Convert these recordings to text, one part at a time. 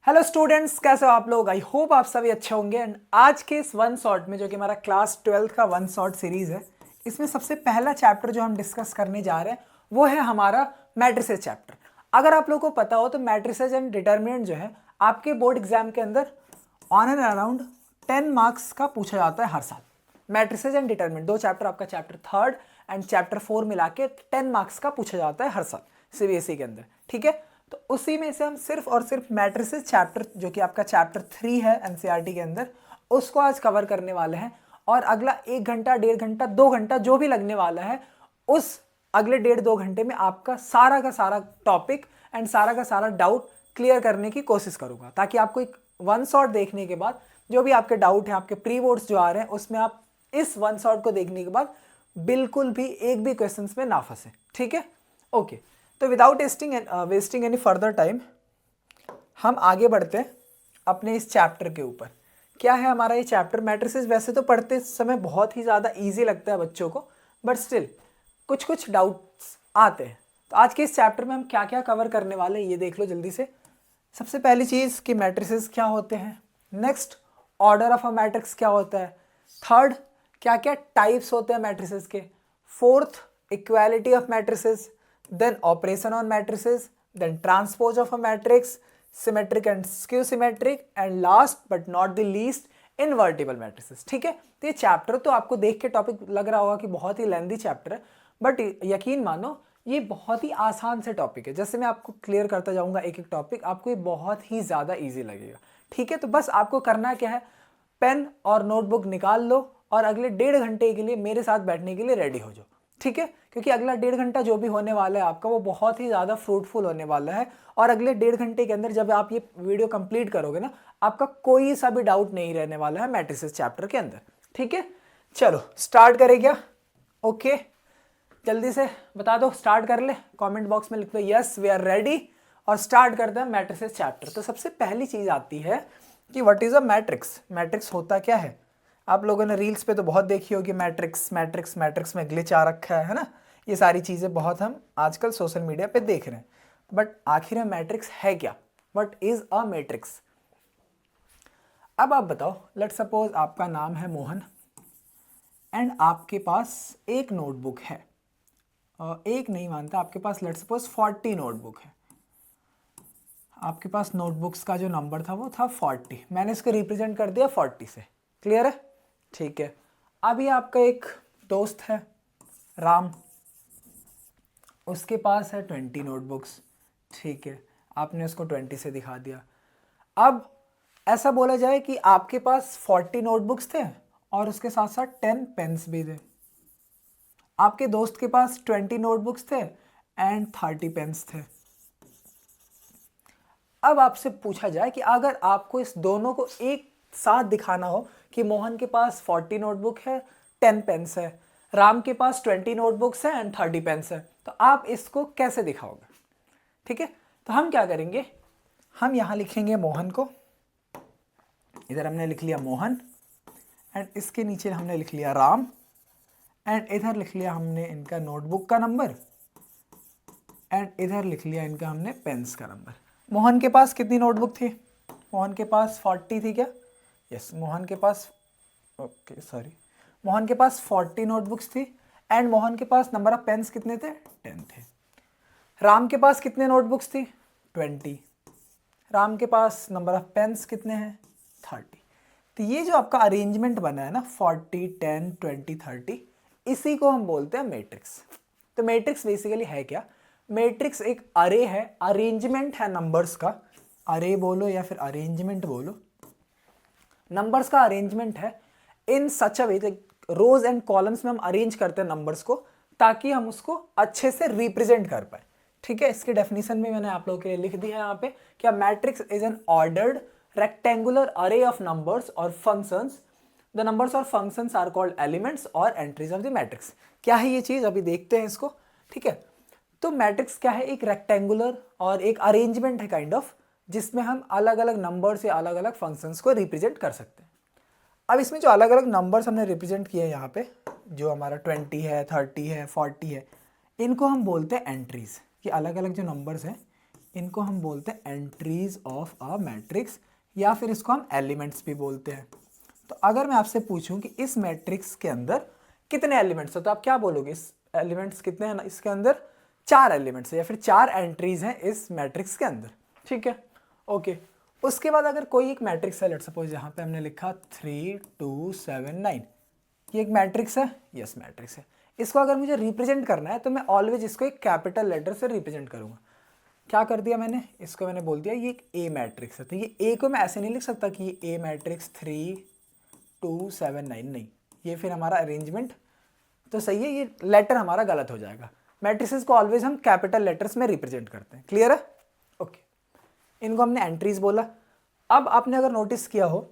Hello students, कैसे हो आप लोग। आई होप आप सभी अच्छे होंगे। एंड आज के इस वन शॉट में, जो कि हमारा क्लास 12 का वन शॉट सीरीज है, इसमें सबसे पहला चैप्टर जो हम डिस्कस करने जा रहे हैं वो है हमारा मैट्रिसेस चैप्टर। अगर आप लोगों को पता हो तो मैट्रिसेस एंड डिटर्मिनेंट जो है आपके बोर्ड एग्जाम के अंदर ऑन एंड अराउंड 10 मार्क्स का पूछा जाता है हर साल। मैट्रिसेस एंड डिटर्मिनेंट दो चैप्टर, आपका चैप्टर 3 एंड चैप्टर 4 मिला के 10 मार्क्स का पूछा जाता है हर साल सीबीएसई के अंदर। ठीक है, तो उसी में से हम सिर्फ और सिर्फ मैट्रिसेस चैप्टर, जो कि आपका चैप्टर 3 है एनसीईआरटी के अंदर, उसको आज कवर करने वाले हैं। और अगला 1 घंटा, 1.5 घंटा, 2 घंटा जो भी लगने वाला है, उस अगले 1.5-2 घंटे में आपका सारा का सारा टॉपिक एंड सारा का सारा डाउट क्लियर करने की कोशिश करूंगा, ताकि आपको एक वन शॉट देखने के बाद जो भी आपके डाउट है, आपके प्री बोर्ड्स जो आ रहे हैं, उसमें आप इस वन शॉट को देखने के बाद बिल्कुल भी एक भी क्वेश्चंस में ना फंसे। ठीक है, ओके। तो without wasting any further time हम आगे बढ़ते हैं अपने इस चैप्टर के ऊपर। क्या है हमारा ये चैप्टर? मैट्रिसेस वैसे तो पढ़ते समय बहुत ही ज़्यादा इजी लगता है बच्चों को, बट स्टिल कुछ कुछ डाउट्स आते हैं। तो आज के इस चैप्टर में हम क्या क्या कवर करने वाले हैं ये देख लो जल्दी से। सबसे पहली चीज़ कि मैट्रिसेस क्या होते हैं। Next, order of a matrix क्या होता है। थर्ड, क्या क्या टाइप्स होते हैं मैट्रिसेस के। Fourth, equality of matrices, then operation on matrices, then transpose of a matrix, symmetric and skew symmetric, and last but not the least invertible matrices। ठीक है, तो ये चैप्टर तो आपको देख के टॉपिक लग रहा होगा कि बहुत ही लेंथी चैप्टर है, बट यकीन मानो ये बहुत ही आसान से टॉपिक है। जैसे मैं आपको क्लियर करता जाऊंगा एक एक टॉपिक, आपको ये बहुत ही ज़्यादा ईजी लगेगा। ठीक है, तो बस आपको करना क्या है, पेन और नोटबुक निकाल लो और अगले 1.5 घंटे के लिए मेरे साथ बैठने के लिए रेडी हो जाओ। ठीक है, क्योंकि अगला 1.5 घंटा जो भी होने वाला है आपका, वो बहुत ही ज़्यादा फ्रूटफुल होने वाला है। और अगले 1.5 घंटे के अंदर जब आप ये वीडियो कंप्लीट करोगे ना, आपका कोई सा भी डाउट नहीं रहने वाला है मैट्रिसेस चैप्टर के अंदर। ठीक है, चलो स्टार्ट करें क्या? ओके, जल्दी से बता दो, स्टार्ट कर ले। कमेंट बॉक्स में लिख दो यस वी आर रेडी, और स्टार्ट करते हैं मैट्रिसेस चैप्टर। तो सबसे पहली चीज़ आती है कि what is a matrix. Matrix होता क्या है? आप लोगों ने रील्स पे तो बहुत देखी होगी, मैट्रिक्स मैट्रिक्स मैट्रिक्स में ग्लिच आ रखा है ना। ये सारी चीज़ें बहुत हम आजकल सोशल मीडिया पे देख रहे हैं, बट आखिर में मैट्रिक्स है क्या? What is a matrix? अब आप बताओ, लेट सपोज आपका नाम है मोहन एंड आपके पास एक नोटबुक है, एक नहीं मानता, आपके पास लेट सपोज 40 नोटबुक है। आपके पास नोटबुक्स का जो नंबर था वो था 40, मैंने इसको रिप्रेजेंट कर दिया 40 से। क्लियर है? ठीक है, अभी आपका एक दोस्त है राम, उसके पास है 20 नोटबुक्स। ठीक है, आपने उसको 20 से दिखा दिया। अब ऐसा बोला जाए कि आपके पास 40 नोटबुक्स थे और उसके साथ साथ 10 पेन्स भी थे। आपके दोस्त के पास 20 नोटबुक्स थे एंड 30 पेन्स थे। अब आपसे पूछा जाए कि अगर आपको इस दोनों को एक साथ दिखाना हो कि मोहन के पास 40 नोटबुक है, 10 पेन्स है, राम के पास 20 नोटबुक्स है एंड 30 पेन्स है, तो आप इसको कैसे दिखाओगे? ठीक है, तो हम क्या करेंगे, हम यहां लिखेंगे मोहन को, इधर हमने लिख लिया मोहन, एंड इसके नीचे हमने लिख लिया राम, एंड इधर लिख लिया हमने इनका नोटबुक का नंबर, एंड इधर लिख लिया इनका हमने पेन्स का नंबर। मोहन के पास कितनी नोटबुक थी? मोहन के पास 40 थी क्या? यस, मोहन के पास, ओके सॉरी, मोहन के पास 40 नोटबुक्स थी एंड मोहन के पास नंबर ऑफ पेन्स कितने थे? 10 थे। राम के पास कितने नोटबुक्स थी? 20। राम के पास नंबर ऑफ पेन्स कितने हैं? 30। तो ये जो आपका अरेंजमेंट बना है ना, 40, 10, 20, 30, इसी को हम बोलते हैं मैट्रिक्स। तो मैट्रिक्स बेसिकली है क्या? मैट्रिक्स एक अरे है, अरेंजमेंट है नंबर्स का, अरे बोलो या फिर अरेंजमेंट बोलो, नंबर्स का अरेंजमेंट है इन सच अ वे, रोज एंड कॉलम्स में हम अरेंज करते हैं नंबर्स को, ताकि हम उसको अच्छे से रिप्रेजेंट कर पाए। ठीक है, इसकी डेफिनेशन में मैंने आप लोगों के लिए लिख दी है यहाँ पे, क्या matrix is an ordered rectangular अरे ऑफ नंबर्स और फंक्शंस, द नंबर्स और फंक्शंस आर कॉल्ड एलिमेंट्स और एंट्रीज ऑफ द मैट्रिक्स। क्या है ये चीज, अभी देखते हैं इसको। ठीक है, तो मैट्रिक्स क्या है? एक रेक्टेंगुलर और एक अरेंजमेंट है काइंड ऑफ, जिसमें हम अलग अलग नंबर्स या अलग अलग फंक्शंस को रिप्रेजेंट कर सकते हैं। अब इसमें जो अलग अलग नंबर्स हमने रिप्रेजेंट किए हैं यहाँ पे, जो हमारा 20 है, 30 है, 40 है, इनको हम बोलते हैं एंट्रीज। ये अलग अलग जो नंबर्स हैं इनको हम बोलते हैं एंट्रीज ऑफ अ मैट्रिक्स, या फिर इसको हम एलिमेंट्स भी बोलते हैं। तो अगर मैं आपसे पूछूं कि इस मैट्रिक्स के अंदर कितने एलिमेंट्स हैं, तो आप क्या बोलोगे? इस एलिमेंट्स कितने हैं ना, इसके अंदर 4 एलिमेंट्स है या फिर 4 एंट्रीज हैं इस मैट्रिक्स के अंदर। ठीक है, ओके। उसके बाद अगर कोई एक मैट्रिक्स है, लेट सपोज यहाँ पे हमने लिखा 3 2 7 9, ये एक मैट्रिक्स है, यस मैट्रिक्स है। इसको अगर मुझे रिप्रेजेंट करना है तो मैं ऑलवेज इसको एक कैपिटल लेटर से रिप्रेजेंट करूंगा। क्या कर दिया मैंने, इसको मैंने बोल दिया ये एक ए मैट्रिक्स है। तो ये ए को मैं ऐसे नहीं लिख सकता कि ये ए मैट्रिक्स 3 2 7 9, नहीं, ये फिर हमारा अरेंजमेंट तो सही है, ये लेटर हमारा गलत हो जाएगा। मैट्रिसेस को ऑलवेज हम कैपिटल लेटर्स में रिप्रेजेंट करते हैं। क्लियर है? ओके, इनको हमने एंट्रीज बोला। अब आपने अगर नोटिस किया हो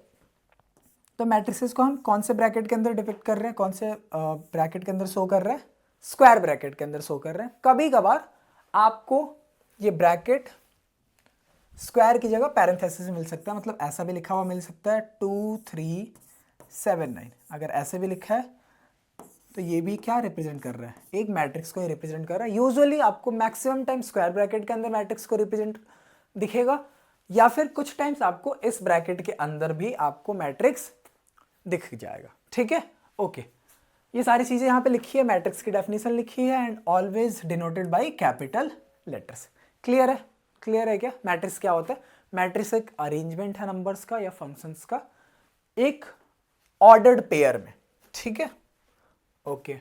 तो मैट्रिसेस को हम कौन से ब्रैकेट के अंदर डिपिक्ट कर रहे हैं, कौन से ब्रैकेट के अंदर शो कर रहे हैं? स्क्वायर ब्रैकेट के अंदर शो कर रहे हैं। कभी कभार आपको ये ब्रैकेट स्क्वायर की जगह पैरेंथेसिस मिल सकता है, मतलब ऐसा भी लिखा हुआ मिल सकता है 2 3 7 9। अगर ऐसे भी लिखा है तो ये भी क्या रिप्रेजेंट कर रहा है? एक मैट्रिक्स को ही रिप्रेजेंट कर रहा है। यूजुअली आपको मैक्सिमम टाइम स्क्वायर ब्रैकेट के अंदर मैट्रिक्स को रिप्रेजेंट दिखेगा, या फिर कुछ टाइम्स आपको इस ब्रैकेट के अंदर भी आपको मैट्रिक्स दिख जाएगा। ठीक है, ओके। ये सारी चीजें यहाँ पे लिखी है, मैट्रिक्स की डेफिनेशन लिखी है, and always denoted by capital letters. Clear है? क्लियर है क्या? मैट्रिक्स क्या होता है? मैट्रिक्स एक अरेंजमेंट है नंबर्स का या फंक्शंस का एक ऑर्डर्ड पेयर में। ठीक है, ओके।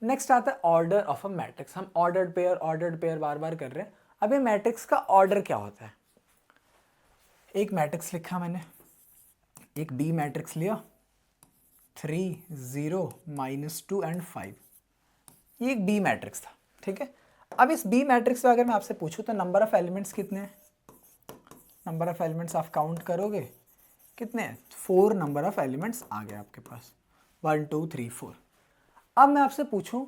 नेक्स्ट आता है ऑर्डर ऑफ अ मैट्रिक्स। हम ऑर्डर्ड पेयर बार बार कर रहे हैं। अब ये मैट्रिक्स का ऑर्डर क्या होता है? एक मैट्रिक्स लिखा मैंने, एक बी मैट्रिक्स लिया, 3 0 -2 एंड 5, ये एक बी मैट्रिक्स था। ठीक है, अब इस बी मैट्रिक्स में अगर मैं आपसे पूछूं तो नंबर ऑफ एलिमेंट्स कितने हैं? नंबर ऑफ एलिमेंट्स आप काउंट करोगे कितने हैं? 4 नंबर ऑफ एलिमेंट्स आ गए आपके पास, 1 2 3 4। अब मैं आपसे पूछूं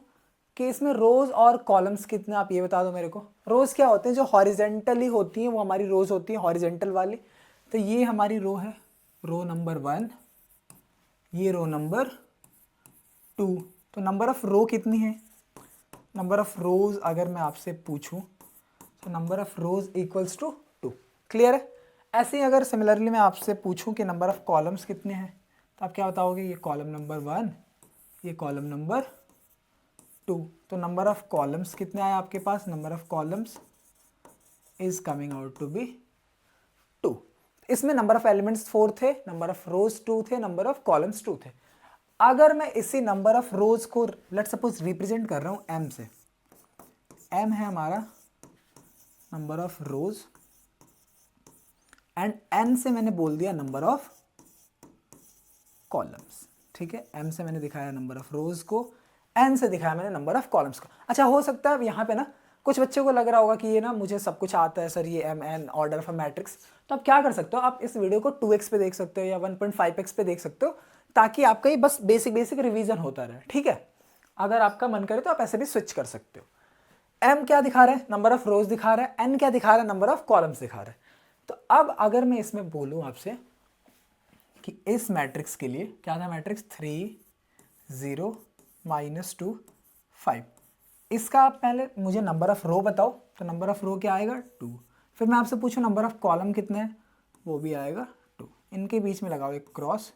कि इसमें रोज और कॉलम्स कितने, आप ये बता दो मेरे को। रोज क्या होते हैं? जो हॉरिजेंटली होती हैं वो हमारी रोज होती हैं, हॉरिजेंटल वाली। तो ये हमारी रो है, रो नंबर 1, ये रो नंबर 2। तो नंबर ऑफ रो कितनी है? नंबर ऑफ रोज अगर मैं आपसे पूछूं तो number of rows equals to 2। Clear है? ऐसे ही अगर सिमिलरली मैं आपसे पूछूं कि नंबर ऑफ कॉलम्स कितने हैं, तो आप क्या बताओगे? ये कॉलम नंबर 1, ये कॉलम नंबर 2। तो नंबर ऑफ कॉलम्स कितने आए आपके पास? Number of columns is coming out to be 2। इसमें नंबर ऑफ एलिमेंट्स 4 थे, नंबर ऑफ रोज 2 थे, नंबर ऑफ कॉलम्स 2 थे। अगर मैं इसी नंबर ऑफ रोज को लेट सपोज रिप्रेजेंट कर रहा हूं m से, m है हमारा number of rose, and n से मैंने बोल दिया नंबर ऑफ कॉलम्स। ठीक है, m से मैंने दिखाया नंबर ऑफ रोज को, n से दिखाया मैंने नंबर ऑफ कॉलम्स को। अच्छा, हो सकता है यहाँ पे ना कुछ बच्चों को लग रहा होगा कि ये ना मुझे सब कुछ आता है सर, ये m n order of a matrix. तो आप क्या कर सकते हो, आप इस वीडियो को 2x पे देख सकते हो या 1.5x पे देख सकते हो, ताकि आपका ये बस बेसिक रिवीजन होता रहे। ठीक है, अगर आपका मन करे तो आप ऐसे भी स्विच कर सकते हो। m क्या दिखा रहा है? नंबर ऑफ रोज दिखा रहा है। n क्या दिखा रहा है? नंबर ऑफ कॉलम्स दिखा रहा है। तो अब अगर मैं इसमें बोलूं आपसे कि इस मैट्रिक्स के लिए क्या था? मैट्रिक्स 3 0 -2 5, इसका आप पहले मुझे नंबर ऑफ रो बताओ। तो नंबर ऑफ रो क्या आएगा? 2। फिर मैं आपसे पूछूं नंबर ऑफ कॉलम कितने हैं? वो भी आएगा 2। इनके बीच में लगाओ एक क्रॉस,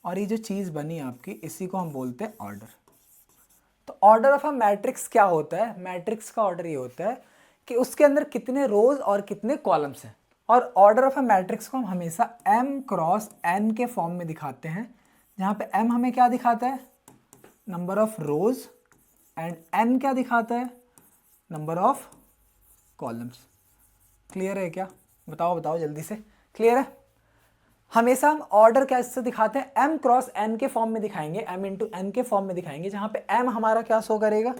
और ये जो चीज़ बनी आपकी, इसी को हम बोलते हैं ऑर्डर। तो ऑर्डर ऑफ अ मैट्रिक्स क्या होता है? मैट्रिक्स का ऑर्डर ये होता है कि उसके अंदर कितने रोज और कितने कॉलम्स हैं। और ऑर्डर ऑफ अ मैट्रिक्स को हम हमेशा m क्रॉस n के फॉर्म में दिखाते हैं, जहाँ पे m हमें क्या दिखाता है? Number of rose, and n क्या दिखाता है? Number of columns. क्लियर है क्या? बताओ बताओ जल्दी से। क्लियर है? हमेशा हम ऑर्डर कैसे दिखाते हैं? m क्रॉस n के फॉर्म में दिखाएंगे, m इंटू n के फॉर्म में दिखाएंगे, जहां पे m हमारा क्या शो करेगा?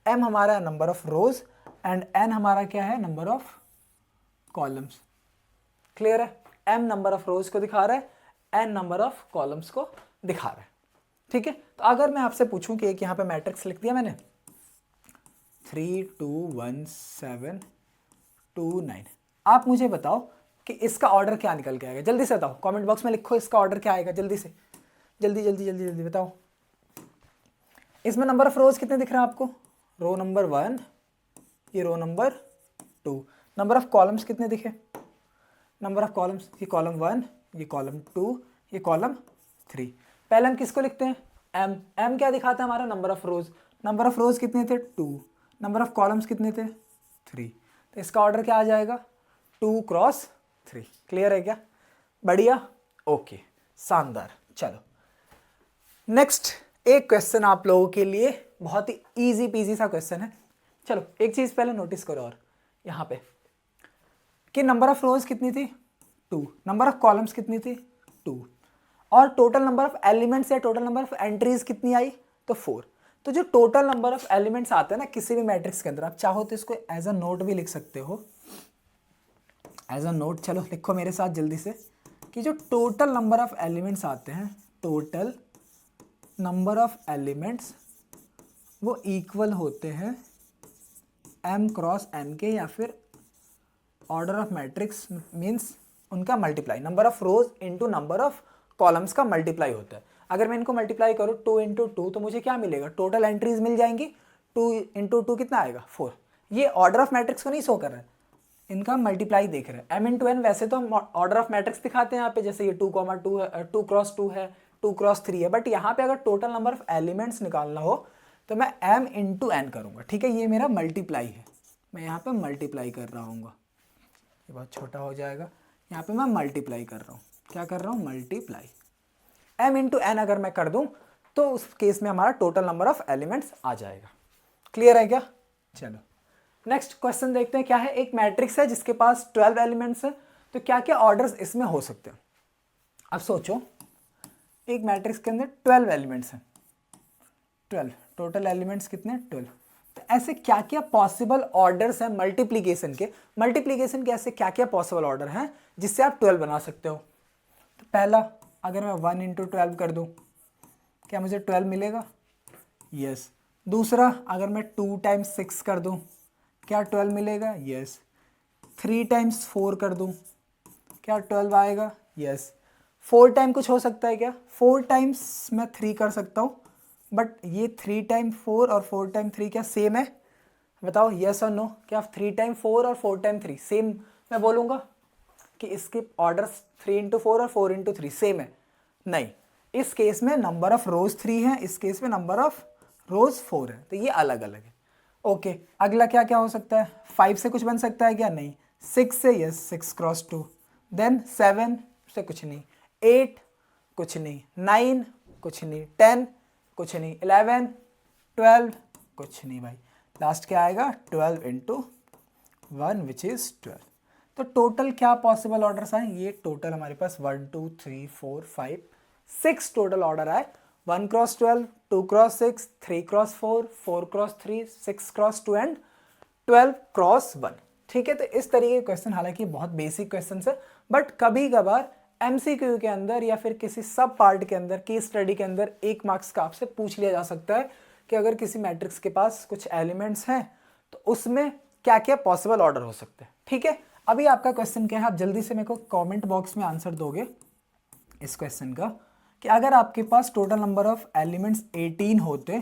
m हमारा number of rose, and n हमारा क्या है? Number of columns. क्लियर है? m नंबर ऑफ रोज को दिखा रहा है, n नंबर ऑफ कॉलम्स को दिखा रहा है। ठीक है, तो अगर मैं आपसे पूछूं कि एक यहाँ पे मैट्रिक्स लिख दिया मैंने 3 2 1 7 2 9, आप मुझे बताओ कि इसका ऑर्डर क्या निकल के आएगा? जल्दी से बताओ, कमेंट बॉक्स में लिखो इसका ऑर्डर क्या आएगा, जल्दी से, जल्दी जल्दी जल्दी जल्दी बताओ। इसमें नंबर ऑफ रोज कितने दिख रहे हैं आपको? रो नंबर 1, ये row number 2। Number of columns कितने दिखे? नंबर ऑफ कॉलम्स, ये कॉलम 1, ये कॉलम 2, ये कॉलम 3। पहले हम किसको लिखते हैं? एम। एम क्या दिखाता है हमारा? Number of rose. Number of रोज कितने थे? 2। नंबर ऑफ कॉलम्स कितने थे? 3। तो इसका ऑर्डर क्या आ जाएगा? 2 क्रॉस 3। क्लियर है क्या? बढ़िया, ओके, शानदार। चलो नेक्स्ट एक क्वेश्चन आप लोगों के लिए, बहुत ही इजी पीजी सा क्वेश्चन है। चलो एक चीज पहले नोटिस करो, और यहाँ पे कि नंबर ऑफ रोज कितनी थी? 2। नंबर ऑफ कॉलम्स कितनी थी? 2। और टोटल नंबर ऑफ एलिमेंट्स या टोटल नंबर ऑफ एंट्रीज कितनी आई? तो 4। तो जो टोटल नंबर ऑफ एलिमेंट्स आते हैं ना किसी भी मैट्रिक्स के अंदर, आप चाहो तो इसको एज अ नोट भी लिख सकते हो, एज अ नोट। चलो लिखो मेरे साथ जल्दी से, कि जो टोटल नंबर ऑफ एलिमेंट्स आते हैं, टोटल नंबर ऑफ एलिमेंट्स वो इक्वल होते हैं m क्रॉस n के, या फिर ऑर्डर ऑफ मैट्रिक्स मीन्स उनका multiply, number of rose into number of columns का मल्टीप्लाई होता है। अगर मैं इनको मल्टीप्लाई करूँ 2 इंटू 2 तो मुझे क्या मिलेगा? टोटल एंट्रीज मिल जाएंगी। 2 इंटू 2 कितना आएगा? 4। ये ऑर्डर ऑफ मैट्रिक्स को नहीं शो कर रहा है, इनका मल्टीप्लाई देख रहे हैं। m इंटू n वैसे तो हम ऑर्डर ऑफ मैट्रिक्स दिखाते हैं यहाँ पे, जैसे ये 2,2 है, 2 क्रॉस 2 है, 2 क्रॉस 3 है, बट यहाँ पे अगर टोटल नंबर ऑफ एलिमेंट्स निकालना हो तो मैं m इंटू n करूँगा। ठीक है, ये मेरा मल्टीप्लाई है, मैं यहाँ पे मल्टीप्लाई कर रहा हूँ, ये बहुत छोटा हो जाएगा। यहाँ पे मैं मल्टीप्लाई कर रहा हूँ, क्या कर रहा हूँ? मल्टीप्लाई। m इंटू n अगर मैं कर दूँ तो उस केस में हमारा टोटल नंबर ऑफ एलिमेंट्स आ जाएगा। क्लियर है क्या? चलो नेक्स्ट क्वेश्चन देखते हैं क्या है। एक मैट्रिक्स है जिसके पास 12 एलिमेंट्स है, तो क्या क्या ऑर्डर्स इसमें हो सकते हैं? अब सोचो, एक मैट्रिक्स के अंदर 12 एलिमेंट्स हैं, 12 टोटल एलिमेंट्स कितने? 12। तो ऐसे क्या क्या पॉसिबल ऑर्डर्स हैं मल्टीप्लीकेशन के ऐसे क्या क्या पॉसिबल ऑर्डर हैं जिससे आप 12 बना सकते हो? तो पहला, अगर मैं 1 इंटू 12 कर दूं, क्या मुझे 12 मिलेगा? यस। दूसरा, अगर मैं 2 टाइम्स 6 कर दूं, क्या 12 मिलेगा? यस। 3 टाइम्स 4 कर दूं, क्या 12 आएगा? यस। 4 टाइम कुछ हो सकता है क्या? 4 टाइम्स मैं 3 कर सकता हूँ, बट ये 3 टाइम 4 और 4 टाइम 3 क्या सेम है? बताओ यस और नो। क्या 3 टाइम 4 और 4 टाइम 3 सेम? मैं बोलूँगा कि इसके ऑर्डर 3 इंटू 4 और 4 इंटू 3 सेम है? नहीं, इस केस में नंबर ऑफ रोज 3 है, इस केस में नंबर ऑफ रोज 4 है, तो ये अलग अलग है। ओके, अगला क्या क्या हो सकता है? 5 से कुछ बन सकता है क्या? नहीं। 6 से? Yes, 6 cross 2। देन 7 से कुछ नहीं, 8 कुछ नहीं, 9 कुछ नहीं, 10 कुछ नहीं, 11 12 कुछ नहीं भाई। लास्ट क्या आएगा? 12 इंटू 1 विच इज 12। तो टोटल क्या पॉसिबल ऑर्डर्स आए? ये टोटल हमारे पास 1 2 3 4 5 6 टोटल ऑर्डर आए। 1 cross 12, 2 cross 6, 3 cross 4, 4 cross 3, 6 cross 2 and 12 cross 1। ठीक है, तो इस तरीके के क्वेश्चन, हालांकि बहुत बेसिक क्वेश्चन है, बट कभी कभार एमसीक्यू के अंदर या फिर किसी सब पार्ट के अंदर, केस स्टडी के अंदर 1 मार्क्स का आपसे पूछ लिया जा सकता है कि अगर किसी मैट्रिक्स के पास कुछ एलिमेंट्स हैं तो उसमें क्या क्या पॉसिबल ऑर्डर हो सकते हैं। ठीक है, अभी आपका क्वेश्चन क्या है? आप जल्दी से मेरे को कमेंट बॉक्स में आंसर दोगे इस क्वेश्चन का, कि अगर आपके पास टोटल नंबर ऑफ एलिमेंट्स 18 होते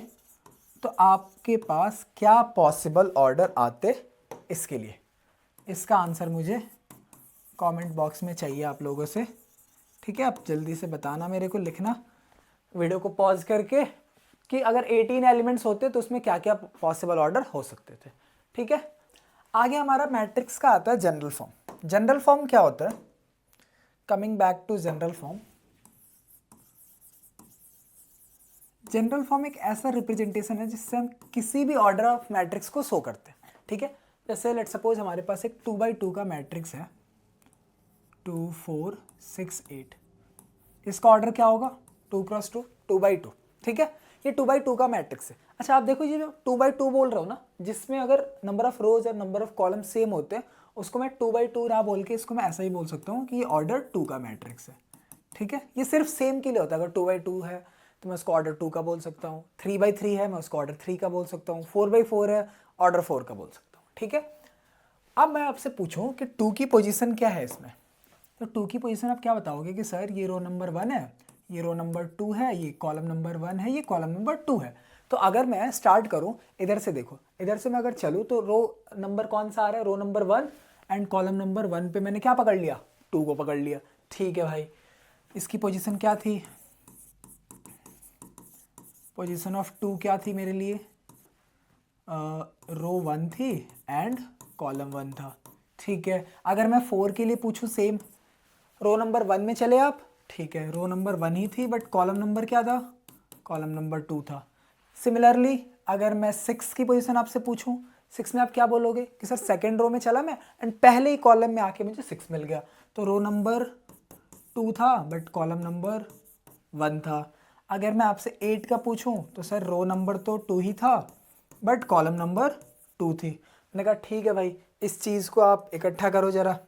तो आपके पास क्या पॉसिबल ऑर्डर आते इसके लिए। इसका आंसर मुझे कमेंट बॉक्स में चाहिए आप लोगों से। ठीक है, आप जल्दी से बताना मेरे को, लिखना वीडियो को पॉज करके कि अगर 18 एलिमेंट्स होते तो उसमें क्या क्या पॉसिबल ऑर्डर हो सकते थे। ठीक है, आगे हमारा मैट्रिक्स का आता है जनरल फॉर्म। जनरल फॉर्म क्या होता है? Coming back to general form, general form एक ऐसा रिप्रेजेंटेशन है जिससे हम किसी भी ऑर्डर ऑफ मैट्रिक्स को शो करते हैं। ठीक है, जैसे लेट सपोज हमारे पास एक 2x2 का मैट्रिक्स है, 2 4 6 8। इसका ऑर्डर क्या होगा? 2 क्रॉस 2, 2x2। ठीक है, ये 2x2 का मैट्रिक्स है। अच्छा, आप देखो ये जो 2x2 बोल रहा हूँ ना, जिसमें अगर नंबर ऑफ रोज और नंबर ऑफ कॉलम सेम होते हैं, उसको मैं 2x2 ना बोल के इसको मैं ऐसा ही बोल सकता हूँ कि ये ऑर्डर 2 का मैट्रिक्स है। ठीक है, ये सिर्फ सेम के लिए होता है। अगर 2x2 है तो मैं उसको ऑर्डर 2 का बोल सकता हूँ, 3x3 है मैं उसको ऑर्डर 3 का बोल सकता हूँ, 4x4 है ऑर्डर 4 का बोल सकता हूँ। ठीक है, अब मैं आपसे पूछूं कि 2 की पोजीशन क्या है इसमें, तो 2 की पोजीशन आप क्या बताओगे कि सर ये रो नंबर 1 है, ये रो नंबर 2 है, ये कॉलम नंबर 1 है, ये कॉलम नंबर 2 है। तो अगर मैं स्टार्ट करूं इधर से, देखो इधर से मैं अगर चलूं तो रो नंबर कौन सा आ रहा है? Row number 1 and column number 1 पे मैंने क्या पकड़ लिया, 2 को पकड़ लिया। ठीक है भाई, इसकी पोजीशन क्या थी, पोजीशन ऑफ 2 क्या थी मेरे लिए, रो 1 थी एंड कॉलम 1 था। ठीक है, अगर मैं 4 के लिए पूछूं सेम, रो नंबर 1 में चले आप, ठीक है, रो नंबर 1 ही थी बट कॉलम नंबर क्या था, कॉलम नंबर 2 था। सिमिलरली अगर मैं 6 की पोजीशन आपसे पूछूं, 6 में आप क्या बोलोगे कि सर सेकेंड रो में चला मैं एंड पहले ही कॉलम में आके मुझे 6 मिल गया, तो रो नंबर 2 था बट कॉलम नंबर 1 था। अगर मैं आपसे 8 का पूछूं तो सर रो नंबर तो 2 ही था बट कॉलम नंबर 2 थी। मैंने कहा ठीक है भाई, इस चीज़ को आप इकट्ठा करो ज़रा।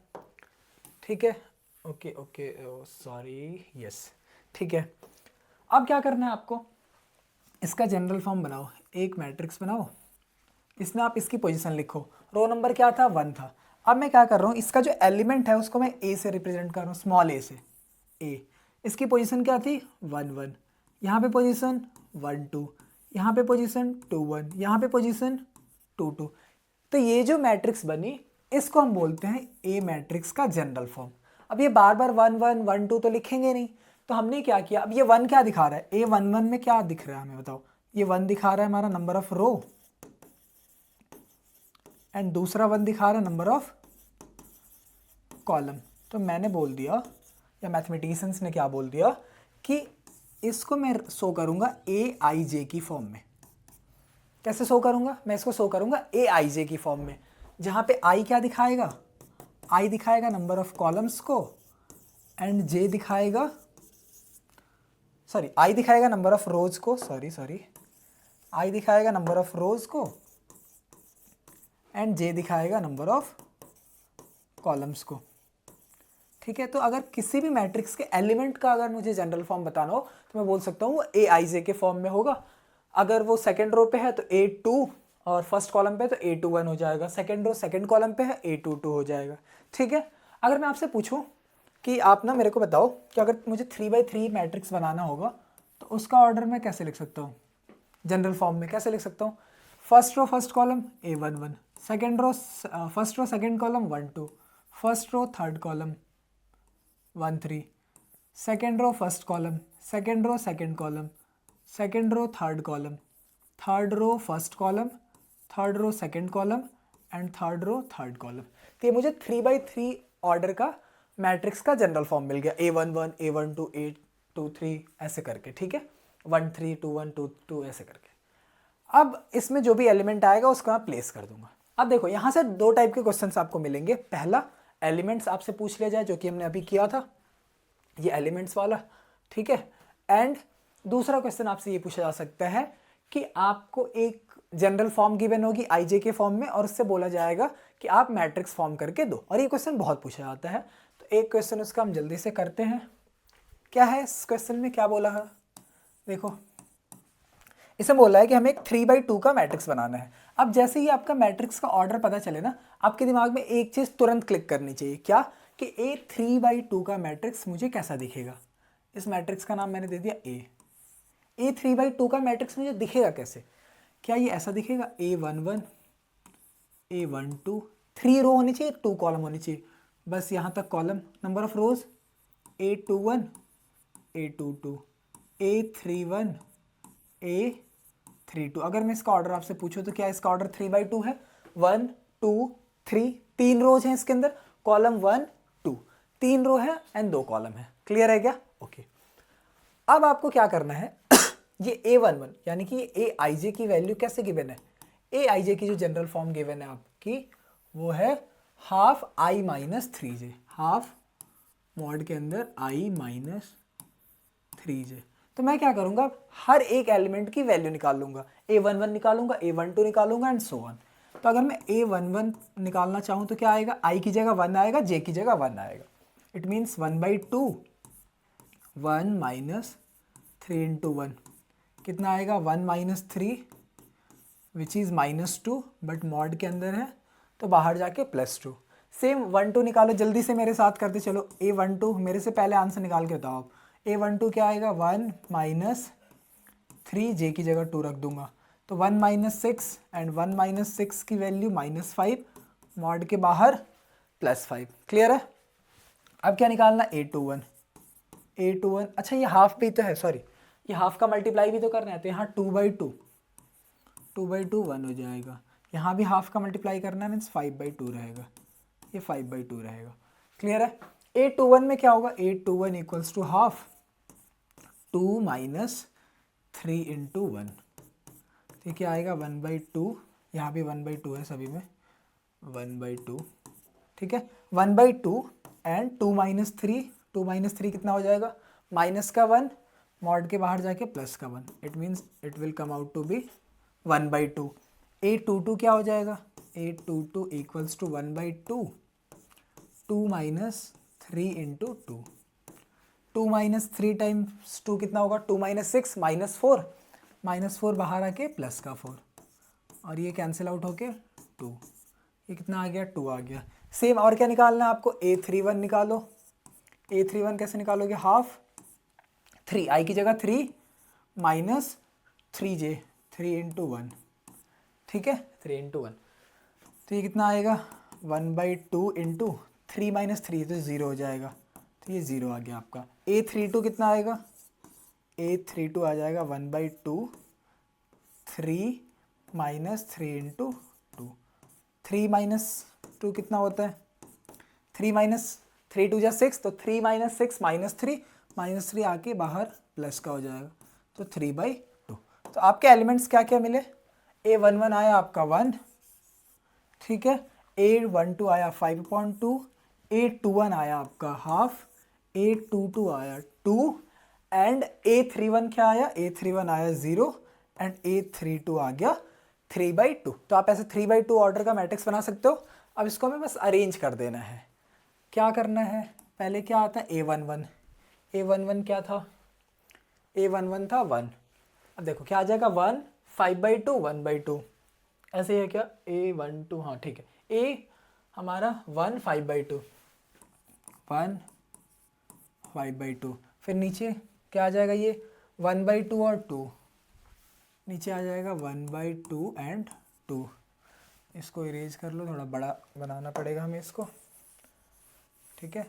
ठीक है, ओके ओके, सॉरी, यस, ठीक है। अब क्या करना है आपको, इसका जनरल फॉर्म बनाओ, एक मैट्रिक्स बनाओ, इसमें आप इसकी पोजीशन लिखो। रो नंबर क्या था, 1 था। अब मैं क्या कर रहा हूँ, इसका जो एलिमेंट है उसको मैं ए से रिप्रेजेंट कर रहा हूँ, स्मॉल ए से। ए, इसकी पोजीशन क्या थी, 1 1, यहाँ पे पोजीशन 1 2, यहाँ पे पोजीशन 2 1, यहाँ पे पोजीशन 2 2। तो ये जो मैट्रिक्स बनी इसको हम बोलते हैं ए मैट्रिक्स का जनरल फॉर्म। अब ये बार बार 1 1 1 2 तो लिखेंगे नहीं, तो हमने क्या किया, अब ये 1 क्या दिखा रहा है, ए 1 1 में क्या दिख रहा है हमें बताओ, ये 1 दिखा रहा है हमारा नंबर ऑफ रो एंड दूसरा 1 दिखा रहा है नंबर ऑफ कॉलम। तो मैंने बोल दिया, या मैथमेटिशियंस ने क्या बोल दिया, कि इसको मैं शो करूंगा ए आई जे की फॉर्म में। कैसे शो करूंगा, मैं इसको शो करूंगा ए आई जे की फॉर्म में, जहां पे आई क्या दिखाएगा, आई दिखाएगा नंबर ऑफ कॉलम्स को एंड जे दिखाएगा, सॉरी, आई दिखाएगा नंबर ऑफ रोज को, सॉरी, आई दिखाएगा नंबर ऑफ रोज को एंड जे दिखाएगा नंबर ऑफ कॉलम्स को। ठीक है, तो अगर किसी भी मैट्रिक्स के एलिमेंट का अगर मुझे जनरल फॉर्म बताना हो तो मैं बोल सकता हूँ ए आई जे के फॉर्म में होगा। अगर वो सेकेंड रो पे है तो A2 और फर्स्ट कॉलम पे तो A2 1 हो जाएगा, सेकेंड रो सेकेंड कॉलम पे है A2 2 हो जाएगा। ठीक है, अगर मैं आपसे पूछूं कि आप ना मेरे को बताओ कि अगर मुझे 3x3 मैट्रिक्स बनाना होगा तो उसका ऑर्डर मैं कैसे लिख सकता हूँ, जनरल फॉर्म में कैसे लिख सकता हूँ, first row first column A1 1, second row first row second column 1 2, first row third column 1 3, second row first column, second row second column, second row third column, third row first column, third row second column and third row third column. तो ये मुझे 3x3 order का matrix का general form मिल गया, A1 1, A1 2, A2 3 ऐसे करके। ठीक है, 1 3 2 1 2 2 ऐसे करके। अब इसमें जो भी एलिमेंट आएगा उसको मैं प्लेस कर दूंगा। अब देखो यहाँ से दो टाइप के क्वेश्चंस आपको मिलेंगे। पहला, एलिमेंट्स आपसे पूछ लिया जाए, जो कि हमने अभी किया था, ये एलिमेंट्स वाला। ठीक है, एंड दूसरा क्वेश्चन आपसे ये पूछा जा सकता है कि आपको एक जनरल फॉर्म गिवन होगी आईजे के फॉर्म में और उससे बोला जाएगा कि आप मैट्रिक्स फॉर्म करके दो, और ये क्वेश्चन बहुत पूछा जाता है। तो एक क्वेश्चन उसका हम जल्दी से करते हैं। क्या है इस क्वेश्चन में, क्या बोला है, देखो इसमें बोला है कि हमें एक 3x2 का मैट्रिक्स बनाना है। अब जैसे ही आपका मैट्रिक्स का ऑर्डर पता चले ना, आपके दिमाग में एक चीज़ तुरंत क्लिक करनी चाहिए, क्या, कि ए 3x2 का मैट्रिक्स मुझे कैसा दिखेगा। इस मैट्रिक्स का नाम मैंने दे दिया ए 3x2 का मैट्रिक्स मुझे दिखेगा कैसे, क्या ये ऐसा दिखेगा, A11 A12, 3 रो होनी चाहिए, 2 कॉलम होनी चाहिए, बस यहाँ तक column, number of rose A21 A22 A31 A32। अगर मैं इसका ऑर्डर आपसे पूछूं तो क्या इसका ऑर्डर 3x2 है, 1 2 3, 3 रोज हैं इसके अंदर, कॉलम 1 2, 3 रो है एंड 2 कॉलम है। क्लियर है क्या, ओके। अब आपको क्या करना है ये A11 यानी कि ए आई जे की वैल्यू कैसे गिवन है, ए आई जे की जो जनरल फॉर्म गिवन है आपकी वो है half I minus 3j, half mod के अंदर आई माइनस 3j। तो मैं क्या करूंगा, हर एक एलिमेंट की वैल्यू निकाल लूंगा, A11 निकालूंगा, A12 निकालूंगा एंड सो ऑन। तो अगर मैं A11 निकालना चाहूँ तो क्या आएगा, i की जगह 1 आएगा, j की जगह 1 आएगा। इट मीन्स 1/2 1 माइनस 3 इंटू 1 कितना आएगा, 1 minus 3 which is -2, but mod के अंदर है तो बाहर जाके +2। सेम 1 2 निकालो, जल्दी से मेरे साथ करते चलो। A12 मेरे से पहले आंसर निकाल के बताओ आप। A12 क्या आएगा, 1 माइनस 3, j की जगह 2 रख दूंगा, तो 1 माइनस 6 एंड 1 माइनस 6 की वैल्यू -5, मॉड के बाहर +5। क्लियर है? अब क्या निकालना, A21। अच्छा ये हाफ भी तो है, सॉरी ये हाफ का मल्टीप्लाई भी तो करना है, तो यहाँ 2/2 1 हो जाएगा। यहाँ भी हाफ का मल्टीप्लाई करना है, मीन्स 5/2 रहेगा, ये 5/2 रहेगा। क्लियर है? A21 में क्या होगा, A21 equals to half 2 minus 3 into 1, तो क्या आएगा 1/2, यहाँ भी 1/2 है सभी में, 1/2। ठीक है, 1/2 एंड 2 माइनस 3 कितना हो जाएगा, माइनस का 1, मॉड के बाहर जाके प्लस का 1, it means it will come out to be 1/2। A22 क्या हो जाएगा, A22 equals to 1/2 2 minus 3 into 2, 2 minus 3 times 2 कितना होगा, 2 माइनस 6 -4 बाहर आके प्लस का 4, और ये कैंसिल आउट होके 2, ये कितना आ गया, 2 आ गया। सेम और क्या निकालना है आपको, A31 निकालो। A31 कैसे निकालोगे, हाफ 3 आई की जगह 3 माइनस 3j 3 इंटू 1, ठीक है 3 इंटू 1, तो ये कितना आएगा 1/2 इंटू 3 माइनस 3 तो 0 हो जाएगा, तो ये 0 आ गया आपका। A32 कितना आएगा, A32 आ जाएगा 1/2 3 माइनस 3 इंटू 2, 3 माइनस 2 कितना होता है, 3 माइनस 3 2 जा 6, तो 3 माइनस 6 -3 आके बाहर प्लस का हो जाएगा, तो 3/2। तो आपके एलिमेंट्स क्या क्या मिले, A11 आया आपका 1, ठीक है, A12 आया 5/2, A21 आया आपका हाफ, A22 आया 2 एंड A31 क्या आया, A31 आया 0 एंड A32 आ गया 3/2। तो आप ऐसे 3/2 ऑर्डर का मैट्रिक्स बना सकते हो। अब इसको हमें बस अरेंज कर देना है। क्या करना है, पहले क्या आता है A11 क्या था, A11 था 1। अब देखो क्या आ जाएगा 1 5/2 1/2, ऐसे ही है क्या, A12 हाँ ठीक है, A हमारा 1 5/2 फिर नीचे क्या आ जाएगा, ये 1/2 और 2, नीचे आ जाएगा 1/2 एंड 2। इसको इरेज कर लो, थोड़ा बड़ा बनाना पड़ेगा हमें इसको, ठीक है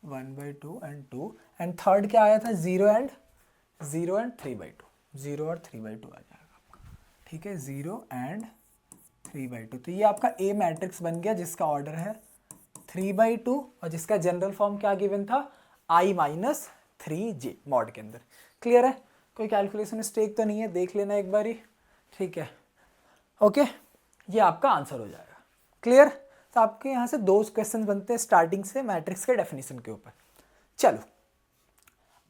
1/2 एंड 2 एंड थर्ड क्या आया था 0 एंड 3/2, 0 और 3/2 आ जाएगा आपका, ठीक है 0 एंड 3/2। तो ये आपका A मैट्रिक्स बन गया जिसका ऑर्डर है 3/2 और जिसका जनरल फॉर्म क्या गिवन था I-3j मॉड के अंदर। क्लियर है, कोई कैलकुलेशन मिस्टेक तो नहीं है, देख लेना एक बारी, ठीक है ओके, ये आपका आंसर हो जाएगा। क्लियर, तो आपके यहाँ से 2 क्वेश्चन बनते हैं स्टार्टिंग से मैट्रिक्स के डेफिनेशन के ऊपर। चलो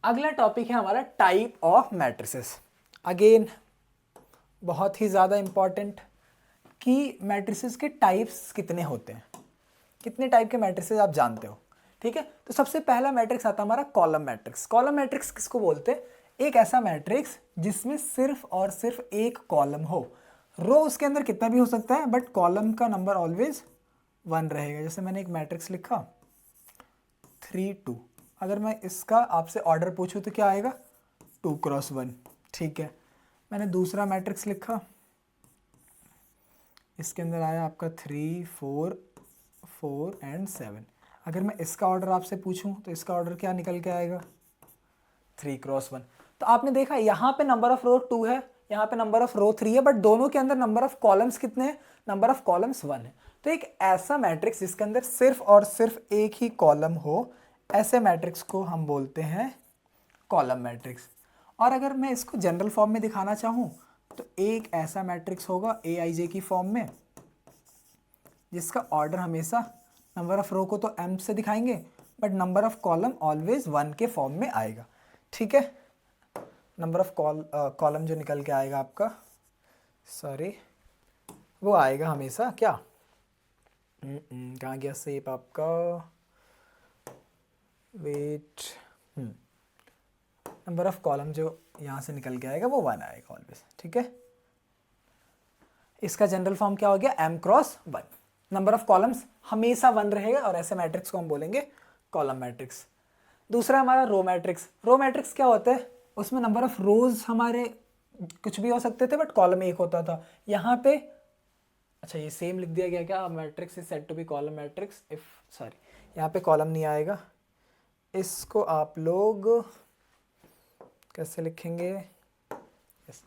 अगला टॉपिक है हमारा टाइप ऑफ मैट्रिसेस। अगेन बहुत ही ज़्यादा इंपॉर्टेंट कि मैट्रिसेस के टाइप्स कितने होते हैं, कितने टाइप के मैट्रिसेस आप जानते हो, ठीक है। तो सबसे पहला मैट्रिक्स आता है हमारा कॉलम मैट्रिक्स। कॉलम मैट्रिक्स किसको बोलते हैं, एक ऐसा मैट्रिक्स जिसमें सिर्फ और सिर्फ एक कॉलम हो, रो उसके अंदर कितना भी हो सकता है बट कॉलम का नंबर ऑलवेज 1 रहेगा। जैसे मैंने एक मैट्रिक्स लिखा 3 2, अगर मैं इसका आपसे ऑर्डर पूछूं तो क्या आएगा 2 × 1, ठीक है। मैंने दूसरा मैट्रिक्स लिखा, इसके अंदर आया आपका 3 4 4 एंड 7। अगर मैं इसका ऑर्डर आपसे पूछूं तो इसका ऑर्डर क्या निकल के आएगा 3 × 1। तो आपने देखा यहाँ पे नंबर ऑफ रो 2 है, यहाँ पे नंबर ऑफ रो 3 है, बट दोनों के अंदर नंबर ऑफ कॉलम्स कितने हैं, नंबर ऑफ कॉलम्स 1 है। तो एक ऐसा मैट्रिक्स जिसके अंदर सिर्फ और सिर्फ एक ही कॉलम हो, ऐसे मैट्रिक्स को हम बोलते हैं कॉलम मैट्रिक्स। और अगर मैं इसको जनरल फॉर्म में दिखाना चाहूँ तो एक ऐसा मैट्रिक्स होगा AIJ की फॉर्म में जिसका ऑर्डर हमेशा, नंबर ऑफ रो को तो m से दिखाएंगे but number of column always 1 के फॉर्म में आएगा, ठीक है। नंबर ऑफ कॉलम जो निकल के आएगा आपका, सॉरी वो आएगा हमेशा क्या, कहाँ गया सेप आपका, वेट, नंबर ऑफ कॉलम जो यहाँ से निकल के आएगा वो 1 आएगा ऑलवेज, ठीक है। इसका जनरल फॉर्म क्या हो गया m × 1, नंबर ऑफ कॉलम्स हमेशा 1 रहेगा और ऐसे मैट्रिक्स को हम बोलेंगे कॉलम मैट्रिक्स। दूसरा हमारा रो मैट्रिक्स। रो मैट्रिक्स क्या होता है, उसमें नंबर ऑफ रोज हमारे कुछ भी हो सकते थे बट कॉलम एक होता था। यहाँ पे अच्छा ये सेम लिख दिया गया क्या, matrix is said to be column matrix if, sorry यहाँ पे कॉलम नहीं आएगा, इसको आप लोग कैसे लिखेंगे, यस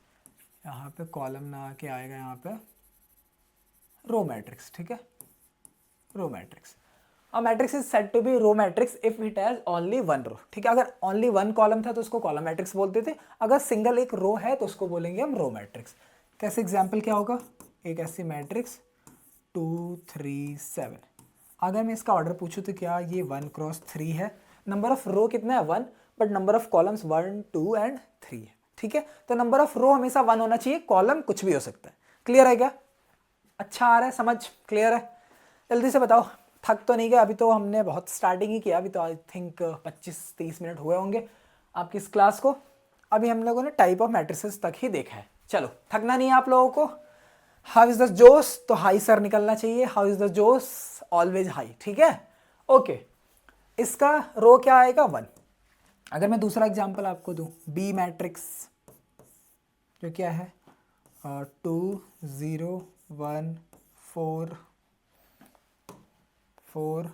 यहाँ पे कॉलम ना आके आएगा यहाँ पे रो मैट्रिक्स, ठीक है, रो मैट्रिक्स। और matrix is said to be row matrix if it has only one row, ठीक है, अगर ओनली वन कॉलम था तो उसको कॉलम मैट्रिक्स बोलते थे, अगर सिंगल एक रो है तो उसको बोलेंगे हम रो मैट्रिक्स। कैसे एग्जाम्पल क्या होगा, एक ऐसी मैट्रिक्स 2 3 7, अगर मैं इसका ऑर्डर पूछूं तो क्या ये 1 क्रॉस 3 है, नंबर ऑफ रो कितना है 1, but number of columns 1 2 and 3 है, ठीक है, तो नंबर ऑफ रो हमेशा 1 होना चाहिए, कॉलम कुछ भी हो सकता है। क्लियर है क्या, अच्छा आ रहा है समझ, क्लियर है, जल्दी से बताओ, थक तो नहीं गए, अभी तो हमने बहुत स्टार्टिंग ही किया, अभी तो आई थिंक 25-30 मिनट हुए होंगे आपकी इस क्लास को, अभी हम लोगों ने टाइप ऑफ मैट्रिसेस तक ही देखा है, चलो थकना नहीं है आप लोगों को। हाउ इज द जोश, तो हाई सर निकलना चाहिए, हाउ इज द जोश, ऑलवेज हाई, ठीक है, ओके। इसका रो क्या आएगा 1, अगर मैं दूसरा एग्जांपल आपको दूं, बी मैट्रिक्स जो क्या है 2 0 1 4 4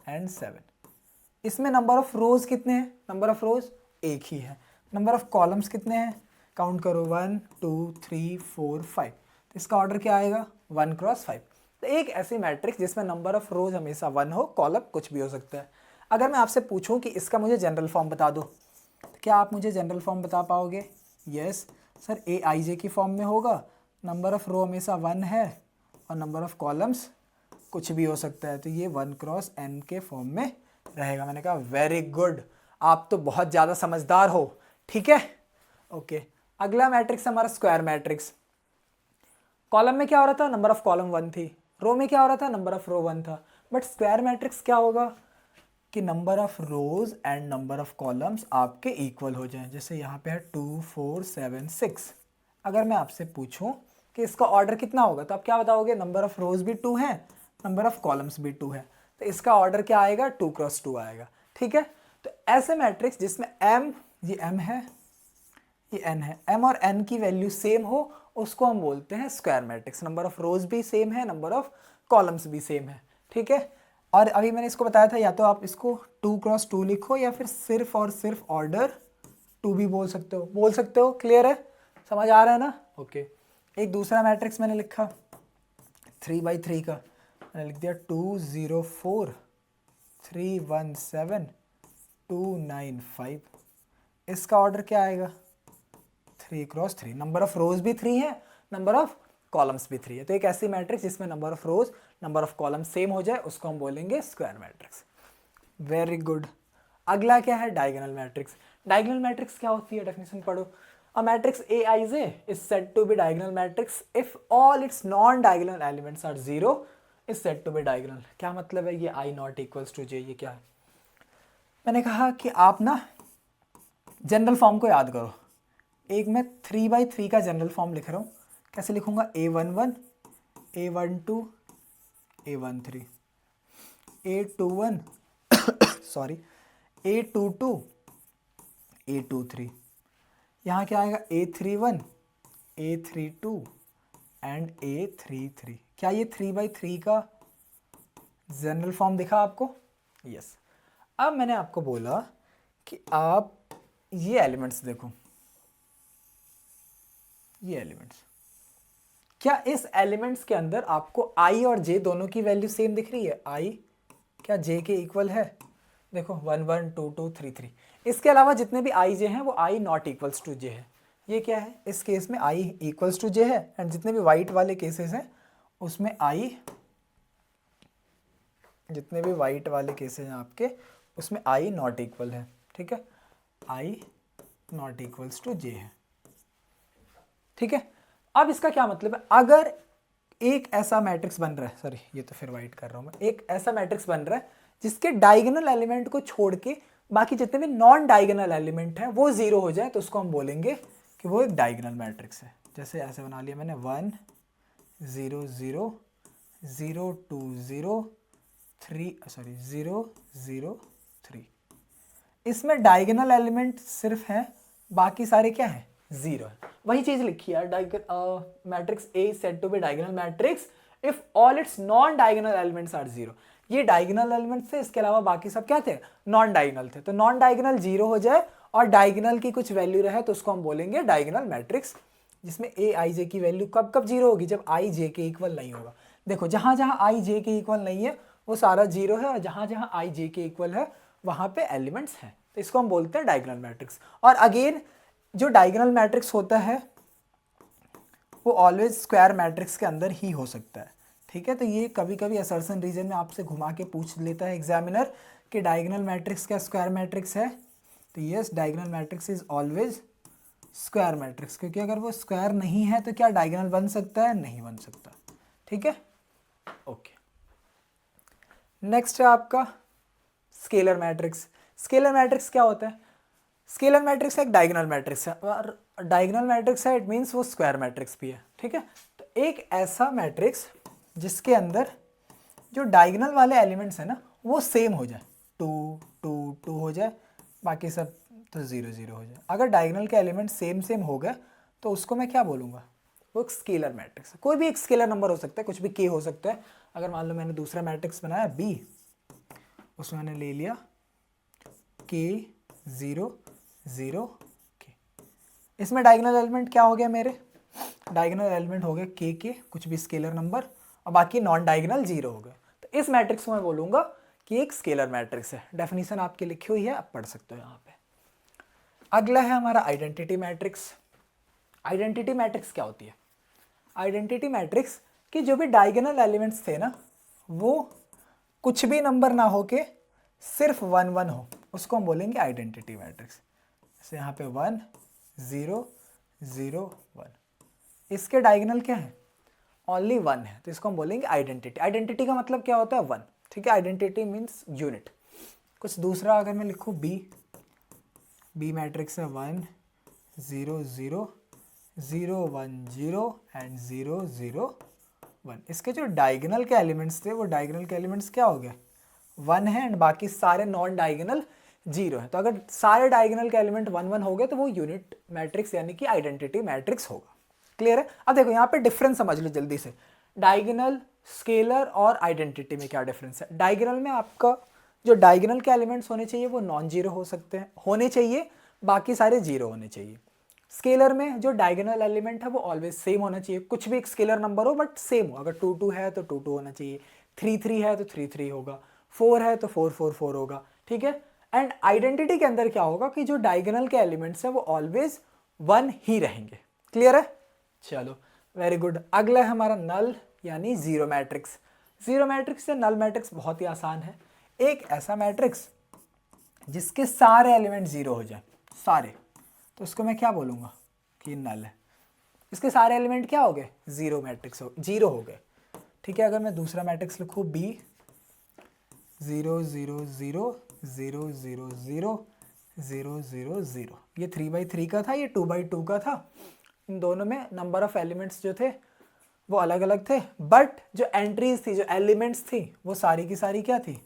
एंड 7, इसमें नंबर ऑफ रोज कितने हैं, नंबर ऑफ रोज एक ही है, नंबर ऑफ कॉलम्स कितने हैं, काउंट करो 1 2 3 4 5, तो इसका ऑर्डर क्या आएगा 1 क्रॉस 5, तो एक ऐसी मैट्रिक्स जिसमें नंबर ऑफ रोज हमेशा 1 हो, कॉलम कुछ भी हो सकता है। अगर मैं आपसे पूछूं कि इसका मुझे जनरल फॉर्म बता दो, तो क्या आप मुझे जनरल फॉर्म बता पाओगे, यस सर ए आई जे की फॉर्म में होगा, नंबर ऑफ रो हमेशा 1 है और नंबर ऑफ कॉलम्स कुछ भी हो सकता है, तो ये 1 क्रॉस n के फॉर्म में रहेगा। मैंने कहा वेरी गुड, आप तो बहुत ज़्यादा समझदार हो, ठीक है, ओके। अगला मैट्रिक्स हमारा स्क्वायर मैट्रिक्स, कॉलम में क्या हो रहा था, नंबर ऑफ कॉलम 1 थी, रो में क्या हो रहा था, नंबर ऑफ रो 1 था, बट स्क्वायर मैट्रिक्स क्या होगा कि number of rose and number of columns आपके इक्वल हो जाएं, जैसे यहाँ पे है 2 4 7 6, अगर मैं आपसे पूछूं कि इसका ऑर्डर कितना होगा तो आप क्या बताओगे, नंबर ऑफ रोज भी 2 है, नंबर ऑफ कॉलम्स भी 2 है, तो इसका ऑर्डर क्या आएगा 2 क्रॉस 2 आएगा, ठीक है। तो ऐसे मैट्रिक्स जिसमें m, ये m है ये n है, m और n की वैल्यू सेम हो उसको हम बोलते हैं स्क्वायर मैट्रिक्स, नंबर ऑफ रोज भी सेम है, नंबर ऑफ कॉलम्स भी सेम है, ठीक है। और अभी मैंने इसको बताया था या तो आप इसको 2 क्रॉस 2 लिखो या फिर सिर्फ और सिर्फ ऑर्डर 2 भी बोल सकते हो, क्लियर है, समझ आ रहा है ना, ओके। एक दूसरा मैट्रिक्स मैंने लिखा 3/3 का, मैंने लिख दिया 2 0 4 3 1 7 2 9 5, इसका ऑर्डर क्या आएगा 3 क्रॉस 3, नंबर ऑफ रोज भी 3 है, नंबर ऑफ कॉलम्स भी 3 है, तो एक ऐसी मैट्रिक्स जिसमें number of rose number of column same हो जाए उसको हम बोलेंगे स्क्वायर मैट्रिक्स। Very good. अगला क्या है, डायगोनल मैट्रिक्स। डायगोनल मैट्रिक्स क्या होती है, डेफिनेशन पढ़ो। A matrix Aij is said to be diagonal matrix if all its non-diagonal elements are 0 is said to be diagonal। क्या मतलब है ये I not equals to J, ये क्या है, मैंने कहा कि आप ना जनरल फॉर्म को याद करो, एक मैं 3/3 का जनरल फॉर्म लिख रहा हूँ, कैसे लिखूंगा A11 A12 A13 A21 sorry A22 A23, यहाँ क्या आएगा A31 A32 एंड A33, क्या ये 3/3 का जनरल फॉर्म दिखा आपको, यस। अब मैंने आपको बोला कि आप ये एलिमेंट्स देखो, ये एलिमेंट्स, क्या इस एलिमेंट्स के अंदर आपको I और J दोनों की वैल्यू सेम दिख रही है, I क्या J के इक्वल है, देखो 1 1 2 2 3 3, इसके अलावा जितने भी I J हैं वो I not equals to J है, ये क्या है, इस केस में I इक्वल्स टू J है, एंड जितने भी वाइट वाले केसेस हैं उसमें I, जितने भी वाइट वाले केसेस हैं आपके उसमें I नॉट इक्वल है, ठीक है, I not equals to J है, ठीक है। अब इसका क्या मतलब है, अगर एक ऐसा मैट्रिक्स बन रहा है, सॉरी ये तो फिर वाइट कर रहा हूं मैं, एक ऐसा मैट्रिक्स बन रहा है जिसके डायगोनल एलिमेंट को छोड़ के बाकी जितने भी नॉन डायगोनल एलिमेंट हैं वो 0 हो जाए तो उसको हम बोलेंगे कि वो एक डायगोनल मैट्रिक्स है। जैसे ऐसे बना लिया मैंने 1 0 0 0 2 0 3 सॉरी 0 0 3, इसमें डायगोनल एलिमेंट सिर्फ हैं, बाकी सारे क्या हैं 0 है। वही चीज लिखी है, matrix A is said to be diagonal matrix if all its non diagonal elements are zero. ये डायगोनल एलिमेंट्स थे, इसके अलावा बाकी सब क्या थे, नॉन डायगोनल थे। तो नॉन डायगोनल जीरो हो जाए और डायगोनल की कुछ वैल्यू रहे तो उसको हम बोलेंगे डायगोनल मैट्रिक्स, जिसमें ए आई जे की वैल्यू कब कब जीरो होगी, जब आई जे के इक्वल नहीं होगा। देखो जहां जहां आई जे के इक्वल नहीं है वो सारा जीरो है, और जहां जहां आई जे के इक्वल है वहां पे एलिमेंट्स हैं, तो इसको हम बोलते हैं डायगोनल मैट्रिक्स। और अगेन जो डायगोनल मैट्रिक्स होता है वो ऑलवेज स्क्वायर मैट्रिक्स के अंदर ही हो सकता है, ठीक है। तो ये कभी कभी असर्शन रीजन में आपसे घुमा के पूछ लेता है एग्जामिनर कि डायगोनल मैट्रिक्स क्या स्क्वायर मैट्रिक्स है। तो yes, diagonal matrix is always square matrix, क्योंकि अगर वो स्क्वायर नहीं है तो क्या डायगोनल बन सकता है, नहीं बन सकता, ठीक है। ओके, नेक्स्ट है आपका स्केलर मैट्रिक्स। स्केलर मैट्रिक्स क्या होता है, स्केलर मैट्रिक्स एक डायगोनल मैट्रिक्स है, और डायगोनल मैट्रिक्स है इट मीन्स वो स्क्वायर मैट्रिक्स भी है, ठीक है। तो एक ऐसा मैट्रिक्स जिसके अंदर जो डायगोनल वाले एलिमेंट्स है ना वो सेम हो जाए, 2 2 2 हो जाए, बाकी सब तो 0 0 हो जाए। अगर डायगोनल के एलिमेंट सेम सेम हो गए तो उसको मैं क्या बोलूँगा, वो एक स्केलर मैट्रिक्स है। कोई भी एक स्केलर नंबर हो सकता है, कुछ भी k हो सकता है। अगर मान लो मैंने दूसरा मैट्रिक्स बनाया b, उसमें मैंने ले लिया k 0 0 k, इसमें डायगोनल एलिमेंट क्या हो गया, मेरे डायगोनल एलिमेंट हो गए के कुछ भी स्केलर नंबर, और बाकी नॉन डायगोनल 0 हो गए। तो इस मैट्रिक्स को मैं बोलूँगा कि एक स्केलर मैट्रिक्स है। डेफिनेशन आपकी लिखी हुई है, आप पढ़ सकते हो यहाँ पे। अगला है हमारा आइडेंटिटी मैट्रिक्स। आइडेंटिटी मैट्रिक्स क्या होती है, आइडेंटिटी मैट्रिक्स कि जो भी डायगोनल एलिमेंट्स थे ना वो कुछ भी नंबर ना हो के सिर्फ 1 1 हो, उसको हम बोलेंगे आइडेंटिटी मैट्रिक्स। जैसे यहाँ पे 1 0 0 1, इसके डायगोनल क्या है, ओनली 1 है, तो इसको हम बोलेंगे आइडेंटिटी। आइडेंटिटी का मतलब क्या होता है, 1, ठीक है। Identity means unit. कुछ दूसरा अगर मैं लिखूँ बी मैट्रिक्स है 1 0 0 0 1 0 एंड 0 0 1, इसके जो डायगोनल के एलिमेंट्स थे वो डायगोनल के एलिमेंट्स क्या हो गए, 1 है, एंड बाकी सारे नॉन डायगोनल 0 है। तो अगर सारे डायगोनल के एलिमेंट 1 1 हो गए तो वो यूनिट मैट्रिक्स यानी कि आइडेंटिटी मैट्रिक्स होगा। क्लियर है। अब देखो यहाँ पे डिफरेंस समझ लो जल्दी से, डायगोनल, स्केलर और आइडेंटिटी में क्या डिफरेंस है। डायगोनल में आपका जो डायगोनल के एलिमेंट्स होने चाहिए वो नॉन जीरो हो सकते हैं, होने चाहिए, बाकी सारे जीरो होने चाहिए। स्केलर में जो डायगोनल एलिमेंट है वो ऑलवेज सेम होना चाहिए, कुछ भी एक स्केलर नंबर हो बट सेम हो। अगर 2 2 है तो 2 2 होना चाहिए, 3 3 है तो 3 3 होगा, 4 है तो 4 4 4 होगा, ठीक है। एंड आइडेंटिटी के अंदर क्या होगा कि जो डायगोनल के एलिमेंट्स है वो ऑलवेज 1 ही रहेंगे। क्लियर है, चलो वेरी गुड। अगला है हमारा नल यानी जीरो मैट्रिक्स। जीरो मैट्रिक्स से नल मैट्रिक्स बहुत ही आसान है, एक ऐसा मैट्रिक्स जिसके सारे एलिमेंट जीरो हो जाए, सारे, तो उसको मैं क्या बोलूँगा कि नल है। इसके सारे एलिमेंट क्या हो गए, जीरो मैट्रिक्स हो, जीरो हो गए, ठीक है। अगर मैं दूसरा मैट्रिक्स लिखूँ बी 0 0 0 0 0 0 0 0 0, ये 3/3 का था, ये 2/2 का था। इन दोनों में नंबर ऑफ एलिमेंट्स जो थे वो अलग अलग थे, बट जो एंट्रीज थी, जो एलिमेंट्स थी, वो सारी की सारी क्या थी,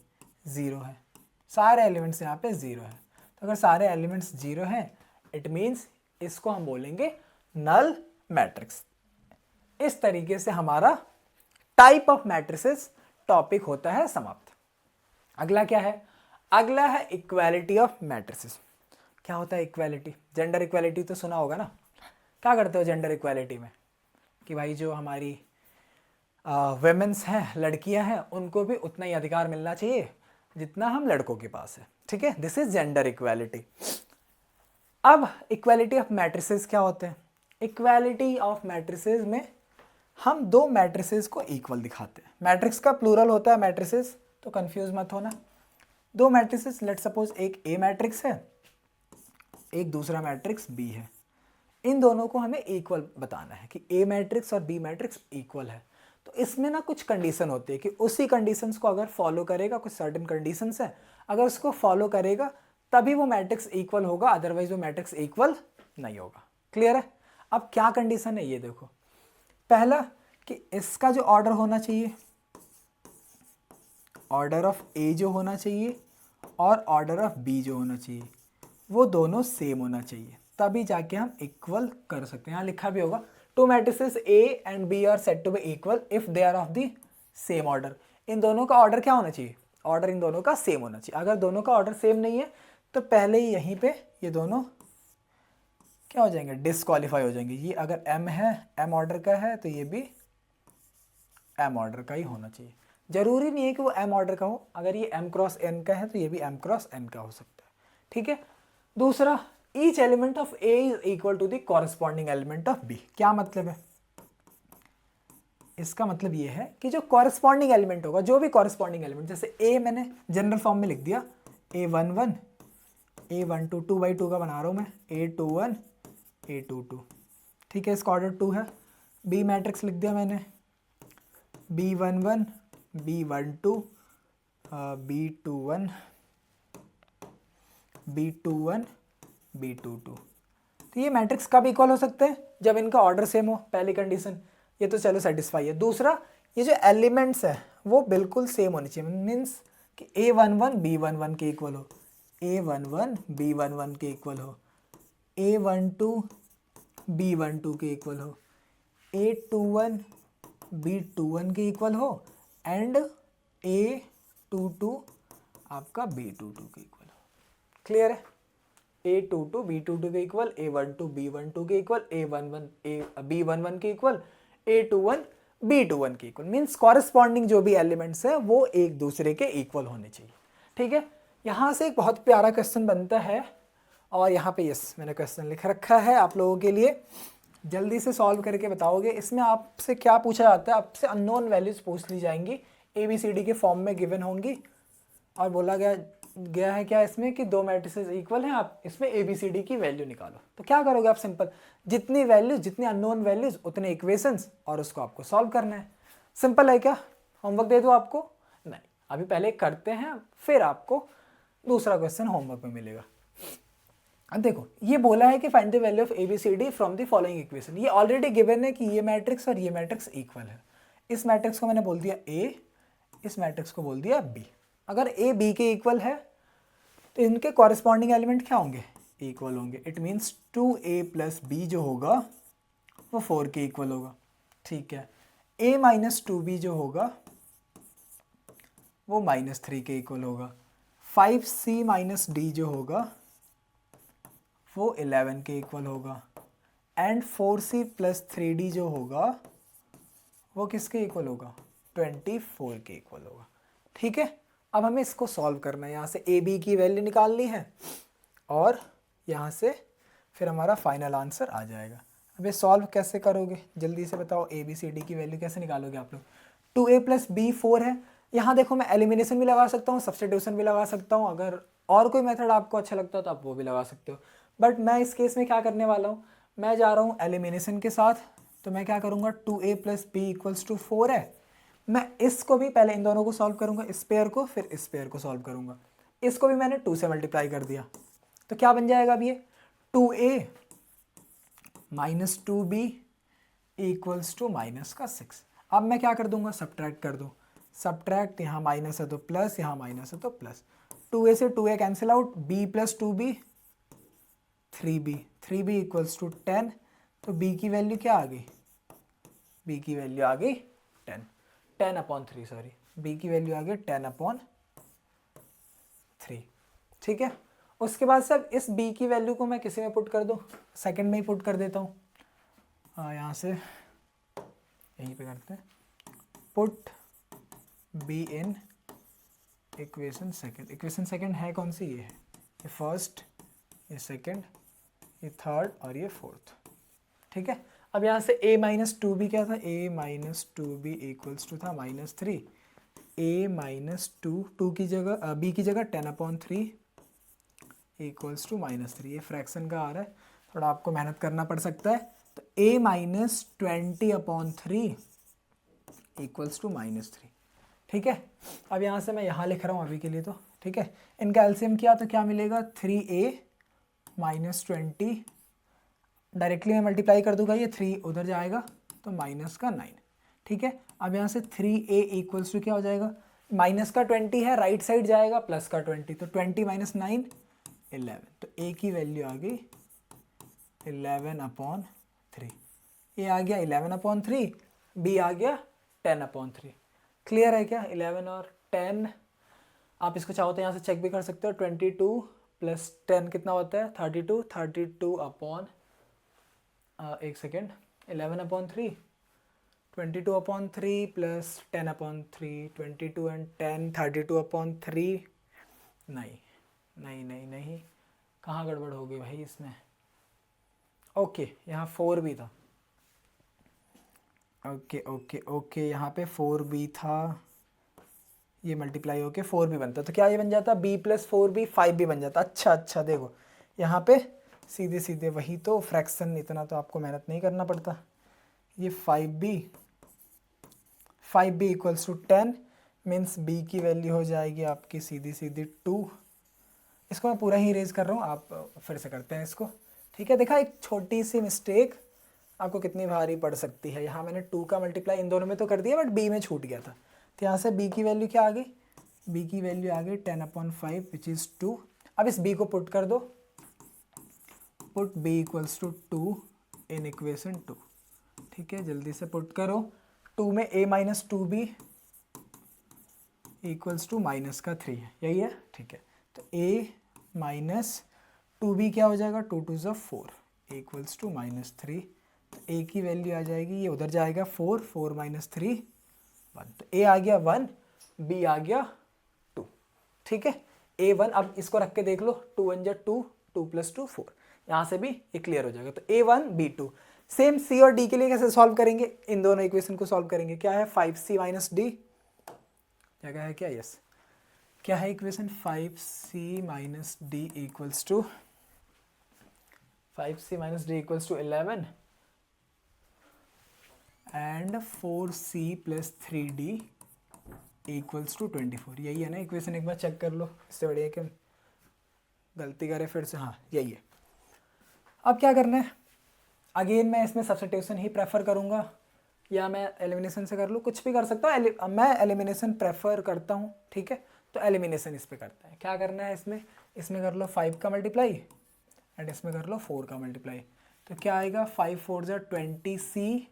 जीरो है। सारे एलिमेंट्स यहाँ पे जीरो है। तो अगर सारे एलिमेंट्स जीरो हैं इट मीन्स इसको हम बोलेंगे नल मैट्रिक्स। इस तरीके से हमारा टाइप ऑफ मैट्रिसेस टॉपिक होता है समाप्त। अगला क्या है, अगला है इक्वालिटी ऑफ मैट्रिसेस। क्या होता है इक्वालिटी, जेंडर इक्वालिटी तो सुना होगा ना। क्या करते हो जेंडर इक्वालिटी में कि भाई जो हमारी वेमेंस हैं, लड़कियां हैं, उनको भी उतना ही अधिकार मिलना चाहिए जितना हम लड़कों के पास है, ठीक है। This is gender equality. अब इक्वालिटी ऑफ मैट्रिसेस क्या होते हैं, इक्वालिटी ऑफ मैट्रिसेस में हम दो मैट्रिसेस को इक्वल दिखाते हैं। मैट्रिक्स का प्लूरल होता है मैट्रिसेस, तो कंफ्यूज मत होना। दो मैट्रिसेस, लेट सपोज एक ए मैट्रिक्स है, एक दूसरा मैट्रिक्स बी है, इन दोनों को हमें इक्वल बताना है कि ए मैट्रिक्स और बी मैट्रिक्स इक्वल है। तो इसमें ना कुछ कंडीशन होती है कि उसी कंडीशंस को अगर फॉलो करेगा, कुछ सर्टेन कंडीशंस है, अगर उसको फॉलो करेगा तभी वो मैट्रिक्स इक्वल होगा, अदरवाइज वो मैट्रिक्स इक्वल नहीं होगा। क्लियर है। अब क्या कंडीशन है ये देखो, पहला कि इसका जो ऑर्डर होना चाहिए, ऑर्डर ऑफ ए जो होना चाहिए और ऑर्डर ऑफ बी जो होना चाहिए, वो दोनों सेम होना चाहिए, तभी जाके हम इक्वल कर सकते हैं। यहाँ लिखा भी होगा two matrices A and B are said to be equal if they are of the same order. इन दोनों का ऑर्डर क्या होना चाहिए? ऑर्डर इन दोनों का सेम होना चाहिए। अगर दोनों का ऑर्डर सेम नहीं है तो पहले ही यहीं पे ये दोनों क्या हो जाएंगे? डिस्क्वालीफाई हो जाएंगे। ये अगर M है, M ऑर्डर का है, तो ये भी M ऑर्डर का ही होना चाहिए। जरूरी नहीं है कि वो M ऑर्डर का हो, अगर ये M क्रॉस N का है तो ये भी M क्रॉस N का हो सकता है। ठीक है। दूसरा, each element of A is equal to the corresponding element of B। क्या मतलब है? इसका मतलब ये है कि जो कॉरस्पॉन्डिंग एलिमेंट होगा, जो भी कॉरस्पॉन्डिंग एलिमेंट, जैसे A मैंने जनरल फॉर्म में लिख दिया A11, A12, 2/2 का बना रहा हूँ मैं, A21, A22। ठीक है, इसका ऑर्डर 2 है। B मैट्रिक्स लिख दिया मैंने B11, B12, B21, B21, B22। तो ये मैट्रिक्स कब इक्वल हो सकते हैं? जब इनका ऑर्डर सेम हो, पहली कंडीशन। ये तो चलो सेटिस्फाई है। दूसरा, ये जो एलिमेंट्स है वो बिल्कुल सेम होने चाहिए। मीन्स कि A11 B11 के इक्वल हो, A11 B11 के इक्वल हो, A12 B12 के इक्वल हो, A21 B21 के इक्वल हो, एंड A22 आपका B22 के इक्वल हो। क्लियर है? A22 B22 के इक्वल, A12 B12 के इक्वल, A11 B11 के इक्वल, A21 B21 के इक्वल। मीन्स कॉरेस्पॉन्डिंग जो भी एलिमेंट्स है वो एक दूसरे के इक्वल होने चाहिए। ठीक है। यहाँ से एक बहुत प्यारा क्वेश्चन बनता है, और यहाँ पे यस मैंने क्वेश्चन लिख रखा है आप लोगों के लिए, जल्दी से सॉल्व करके बताओगे। इसमें आपसे क्या पूछा जाता है? आपसे अननोन वैल्यूज पूछ ली जाएंगी, ABCD के फॉर्म में गिवन होंगी, और बोला गया है क्या इसमें कि दो मैट्रिसेस इक्वल हैं, आप इसमें ABCD की वैल्यू निकालो। तो क्या करोगे आप? सिंपल, जितनी वैल्यूज, जितनी अननोन वैल्यूज उतने इक्वेशंस, और उसको आपको सॉल्व करना है। सिंपल है क्या? होमवर्क दे दो आपको? नहीं, अभी पहले करते हैं, फिर आपको दूसरा क्वेश्चन होमवर्क में मिलेगा। अब देखो, ये बोला है कि find the value of ABCD from the following equation. ये ऑलरेडी गिवन है कि ये मैट्रिक्स और ये मैट्रिक्स इक्वल है। इस मैट्रिक्स को मैंने बोल दिया A, इस मैट्रिक्स को बोल दिया B। अगर A B के इक्वल है तो इनके कॉरेस्पॉन्डिंग एलिमेंट क्या होंगे? इक्वल होंगे। It means 2A plus B जो होगा वो 4 के इक्वल होगा। ठीक है। A माइनस 2B जो होगा वो -3 के इक्वल होगा। 5C माइनस D जो होगा वो 11 के इक्वल होगा। एंड 4C प्लस 3D जो होगा वो किसके इक्वल होगा? 24 के इक्वल होगा। ठीक है। अब हमें इसको सॉल्व करना है। यहाँ से AB की वैल्यू निकाल ली है, और यहाँ से फिर हमारा फाइनल आंसर आ जाएगा। अब ये सॉल्व कैसे करोगे? जल्दी से बताओ, ABCD की वैल्यू कैसे निकालोगे आप लोग? 2A प्लस B 4 है। यहाँ देखो, मैं एलिमिनेशन भी लगा सकता हूँ, सब्स्टिट्यूशन भी लगा सकता हूँ। अगर और कोई मेथड आपको अच्छा लगता हो तो आप वो भी लगा सकते हो, बट मैं इस केस में क्या करने वाला हूँ, मैं जा रहा हूँ एलिमिनेशन के साथ। तो मैं क्या करूँगा, 2A plus B equals to 4 है। मैं इसको भी पहले इन दोनों को सॉल्व करूँगा, इस पेयर को, फिर इस पेयर को सॉल्व करूँगा। इसको भी मैंने 2 से मल्टीप्लाई कर दिया, तो क्या बन जाएगा अब ये? 2A minus 2B equals to -6। अब मैं क्या कर दूंगा? सब्ट्रैक्ट कर दूँ। सब्ट्रैक्ट, यहाँ माइनस है तो प्लस, यहाँ माइनस है तो प्लस। 2A से 2A cancel out, B plus 2B 3B, 3B equals to 10। तो B की वैल्यू क्या आ गई? B की वैल्यू आ गई 10/3, सॉरी, B की वैल्यू आ गई 10/3। ठीक है। उसके बाद सब इस B की वैल्यू को मैं किसी में पुट कर दूँ? सेकंड में ही पुट कर देता हूँ। यहाँ से यहीं पे करते हैं, put B in equation second. Equation second है कौन सी? ये है, ये फर्स्ट, ये सेकंड, ये थर्ड और ये फोर्थ। ठीक है। अब यहाँ से A माइनस 2B क्या था? A minus 2B equals to था -3। A माइनस 2 की जगह B की जगह 10/3 इक्वल्स टू -3। ये फ्रैक्शन का आ रहा है, थोड़ा आपको मेहनत करना पड़ सकता है। तो A माइनस 20/3 इक्वल्स टू -3। ठीक है। अब यहाँ से मैं यहाँ लिख रहा हूँ अभी के लिए तो। ठीक है। इनका एलसीएम किया तो क्या मिलेगा? 3A माइनस 20, डायरेक्टली मैं मल्टीप्लाई कर दूंगा, ये 3 उधर जाएगा तो -9। ठीक है। अब यहाँ से 3A इक्वल्स टू क्या हो जाएगा? -20 है, राइट साइड जाएगा, +20, तो 20 - 9 11। तो A की वैल्यू आ गई 11/3। ए आ गया 11/3, बी आ गया 10/3। क्लियर है क्या? 11 और 10। आप इसको चाहो तो यहाँ से चेक भी कर सकते हो। 22 प्लस 10 कितना होता है? 32। 32 अपॉन एक सेकेंड, 11/3, 22/3 प्लस 10/3, 22 एंड 10, 32/3। नहीं नहीं नहीं नहीं, कहाँ गड़बड़ हो गई भाई इसमें? ओके, यहाँ 4 भी था। ओके ओके ओके, यहाँ पे 4 भी था, ये मल्टीप्लाई होके 4 भी बनता, तो क्या ये बन जाता? b प्लस 4b 5 भी बन जाता। अच्छा अच्छा, देखो यहाँ पे सीधे सीधे वही तो फ्रैक्शन, इतना तो आपको मेहनत नहीं करना पड़ता। ये 5b equals to 10 means b की वैल्यू हो जाएगी आपकी सीधी सीधी 2। इसको मैं पूरा ही इरेज कर रहा हूँ, आप फिर से करते हैं इसको। ठीक है, देखा एक छोटी सी मिस्टेक आपको कितनी भारी पड़ सकती है। यहाँ मैंने 2 का मल्टीप्लाई इन दोनों में तो कर दिया, बट b में छूट गया था। तो यहाँ से b की वैल्यू क्या आ गई? b की वैल्यू आ गई 10/5 विच इज़ 2। अब इस b को पुट कर दो, put b equals to 2 in equation 2। ठीक है, जल्दी से पुट करो। 2 में a minus 2b equals to minus का 3 है, यही है। ठीक है, तो a माइनस 2b क्या हो जाएगा? 2 2 ज़ा 4 इक्वल्स टू -3। तो a की वैल्यू आ जाएगी, ये उधर जाएगा 4, 4 माइनस 3 1। तो a आ गया 1, b आ गया 2। ठीक है, a 1। अब इसको रख के देख लो, 2 1 जा 2, 2 प्लस 2 4, यहाँ से भी ये क्लियर हो जाएगा। तो a 1 b 2। सेम c और d के लिए कैसे सॉल्व करेंगे? इन दोनों इक्वेशन को सॉल्व करेंगे। क्या है? 5c माइनस d, जगह है क्या? यस। क्या है equation? 5c minus d equals to 5c minus d equals to 11 and 4c plus 3d equals to 24। यही है ना इक्वेशन? एक बार चेक कर लो, इससे बढ़िया कि गलती करे फिर से। हाँ, यही है। अब क्या करना है? अगेन मैं इसमें सब्स्टिट्यूशन ही प्रेफर करूँगा, या मैं एलिमिनेशन से कर लूँ, कुछ भी कर सकता हूँ। मैं एलिमिनेशन प्रेफर करता हूँ। ठीक है, तो एलिमिनेशन इस पे करते हैं। क्या करना है इसमें? इसमें कर लो 5 का मल्टीप्लाई एंड इसमें कर लो 4 का मल्टीप्लाई। तो क्या आएगा? 5 4 ज़ा 20c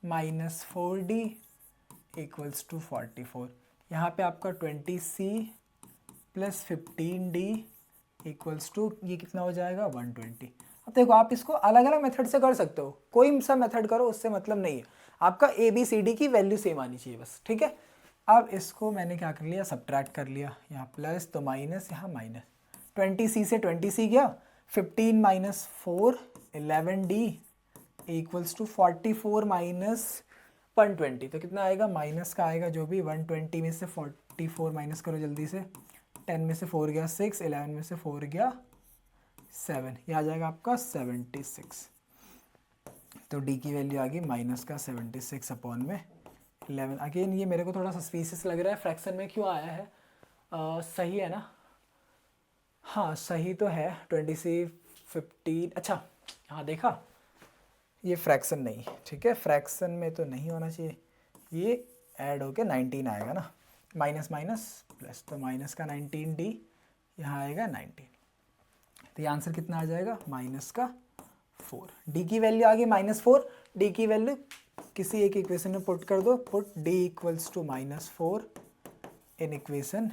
minus 4d equals to 44। यहाँ पे आपका 20c plus 15d equals to ये कितना हो जाएगा? 120। अब देखो, आप इसको अलग अलग मेथड से कर सकते हो, कोई सा मेथड करो, उससे मतलब नहीं है। आपका ए बी सी डी की वैल्यू सेम आनी चाहिए बस। ठीक है, अब इसको मैंने क्या कर लिया? सब्ट्रैक्ट कर लिया। यहाँ प्लस तो माइनस, यहाँ माइनस। 20c से 20c गया, 15 minus 4 11d equals to 44 minus 120। तो कितना आएगा? माइनस का आएगा जो भी, 120 में से 44 माइनस करो जल्दी से। 10 में से 4 गया 6, 11 में से 4 गया 7, ये आ जाएगा आपका 76। तो d की वैल्यू आ गई माइनस का 76 अपॉन में 11। अगेन ये मेरे को थोड़ा सस्पिशियस लग रहा है, फ्रैक्शन में क्यों आया है? सही है ना? हाँ सही तो है। 20 15, अच्छा हाँ देखा, ये फ्रैक्शन नहीं। ठीक है, फ्रैक्शन में तो नहीं होना चाहिए, ये ऐड होके 19 आएगा ना, माइनस माइनस प्लस, तो माइनस का 19d यहाँ आएगा 19। तो ये आंसर कितना आ जाएगा? माइनस का 4। डी की वैल्यू आ गई -4। डी की वैल्यू किसी एक इक्वेशन में पुट कर दो, put d equals to -4 in equation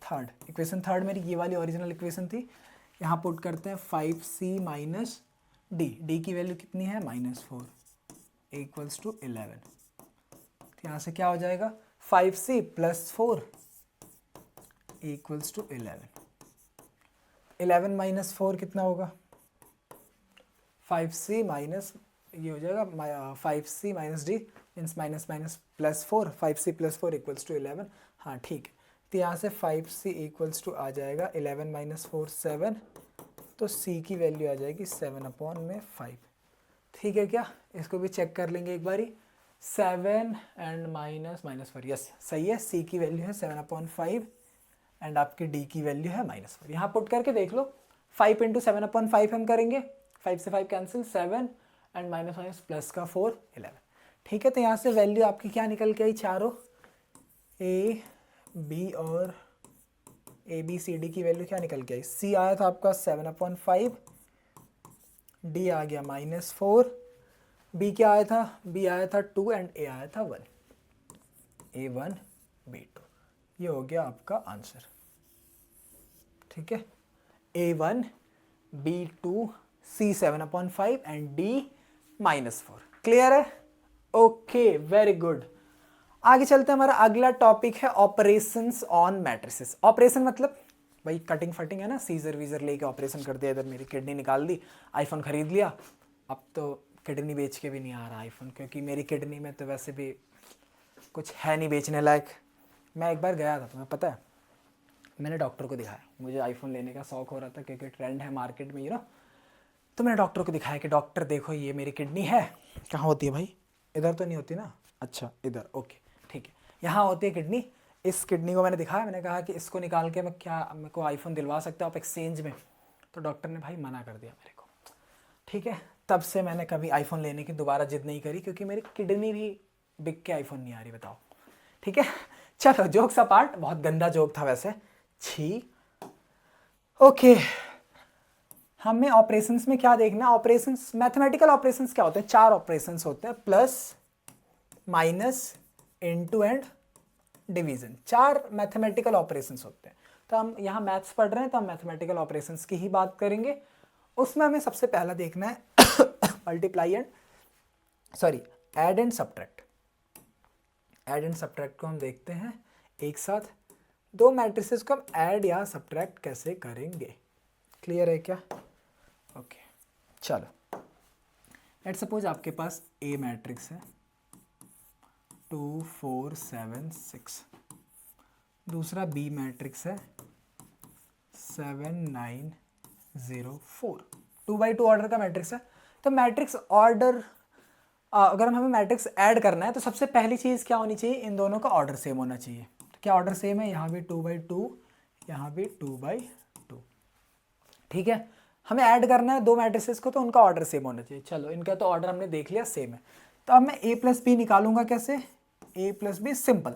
third. Equation third मेरी ये वाली ओरिजिनल इक्वेशन थी, यहाँ पुट करते हैं 5c माइनस डी। डी की वैल्यू कितनी है? -4 इक्वल्स टू 11। तो यहाँ से क्या हो जाएगा? 5c plus 4 equals to 11। 11 minus 4 कितना होगा? 5c माइनस, ये हो जाएगा 5c minus d means minus minus plus 4, 5c plus 4 equals to 11। हाँ ठीक है, तो यहाँ से 5c इक्वल्स टू आ जाएगा 11 माइनस 4 7, तो c की वैल्यू आ जाएगी 7 अपॉन में 5। ठीक है क्या? इसको भी चेक कर लेंगे एक बारी। 7 एंड माइनस माइनस 4, यस सही है। c की वैल्यू है 7 अपॉन 5 एंड आपकी d की वैल्यू है -4। यहाँ पुट करके देख लो, 5 इंटू 7 अपॉन 5 हम करेंगे, 5 से 5 cancel, 7 and minus minus plus का 4 11। ठीक है, तो यहाँ से वैल्यू आपकी क्या निकल के आई? चारों ए बी और ए बी सी डी की वैल्यू क्या निकल के आई? सी आया था आपका 7 अपॉन 5, डी आ गया -4 बी क्या आया था, बी आया था 2 एंड ए आया था 1, A1 B2, ये हो गया आपका आंसर। ठीक है, A1 B2 C7/5 and D -4। Clear है? Okay, very good. आगे चलते हैं, हमारा अगला टॉपिक है ऑपरेशंस ऑन मैट्रिसेस। ऑपरेशन मतलब भाई कटिंग फटिंग है ना, सीजर वीजर लेके ऑपरेशन कर दिया, इधर मेरी किडनी निकाल दी, आईफोन खरीद लिया, अब तो किडनी बेच के भी नहीं आ रहा आईफोन, क्योंकि मेरी किडनी में तो वैसे भी कुछ है नहीं बेचने लायक। मैं एक बार गया था, तुम्हें पता है, मैंने डॉक्टर को दिखाया, मुझे आईफोन लेने का शौक हो रहा था क्योंकि ट्रेंड है मार्केट में, तो मैंने डॉक्टर को दिखाया कि डॉक्टर देखो ये मेरी किडनी है। कहाँ होती है भाई? इधर तो नहीं होती ना? अच्छा इधर, ओके ठीक है, यहाँ होती है किडनी। इस किडनी को मैंने दिखाया, मैंने कहा कि इसको निकाल के मैं क्या मेरे को आईफोन दिलवा सकते हो आप एक्सचेंज में? तो डॉक्टर ने भाई मना कर दिया मेरे को। ठीक है, तब से मैंने कभी आईफोन लेने की दोबारा जिद नहीं करी, क्योंकि मेरी किडनी भी बिक के आईफोन नहीं आ रही, बताओ। ठीक है, चलो जोक्स अपार्ट, बहुत गंदा जोक था वैसे, छी। ओके, हमें ऑपरेशंस में क्या देखना है? ऑपरेशंस, मैथमेटिकल ऑपरेशंस क्या होते हैं? 4 ऑपरेशंस होते हैं, plus, minus, into and division. 4 mathematical operations होते हैं। तो हम यहाँ मैथ्स पढ़ रहे हैं, तो हम मैथमेटिकल ऑपरेशंस की ही बात करेंगे। उसमें हमें सबसे पहला देखना है multiply and sorry add and subtract. Add and subtract को हम देखते हैं एक साथ। दो मैट्रिसेस को हम ऐड या सब्ट्रैक्ट कैसे करेंगे, क्लियर है क्या? ओके, चलो लेट सपोज आपके पास ए मैट्रिक्स है 2 4 7 6, दूसरा बी मैट्रिक्स है 7 9 0 4, 2x2 ऑर्डर का मैट्रिक्स है। तो मैट्रिक्स ऑर्डर, अगर हमें मैट्रिक्स ऐड करना है तो सबसे पहली चीज़ क्या होनी चाहिए? इन दोनों का ऑर्डर सेम होना चाहिए। तो क्या ऑर्डर सेम है? यहाँ भी 2x2, यहाँ भी 2x2। ठीक है, हमें ऐड करना है दो मैट्रिसेस को, तो उनका ऑर्डर सेम होना चाहिए। चलो इनका तो ऑर्डर हमने देख लिया सेम है। तो अब मैं ए प्लस बी निकालूंगा कैसे? ए प्लस बी सिंपल,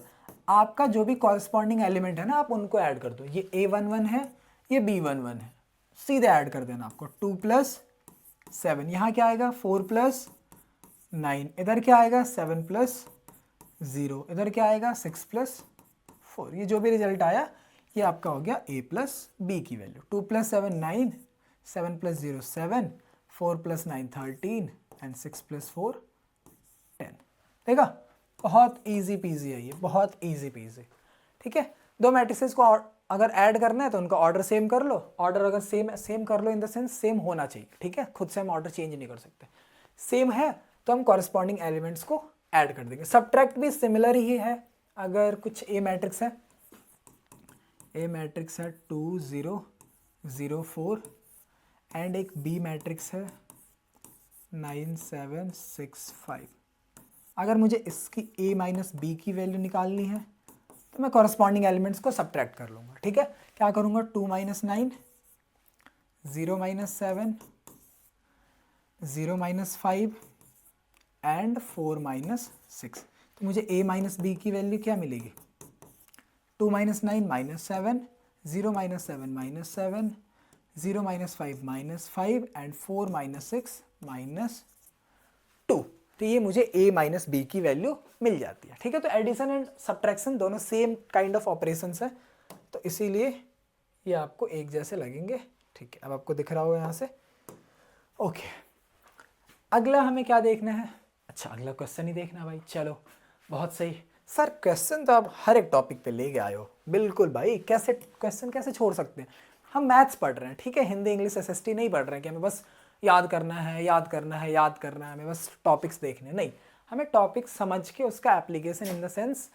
आपका जो भी कॉरस्पॉन्डिंग एलिमेंट है ना, आप उनको ऐड कर दो। ये A11 है, ये B11 है, सीधे ऐड कर देना आपको। 2 + 7, यहाँ क्या आएगा? 4 + 9, इधर क्या आएगा? 7 + 0, इधर क्या आएगा? 6 + 4। ये जो भी रिजल्ट आया ये आपका हो गया A प्लस बी की वैल्यू। 2 + 7 9, 7 + 0 7, 4 + 9 13 एंड 6 + 4 10। देखा, बहुत इजी पीजी है ये, बहुत इजी पीजी। ठीक है, दो मैट्रिसेस को अगर ऐड करना है तो उनका ऑर्डर सेम कर लो। ऑर्डर अगर सेम कर लो इन द सेंस सेम होना चाहिए। ठीक है, खुद से हम ऑर्डर चेंज नहीं कर सकते। सेम है तो हम कॉरस्पॉन्डिंग एलिमेंट्स को ऐड कर देंगे। सब्ट्रैक्ट भी सिमिलर ही है। अगर कुछ ए मैट्रिक्स है, ए मैट्रिक्स है 2 0 0 4 एंड एक बी मैट्रिक्स है 9 7 6 5। अगर मुझे इसकी a माइनस बी की वैल्यू निकालनी है तो मैं कॉरस्पॉन्डिंग एलिमेंट्स को सब्ट्रैक्ट कर लूँगा। ठीक है, क्या करूँगा? 2 - 9, 0 - 7, 0 - 5 एंड 4 - 6। तो मुझे a माइनस बी की वैल्यू क्या मिलेगी? 2 - 9 -7, 0 - 7 -7, 0 - 5 -5 एंड 4 - 6 -2। तो ये मुझे a माइनस बी की वैल्यू मिल जाती है। ठीक है, तो एडिशन एंड सब्ट्रैक्शन दोनों सेम काइंड ऑफ ऑपरेशंस है, तो इसीलिए ये आपको एक जैसे लगेंगे। ठीक है, अब आपको दिख रहा होगा यहाँ से। ओके, अगला हमें क्या देखना है? अच्छा, अगला क्वेश्चन ही देखना भाई। चलो बहुत सही सर, क्वेश्चन तो आप हर एक टॉपिक पे ले गए आए हो। बिल्कुल भाई, कैसे क्वेश्चन कैसे छोड़ सकते हैं? हम मैथ्स पढ़ रहे हैं, ठीक है, हिंदी इंग्लिश एसएसटी नहीं पढ़ रहे हैं कि हमें बस याद करना है, याद करना है, याद करना है, हमें बस टॉपिक्स देखने। नहीं, हमें टॉपिक समझ के उसका एप्लीकेशन इन द सेंस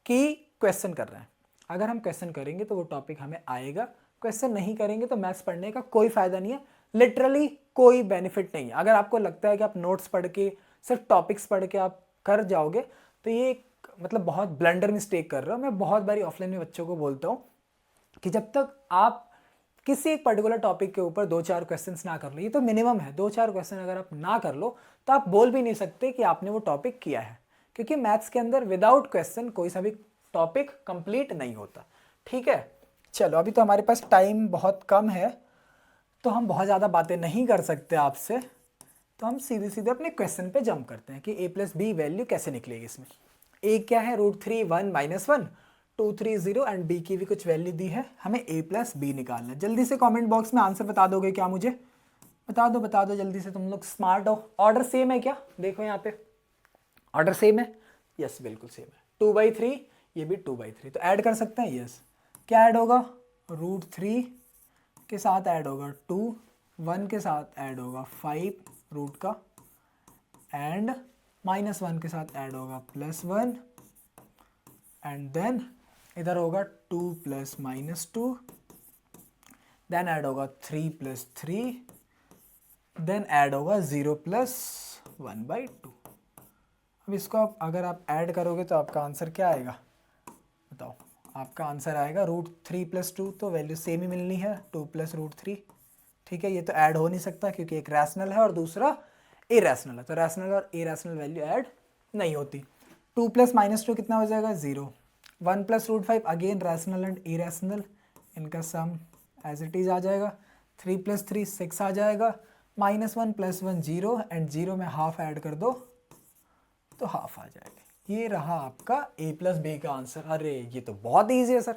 कि क्वेश्चन कर रहे हैं। अगर हम क्वेश्चन करेंगे तो वो टॉपिक हमें आएगा, क्वेश्चन नहीं करेंगे तो मैथ्स पढ़ने का कोई फ़ायदा नहीं है, लिटरली कोई बेनिफिट नहीं है। अगर आपको लगता है कि आप नोट्स पढ़ के सिर्फ टॉपिक्स पढ़ के आप कर जाओगे तो ये मतलब बहुत ब्लंडर मिस्टेक कर रहे हो। मैं बहुत बारी ऑफलाइन में बच्चों को बोलता हूँ कि जब तक आप किसी एक पर्टिकुलर टॉपिक के ऊपर 2-4 क्वेश्चंस ना कर लो, ये तो मिनिमम है, 2-4 क्वेश्चन अगर आप ना कर लो तो आप बोल भी नहीं सकते कि आपने वो टॉपिक किया है, क्योंकि मैथ्स के अंदर विदाउट क्वेश्चन कोई सा भी टॉपिक कंप्लीट नहीं होता। ठीक है, चलो अभी तो हमारे पास टाइम बहुत कम है तो हम बहुत ज़्यादा बातें नहीं कर सकते आपसे, तो हम सीधे सीधे अपने क्वेश्चन पे जंप करते हैं कि a प्लस बी वैल्यू कैसे निकलेगी इसमें। a क्या है, √3 1 -1 2 3 0 एंड b की भी कुछ वैल्यू दी है, हमें a प्लस बी निकालना है। जल्दी से कमेंट बॉक्स में आंसर बता दोगे क्या मुझे? बता दो जल्दी से, तुम लोग स्मार्ट हो। ऑर्डर सेम है क्या? देखो यहाँ पे ऑर्डर सेम है, यस बिल्कुल सेम है। 2/3 ये भी 2/3, तो ऐड कर सकते हैं, यस। क्या ऐड होगा? √3 के साथ ऐड होगा 2, 1 के साथ ऐड होगा 5 रूट का, एंड -1 के साथ ऐड होगा +1, एंड देन इधर होगा 2 + -2, देन ऐड होगा 3 + 3, देन ऐड होगा 0 + 1/2। अब इसको अगर आप ऐड करोगे तो आपका आंसर क्या आएगा बताओ? आपका आंसर आएगा √3 + 2, तो वैल्यू सेम ही मिलनी है, 2 + √3। ठीक है, ये तो ऐड हो नहीं सकता क्योंकि एक रैशनल है और दूसरा इरेशनल है, तो रैशनल और इरेशनल वैल्यू ऐड नहीं होती। 2 + -2 कितना हो जाएगा? 0। 1 + √5 अगेन रैशनल एंड इरेशनल, इनका सम एज इट इज आ जाएगा। 3 + 3 6 आ जाएगा, -1 + 1 0, एंड 0 में हाफ ऐड कर दो तो हाफ आ जाएगा। ये रहा आपका a प्लस बी का आंसर। अरे ये तो बहुत ईजी है सर।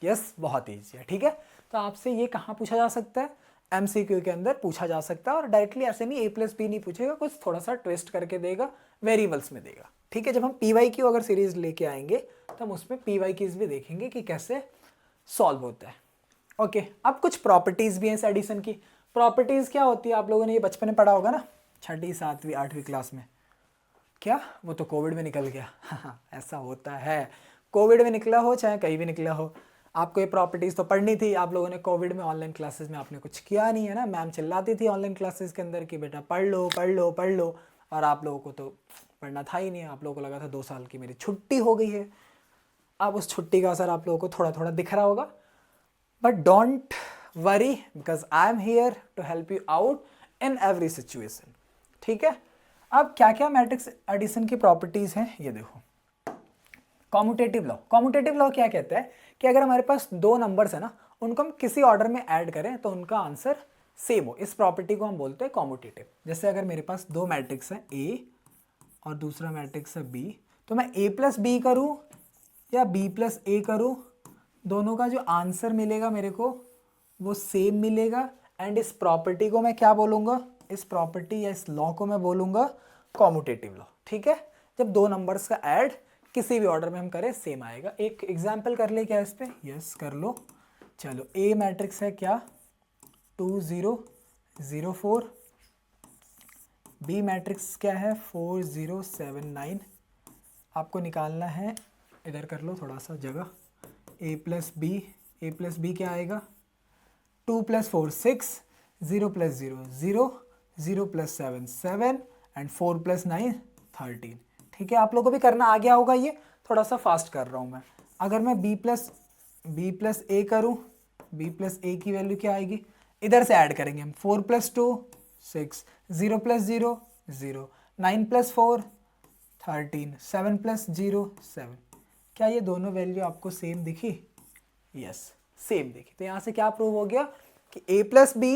यस बहुत ईजी है। ठीक है, तो आपसे ये कहाँ पूछा जा सकता है? MCQ के अंदर पूछा जा सकता है, और डायरेक्टली ऐसे नहीं a प्लस बी नहीं पूछेगा, कुछ थोड़ा सा ट्विस्ट करके देगा, वेरिएबल्स में देगा। ठीक है, जब हम PYQ अगर सीरीज लेके आएंगे तो हम उसमें PYQs भी देखेंगे कि कैसे सॉल्व होता है। ओके, अब कुछ प्रॉपर्टीज भी हैं इस एडिशन की। प्रॉपर्टीज क्या होती है? आप लोगों ने ये बचपन में पढ़ा होगा ना, 6वीं 7वीं 8वीं क्लास में। क्या वो तो कोविड में निकल गया? हाँ ऐसा होता है, कोविड में निकला हो चाहे कहीं भी निकला हो, आपको ये प्रॉपर्टीज़ तो पढ़नी थी। आप लोगों ने कोविड में ऑनलाइन क्लासेस में आपने कुछ किया नहीं है ना, मैम चिल्लाती थी ऑनलाइन क्लासेस के अंदर कि बेटा पढ़ लो पढ़ लो पढ़ लो, और आप लोगों को तो पढ़ना था ही नहीं। आप लोगों को लगा था 2 साल की मेरी छुट्टी हो गई है। अब उस छुट्टी का असर आप लोगों को थोड़ा थोड़ा दिख रहा होगा, but don't worry because I am here to help you out in every situation. ठीक है, अब क्या क्या मैट्रिक्स एडिशन की प्रॉपर्टीज हैं ये देखो। कॉम्यूटेटिव लॉ, कॉम्यूटेटिव लॉ क्या कहता है कि अगर हमारे पास 2 नंबर्स है ना, उनको हम किसी ऑर्डर में ऐड करें तो उनका आंसर सेम हो, इस प्रॉपर्टी को हम बोलते हैं कॉम्यूटेटिव। जैसे अगर मेरे पास 2 मैट्रिक्स है A और दूसरा मैट्रिक्स है B, तो मैं A + B करूँ या B + A करूँ, दोनों का जो आंसर मिलेगा मेरे को वो सेम मिलेगा। एंड इस प्रॉपर्टी को मैं क्या बोलूँगा? इस प्रॉपर्टी या इस लॉ को मैं बोलूँगा कॉम्यूटेटिव लॉ। ठीक है, जब 2 नंबर्स का ऐड किसी भी ऑर्डर में हम करें सेम आएगा। एक एग्जाम्पल कर ले क्या इस पे? यस कर लो। चलो A मैट्रिक्स है क्या? 2 0 0 4, B मैट्रिक्स क्या है? 4 0 7 9। आपको निकालना है, इधर कर लो थोड़ा सा जगह। A + B क्या आएगा? 2 + 4 6, 0 + 0 0, 0 + 7 7, एंड 4 + 9 13। ठीक है, आप लोगों को भी करना आ गया होगा, ये थोड़ा सा फास्ट कर रहा हूँ मैं। अगर मैं B + A करूँ, B + A की वैल्यू क्या आएगी? इधर से ऐड करेंगे हम। 4 + 2 6, 0 + 0 0, 9 + 4 13, 7 + 0 7। क्या ये दोनों वैल्यू आपको सेम दिखी? यस सेम दिखी। तो यहाँ से क्या प्रूव हो गया कि A + B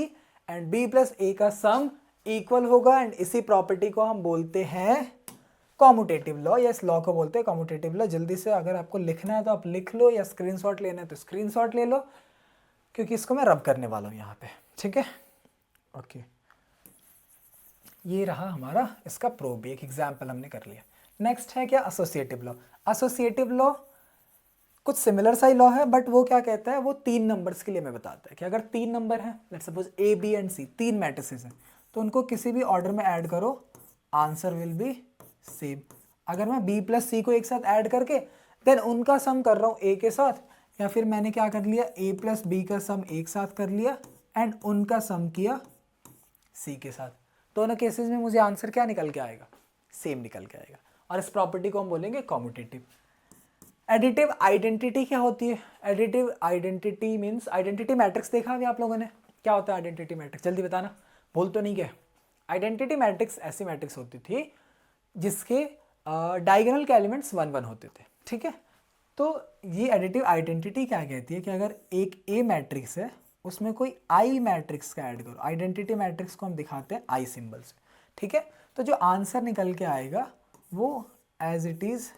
and B + A का सम इक्वल होगा, एंड इसी प्रॉपर्टी को हम बोलते हैं कॉम्यूटेटिव लॉ, या इस लॉ को बोलते हैं कॉम्यूटेटिव लॉ। जल्दी से अगर आपको लिखना है तो आप लिख लो, या स्क्रीनशॉट लेना है तो स्क्रीनशॉट ले लो, क्योंकि इसको मैं रब करने वाला हूँ यहाँ पे। ठीक है, ओके, ये रहा हमारा इसका प्रूव भी, एक एग्जाम्पल हमने कर लिया। नेक्स्ट है क्या? Associative law. एसोसिएटिव लॉ कुछ सिमिलर सा ही लॉ है, बट वो क्या कहता है, वो 3 नंबर्स के लिए मैं बताता है कि अगर 3 नंबर हैं, let's suppose A B and C, 3 matrices हैं, तो उनको किसी भी ऑर्डर में ऐड करो, आंसर विल बी सेम। अगर मैं B + C को एक साथ ऐड करके देन उनका सम कर रहा हूँ A के साथ, या फिर मैंने क्या कर लिया, A + B का सम एक साथ कर लिया एंड उनका सम किया C के साथ, दोनों केसेस में मुझे आंसर क्या निकल के आएगा? सेम निकल के आएगा। और इस प्रॉपर्टी को हम बोलेंगे कॉम्यूटेटिव। एडिटिव आइडेंटिटी क्या होती है? Additive identity means, identity matrix देखा अभी आप लोगों ने? क्या होता है आइडेंटिटी मैट्रिक्स? जल्दी बताना, भूल तो नहीं गए? आइडेंटिटी मैट्रिक्स ऐसी मैट्रिक्स होती थी जिसके डायगोनल के एलिमेंट्स 1 1 होते थे। ठीक है, तो ये एडिटिव आइडेंटिटी क्या कहती है कि अगर एक A मैट्रिक्स है उसमें कोई I मैट्रिक्स का ऐड करो। आइडेंटिटी मैट्रिक्स को हम दिखाते हैं I सिंबल से। ठीक है, तो जो आंसर निकल के आएगा वो as it is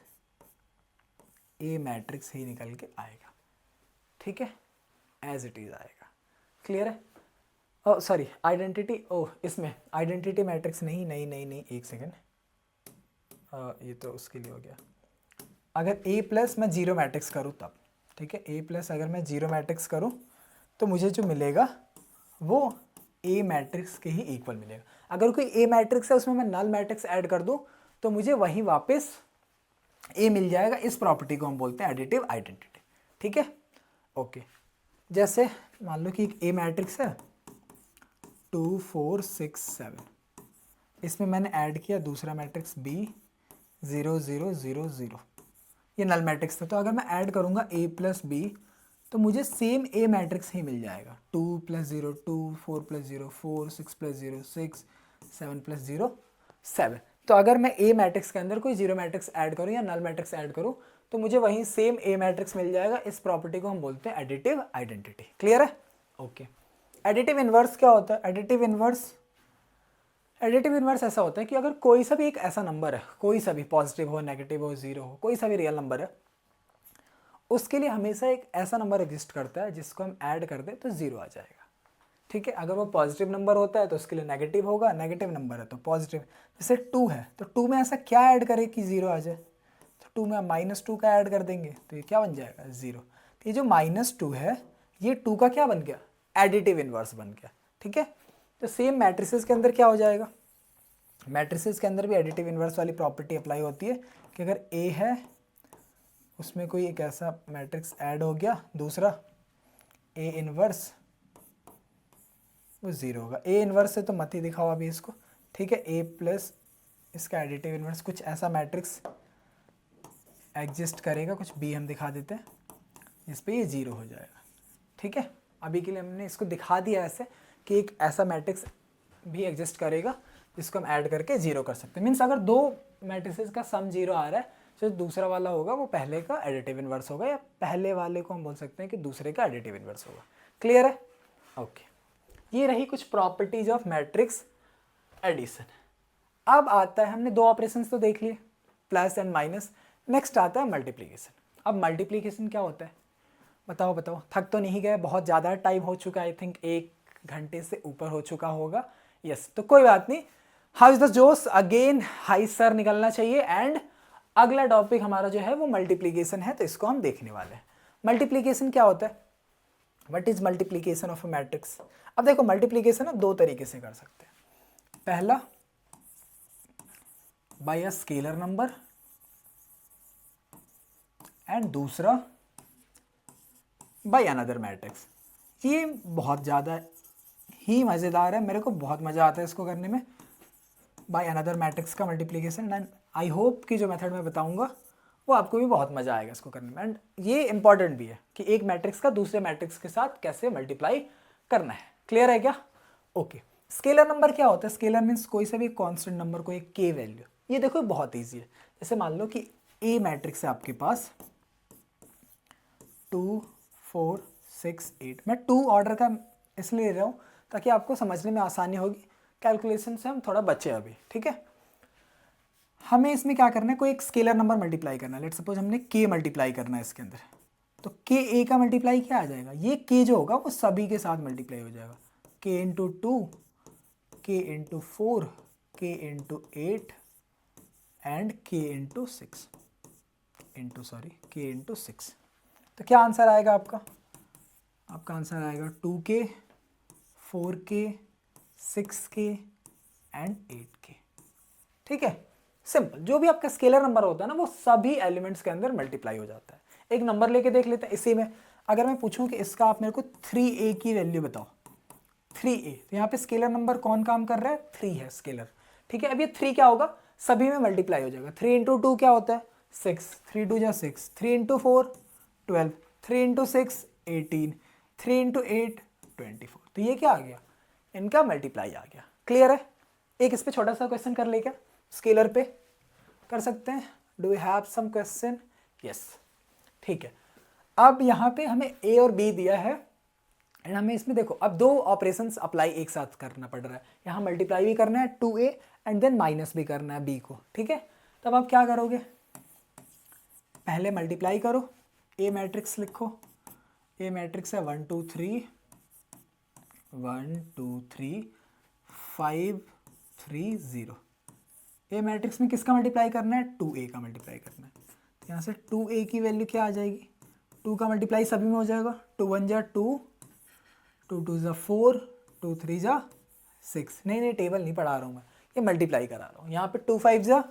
a matrix ही निकल के आएगा। ठीक है, एज इट इज आएगा। क्लियर है? ओ सॉरी, आइडेंटिटी, ओह इसमें आइडेंटिटी मैट्रिक्स नहीं नहीं नहीं नहीं, एक सेकेंड, ये तो उसके लिए हो गया। अगर ए प्लस मैं जीरो मैट्रिक्स करूँ तब, ठीक है, ए प्लस अगर मैं जीरो मैट्रिक्स करूँ तो मुझे जो मिलेगा वो ए मैट्रिक्स के ही इक्वल मिलेगा। अगर कोई ए मैट्रिक्स है उसमें मैं नल मैट्रिक्स ऐड कर दूँ तो मुझे वही वापस ए मिल जाएगा। इस प्रॉपर्टी को हम बोलते हैं एडिटिव आइडेंटिटी। ठीक है, ओके। जैसे मान लो कि एक ए मैट्रिक्स है 2 4 6 7, इसमें मैंने ऐड किया दूसरा मैट्रिक्स B 0 0 0 0, ये नल मैट्रिक्स था। तो अगर मैं ऐड करूँगा A प्लस B तो मुझे सेम ए मैट्रिक्स ही मिल जाएगा। 2 प्लस 0 2, 4 प्लस 0 4, 6 प्लस 0 6, 7 प्लस 0 7। तो अगर मैं ए मैट्रिक्स के अंदर कोई जीरो मैट्रिक्स ऐड करूँ या नल मैट्रिक्स ऐड करूँ तो मुझे वही सेम ए मैट्रिक्स मिल जाएगा। इस प्रॉपर्टी को हम बोलते हैं एडिटिव आइडेंटिटी। क्लियर है? ओके। एडिटिव इनवर्स क्या होता है? एडिटिव इनवर्स ऐसा होता है कि अगर कोई सा भी एक ऐसा नंबर है, कोई सा भी, पॉजिटिव हो नेगेटिव हो जीरो हो, कोई सा भी रियल नंबर है, उसके लिए हमेशा एक ऐसा नंबर एग्जिस्ट करता है जिसको हम ऐड कर दें तो जीरो आ जाएगा। ठीक है, अगर वो पॉजिटिव नंबर होता है तो उसके लिए नेगेटिव होगा, नेगेटिव नंबर है तो पॉजिटिव। जैसे 2 है तो 2 में ऐसा क्या ऐड करें कि जीरो आ जाए? तो 2 में -2 का ऐड कर देंगे तो ये क्या बन जाएगा? जीरो। तो ये जो -2 है ये 2 का क्या बन गया? एडिटिव इनवर्स बन गया। ठीक है, तो सेम मैट्रिसेस के अंदर क्या हो जाएगा? मैट्रिसेस के अंदर भी एडिटिव इनवर्स वाली प्रॉपर्टी अप्लाई होती है कि अगर ए है उसमें कोई एक ऐसा मैट्रिक्स ऐड हो गया दूसरा, ए इनवर्स, वो जीरो होगा। ए इनवर्स से तो मत ही दिखाओ अभी इसको। ठीक है, ए प्लस इसका एडिटिव इनवर्स कुछ ऐसा मैट्रिक्स एग्जिस्ट करेगा, कुछ बी हम दिखा देते हैं जिस पे ये जीरो हो जाएगा। ठीक है, अभी के लिए हमने इसको दिखा दिया ऐसे कि एक ऐसा मैट्रिक्स भी एग्जिस्ट करेगा जिसको हम ऐड करके जीरो कर सकते हैं। मीन्स अगर दो मैट्रिसेस का सम जीरो आ रहा है जो दूसरा वाला होगा वो पहले का एडिटिव इनवर्स होगा, या पहले वाले को हम बोल सकते हैं कि दूसरे का एडिटिव इनवर्स होगा। क्लियर है? ओके, ये रही कुछ प्रॉपर्टीज ऑफ मैट्रिक्स एडिशन। अब आता है, हमने दो ऑपरेशंस तो देख लिए, प्लस एंड माइनस। नेक्स्ट आता है मल्टीप्लिकेशन। अब मल्टीप्लिकेशन क्या होता है? बताओ बताओ, थक तो नहीं गए? बहुत ज़्यादा टाइम हो चुका है, आई थिंक 1 घंटे से ऊपर हो चुका होगा। यस, तो कोई बात नहीं। हाउ इज द जोश? अगेन हाई सर निकलना चाहिए। एंड अगला टॉपिक हमारा जो है वो मल्टीप्लिकेशन है, तो इसको हम देखने वाले हैं। मल्टीप्लिकेशन क्या होता है? What is multiplication of a matrix? अब देखो, मल्टीप्लिकेशन ना दो तरीके से कर सकते हैं। पहला by a scalar number and दूसरा बाय अनदर मैट्रिक्स। ये बहुत ज़्यादा ही मज़ेदार है, मेरे को बहुत मज़ा आता है इसको करने में, बाय अनदर मैट्रिक्स का मल्टीप्लिकेशन। एंड आई होप कि जो मेथड मैं बताऊंगा वो आपको भी बहुत मज़ा आएगा इसको करने में। एंड ये इंपॉर्टेंट भी है कि एक मैट्रिक्स का दूसरे मैट्रिक्स के साथ कैसे मल्टीप्लाई करना है। क्लियर है क्या? ओके। स्केलर नंबर क्या होता है? स्केलर मीन्स कोई सा भी कांस्टेंट नंबर को एक के वैल्यू। ये देखो बहुत ईजी है। जैसे मान लो कि ए मैट्रिक्स है आपके पास 2 4 6 8। मैं 2 ऑर्डर का इसलिए ले रहा हूँ ताकि आपको समझने में आसानी होगी, कैलकुलेशन से हम थोड़ा बचे अभी। ठीक है, हमें इसमें क्या करना है? कोई एक स्केलर नंबर मल्टीप्लाई करना है। लेट्स सपोज हमने के मल्टीप्लाई करना है इसके अंदर, तो के ए का मल्टीप्लाई क्या आ जाएगा? ये के जो होगा वो सभी के साथ मल्टीप्लाई हो जाएगा। के इंटू 2, के इंटू 4, के इंटू 8 एंड के इंटू 6 के इंटू 6। तो क्या आंसर आएगा आपका? आपका आंसर आएगा 2k, 4k, 6k and 8k। ठीक है, सिंपल। जो भी आपका स्केलर नंबर होता है ना वो सभी एलिमेंट्स के अंदर मल्टीप्लाई हो जाता है। एक नंबर लेके देख लेते हैं। इसी में अगर मैं पूछूं कि इसका आप मेरे को 3a की वैल्यू बताओ, 3a, तो यहाँ पे स्केलर नंबर कौन काम कर रहा है? 3 है स्केलर। ठीक है, अब ये 3 क्या होगा? सभी में मल्टीप्लाई हो जाएगा। 3 इंटू 2 क्या होता है? 6, 3 2 जा 6, 3 इंटू 4 12, 3 इंटू 6 18, 3 इंटू 8 24। तो ये क्या आ गया? इनका मल्टीप्लाई आ गया। क्लियर है? एक इस पे छोटा सा क्वेश्चन कर ले क्या? स्केलर पे कर सकते हैं। Do you have some question? Yes, ठीक है। अब यहाँ पे हमें ए और बी दिया है एंड हमें इसमें देखो अब दो ऑपरेशंस अप्लाई एक साथ करना पड़ रहा है, यहाँ मल्टीप्लाई भी करना है 2a एंड देन माइनस भी करना है b को, ठीक है। तब आप क्या करोगे, पहले मल्टीप्लाई करो, ए मैट्रिक्स लिखो, ए मैट्रिक्स है 1 2 3 1 2 3 5 3 0। ए मैट्रिक्स में किसका मल्टीप्लाई करना है, 2a का मल्टीप्लाई करना है। तो यहाँ से 2a की वैल्यू क्या आ जाएगी, 2 का मल्टीप्लाई सभी में हो जाएगा, 2 1 जा 2, 2 2 जा 4, 2 3 जा 6। नहीं टेबल नहीं पढ़ा रहा हूँ मैं, ये मल्टीप्लाई करा रहा हूँ। यहाँ पे 2 5 जा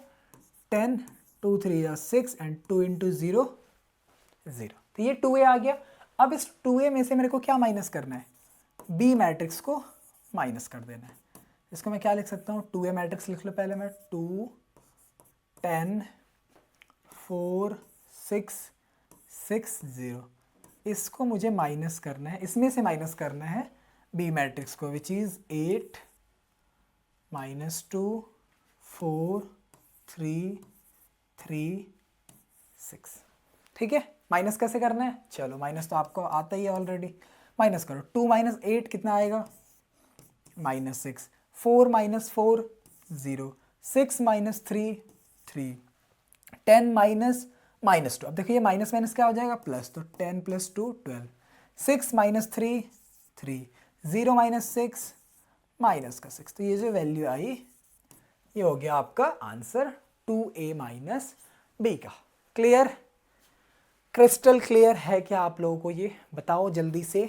10, 2 3 जा 6 एंड 2 इंटू 0 0। तो ये 2a आ गया। अब इस 2a में से मेरे को क्या माइनस करना है, b मैट्रिक्स को माइनस कर देना है। इसको मैं क्या लिख सकता हूँ, 2a मैट्रिक्स लिख लो पहले मैं, 2 10 4 6 6 0। इसको मुझे माइनस करना है, इसमें से माइनस करना है b मैट्रिक्स को, विच इज 8 -2 4 3 3 6। ठीक है, माइनस कैसे करना है, चलो माइनस तो आपको आता ही है ऑलरेडी, माइनस करो। 2 - 8 कितना आएगा, -6, 4 - 4 0, 6 - 3 3, 10 -2। अब देखिए ये माइनस माइनस क्या हो जाएगा, प्लस, तो 10 + 2 12, 6 - 3 3, 0 - 6 -6। तो ये जो वैल्यू आई ये हो गया आपका आंसर 2a - b का। क्लियर, क्रिस्टल क्लियर है क्या आप लोगों को, ये बताओ जल्दी से।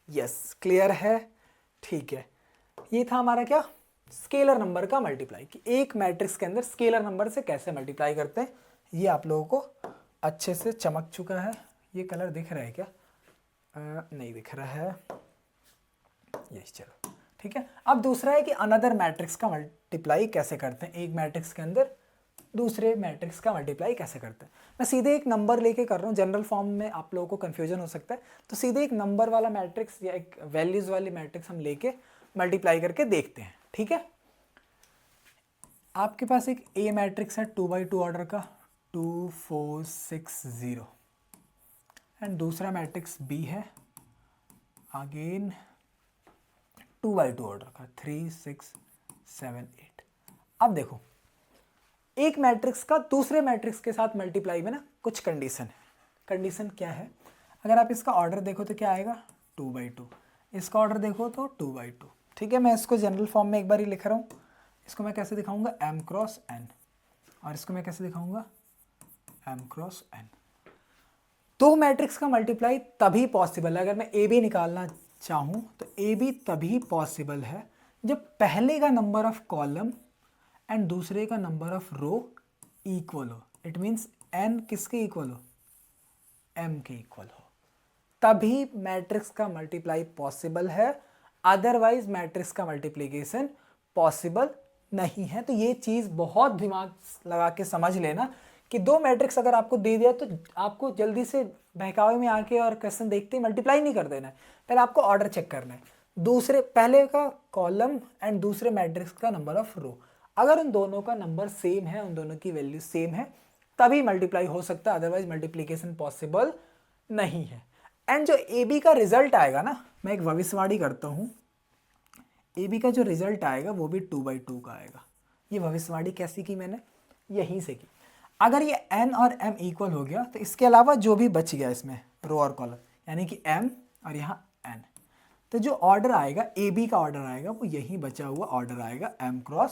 यस क्लियर है, ठीक है। ये था हमारा क्या, स्केलर नंबर का मल्टीप्लाई, कि एक मैट्रिक्स के अंदर स्केलर नंबर से कैसे मल्टीप्लाई करते हैं। ये आप लोगों को अच्छे से चमक चुका है। ये कलर दिख रहा है क्या, नहीं दिख रहा है, ये चलो ठीक है। अब दूसरा है कि अनदर मैट्रिक्स का मल्टीप्लाई कैसे करते हैं, एक मैट्रिक्स के अंदर दूसरे मैट्रिक्स का मल्टीप्लाई कैसे करते हैं। मैं सीधे एक नंबर लेके कर रहा हूँ, जनरल फॉर्म में आप लोगों को कन्फ्यूजन हो सकता है, तो सीधे एक नंबर वाला मैट्रिक्स या एक वैल्यूज वाली मैट्रिक्स हम लेके मल्टीप्लाई करके देखते हैं। ठीक है, आपके पास एक ए मैट्रिक्स है 2 by 2 ऑर्डर का 2 4 6 0 एंड दूसरा मैट्रिक्स बी है अगेन 2 by 2 ऑर्डर का 3 6 7 8। अब देखो एक मैट्रिक्स का दूसरे मैट्रिक्स के साथ मल्टीप्लाई में ना कुछ कंडीशन है। कंडीशन क्या है, अगर आप इसका ऑर्डर देखो तो क्या आएगा 2 by 2, इसका ऑर्डर देखो तो 2 by 2। ठीक है, मैं इसको जनरल फॉर्म में एक बार ही लिख रहा हूँ। इसको मैं कैसे दिखाऊंगा, m × n, और इसको मैं कैसे दिखाऊंगा m × n। दो मैट्रिक्स का मल्टीप्लाई तभी पॉसिबल है, अगर मैं ए बी निकालना चाहूँ तो ए बी तभी पॉसिबल है जब पहले का नंबर ऑफ कॉलम एंड दूसरे का नंबर ऑफ रो इक्वल हो। इट मीन्स n किसके इक्वल हो, m के इक्वल हो, तभी मैट्रिक्स का मल्टीप्लाई पॉसिबल है, अदरवाइज मैट्रिक्स का मल्टीप्लिकेशन पॉसिबल नहीं है। तो ये चीज़ बहुत दिमाग लगा के समझ लेना कि दो मैट्रिक्स अगर आपको दे दिया तो आपको जल्दी से बहकावे में आके और क्वेश्चन देखते ही मल्टीप्लाई नहीं कर देना है, पहले आपको ऑर्डर चेक करना है, दूसरे पहले का कॉलम एंड दूसरे मैट्रिक्स का नंबर ऑफ रो, अगर उन दोनों का नंबर सेम है, उन दोनों की वैल्यू सेम है, तभी मल्टीप्लाई हो सकता है, अदरवाइज मल्टीप्लिकेशन पॉसिबल नहीं है। एंड जो ए बी का रिजल्ट आएगा ना, मैं एक भविष्यवाणी करता हूँ, ए बी का जो रिजल्ट आएगा वो भी 2 by 2 का आएगा। ये भविष्यवाणी कैसी की मैंने, यहीं से की। अगर ये n और m इक्वल हो गया तो इसके अलावा जो भी बच गया इसमें रो और कॉलम, यानी कि m और यहाँ n, तो जो ऑर्डर आएगा ए बी का ऑर्डर आएगा वो यही बचा हुआ ऑर्डर आएगा m ×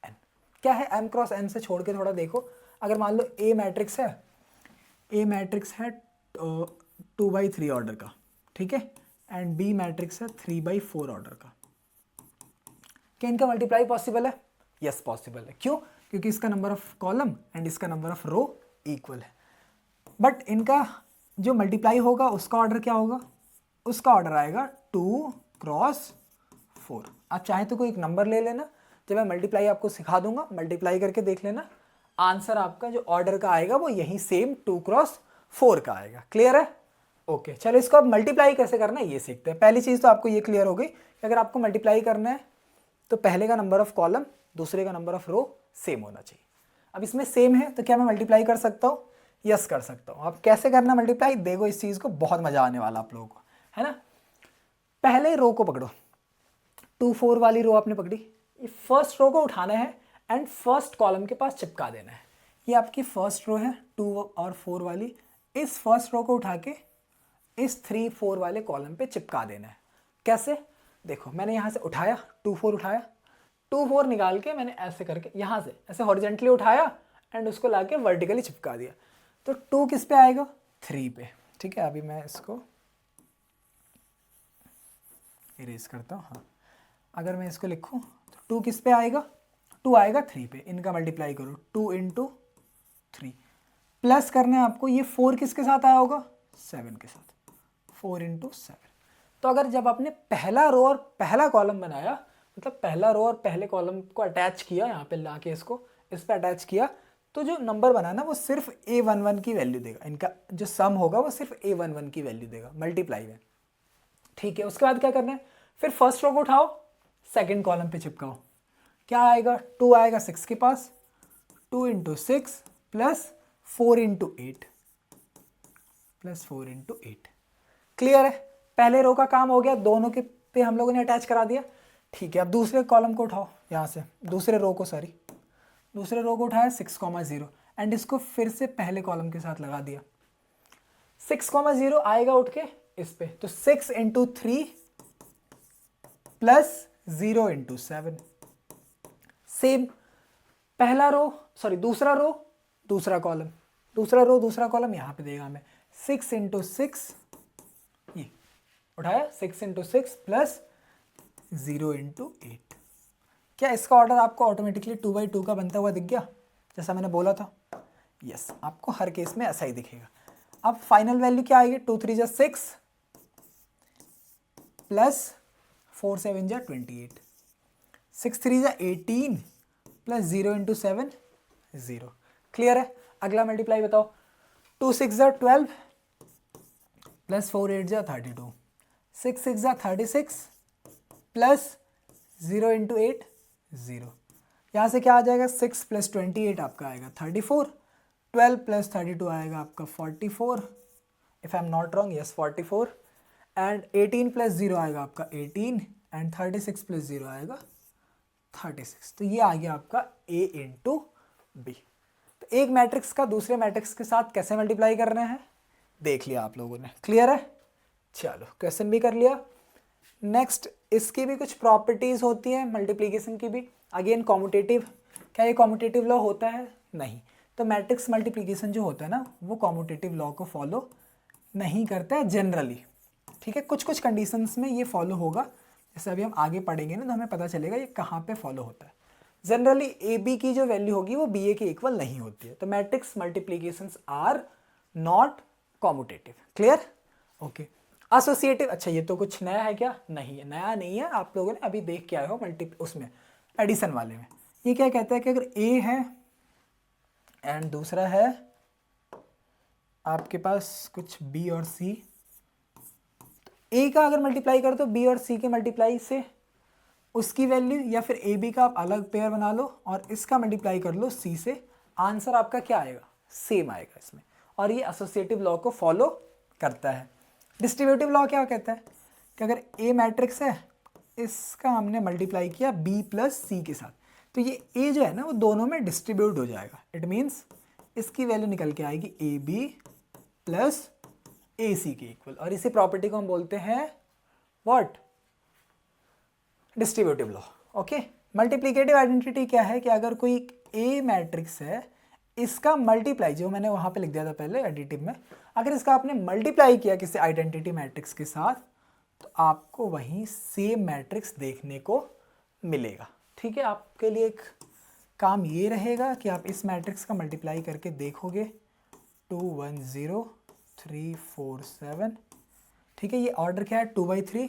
n। क्या है m × n से छोड़ के थोड़ा देखो, अगर मान लो ए मैट्रिक्स है, ए मैट्रिक्स है 2 by 3 ऑर्डर का, ठीक है, एंड बी मैट्रिक्स है 3 by 4 ऑर्डर का, क्या इनका मल्टीप्लाई पॉसिबल है, यस पॉसिबल है। क्यों, क्योंकि इसका नंबर ऑफ कॉलम एंड इसका नंबर ऑफ रो इक्वल है। बट इनका जो मल्टीप्लाई होगा उसका ऑर्डर क्या होगा, उसका ऑर्डर आएगा 2 × 4। आप चाहे तो कोई एक नंबर ले लेना, जब मैं मल्टीप्लाई आपको सिखा दूंगा मल्टीप्लाई करके देख लेना, आंसर आपका जो ऑर्डर का आएगा वो यही सेम 2 × 4 का आएगा। क्लियर है, ओके। चलो इसको अब मल्टीप्लाई कैसे करना है ये सीखते हैं। पहली चीज़ तो आपको ये क्लियर हो गई कि अगर आपको मल्टीप्लाई करना है तो पहले का नंबर ऑफ कॉलम दूसरे का नंबर ऑफ रो सेम होना चाहिए। अब इसमें सेम है तो क्या मैं मल्टीप्लाई कर सकता हूँ, यस कर सकता हूँ। अब कैसे करना मल्टीप्लाई, देखो इस चीज़ को बहुत मज़ा आने वाला आप लोगों को, है ना। पहले रो को पकड़ो, 2 4 वाली रो आपने पकड़ी, ये फर्स्ट रो को उठाना है एंड फर्स्ट कॉलम के पास चिपका देना है। ये आपकी फर्स्ट रो है 2 और 4 वाली, इस फर्स्ट रो को उठा के इस 3 4 वाले कॉलम पे चिपका देना है। कैसे? देखो मैंने यहाँ से उठाया 2 4 उठाया, 2 4 निकाल के मैंने ऐसे करके यहाँ से ऐसे हॉरिजेंटली उठाया एंड उसको लाके वर्टिकली चिपका दिया। तो 2 किस पे आएगा? 3 पे। ठीक है, अभी मैं इसको इरेज करता हूँ। हाँ, अगर मैं इसको लिखूँ तो 2 किस पे आएगा? 2 आएगा 3 पे। इनका मल्टीप्लाई करो, 2 × 3 प्लस करना है आपको। ये 4 किसके साथ आया होगा? 7 के साथ, 4 × 7। तो अगर जब आपने पहला रो और पहला कॉलम बनाया, मतलब पहला रो और पहले कॉलम को अटैच किया, यहाँ पे ला के इसको इस पे अटैच किया, तो जो नंबर बना ना वो सिर्फ A11 की वैल्यू देगा। इनका जो सम होगा वो सिर्फ A11 की वैल्यू देगा मल्टीप्लाई में। ठीक है, उसके बाद क्या करना है? फिर फर्स्ट रो को उठाओ, सेकेंड कॉलम पे चिपकाओ। क्या आएगा? 2 आएगा 6 के पास, 2 × 6 प्लस 4 × 8 प्लस 4 × 8। क्लियर है? पहले रो का काम हो गया, दोनों के पे हम लोगों ने अटैच करा दिया। ठीक है, अब दूसरे कॉलम को उठाओ, यहाँ से दूसरे रो को उठाया 6, 0 एंड इसको फिर से पहले कॉलम के साथ लगा दिया। 6, 0 आएगा उठ के इस पे, तो 6 × 3 प्लस 0 × 7। सेम पहला रो सॉरी दूसरा रो दूसरा कॉलम, दूसरा रो दूसरा कॉलम यहाँ पे देगा हमें। 6 × 6 ये उठाया, 6 × 6 प्लस 0 × 8। क्या इसका ऑर्डर आपको ऑटोमेटिकली 2/2 का बनता हुआ दिख गया, जैसा मैंने बोला था? यस, आपको हर केस में ऐसा ही दिखेगा। अब फाइनल वैल्यू क्या आएगी? 2 3 6 प्लस 4 7 28, 6 3 18 प्लस 0 × 7 0। क्लियर है? अगला मल्टीप्लाई बताओ। 2 6 12 प्लस 4 8 32, 6 6 36 प्लस 0 × 8 0। यहाँ से क्या आ जाएगा? 6 प्लस 28 आपका आएगा 34, 12 प्लस 32 आएगा आपका 44, if I am not wrong, yes 44, and 18 plus 0 आएगा आपका 18 एंड 36 प्लस 0 आएगा 36। तो ये आ गया आपका A × B। तो एक मैट्रिक्स का दूसरे मैट्रिक्स के साथ कैसे मल्टीप्लाई करना है देख लिया आप लोगों ने। क्लियर है? चलो क्वेश्चन भी कर लिया। नेक्स्ट, इसकी भी कुछ प्रॉपर्टीज़ होती हैं मल्टीप्लिकेशन की भी। अगेन कॉम्यूटेटिव, क्या ये कॉम्यूटेटिव लॉ होता है? नहीं। तो मैट्रिक्स मल्टीप्लिकेशन जो होता है ना वो कॉम्यूटेटिव लॉ को फॉलो नहीं करता है जनरली। ठीक है, कुछ कुछ कंडीशंस में ये फॉलो होगा, जैसे अभी हम आगे पढ़ेंगे ना तो हमें पता चलेगा ये कहाँ पे फॉलो होता है। जनरली ए बी की जो वैल्यू होगी वो बी ए के इक्वल नहीं होती है। तो matrix multiplications are not commutative. Clear? Okay. Associative, अच्छा ये तो कुछ नया है क्या? नहीं है, नया नहीं है, आप लोगों ने अभी देख के आए हो उसमें एडिशन वाले में। ये क्या कहता है कि अगर ए है एंड दूसरा है आपके पास कुछ बी और सी, ए का अगर मल्टीप्लाई कर दो बी और सी के मल्टीप्लाई से उसकी वैल्यू, या फिर ए बी का आप अलग पेयर बना लो और इसका मल्टीप्लाई कर लो सी से, आंसर आपका क्या आएगा? सेम आएगा इसमें। और ये एसोसिएटिव लॉ को फॉलो करता है। डिस्ट्रीब्यूटिव लॉ क्या कहता है कि अगर ए मैट्रिक्स है, इसका हमने मल्टीप्लाई किया बी प्लस सी के साथ, तो ये ए जो है ना वो दोनों में डिस्ट्रीब्यूट हो जाएगा। इट मीन्स इसकी वैल्यू निकल के आएगी ए बी प्लस ए सी के इक्वल। और इसी प्रॉपर्टी को हम बोलते हैं what? Distributive law. Okay. Multiplicative identity क्या है कि अगर कोई ए मैट्रिक्स है, इसका मल्टीप्लाई जो मैंने वहाँ पे लिख दिया था पहले एडिटिव में, अगर इसका आपने मल्टीप्लाई किया किसी आइडेंटिटी मैट्रिक्स के साथ तो आपको वहीं सेम मैट्रिक्स देखने को मिलेगा। ठीक है, आपके लिए एक काम ये रहेगा कि आप इस मैट्रिक्स का मल्टीप्लाई करके देखोगे 2 1 0 3 4 7। ठीक है, ये ऑर्डर क्या है? 2/3।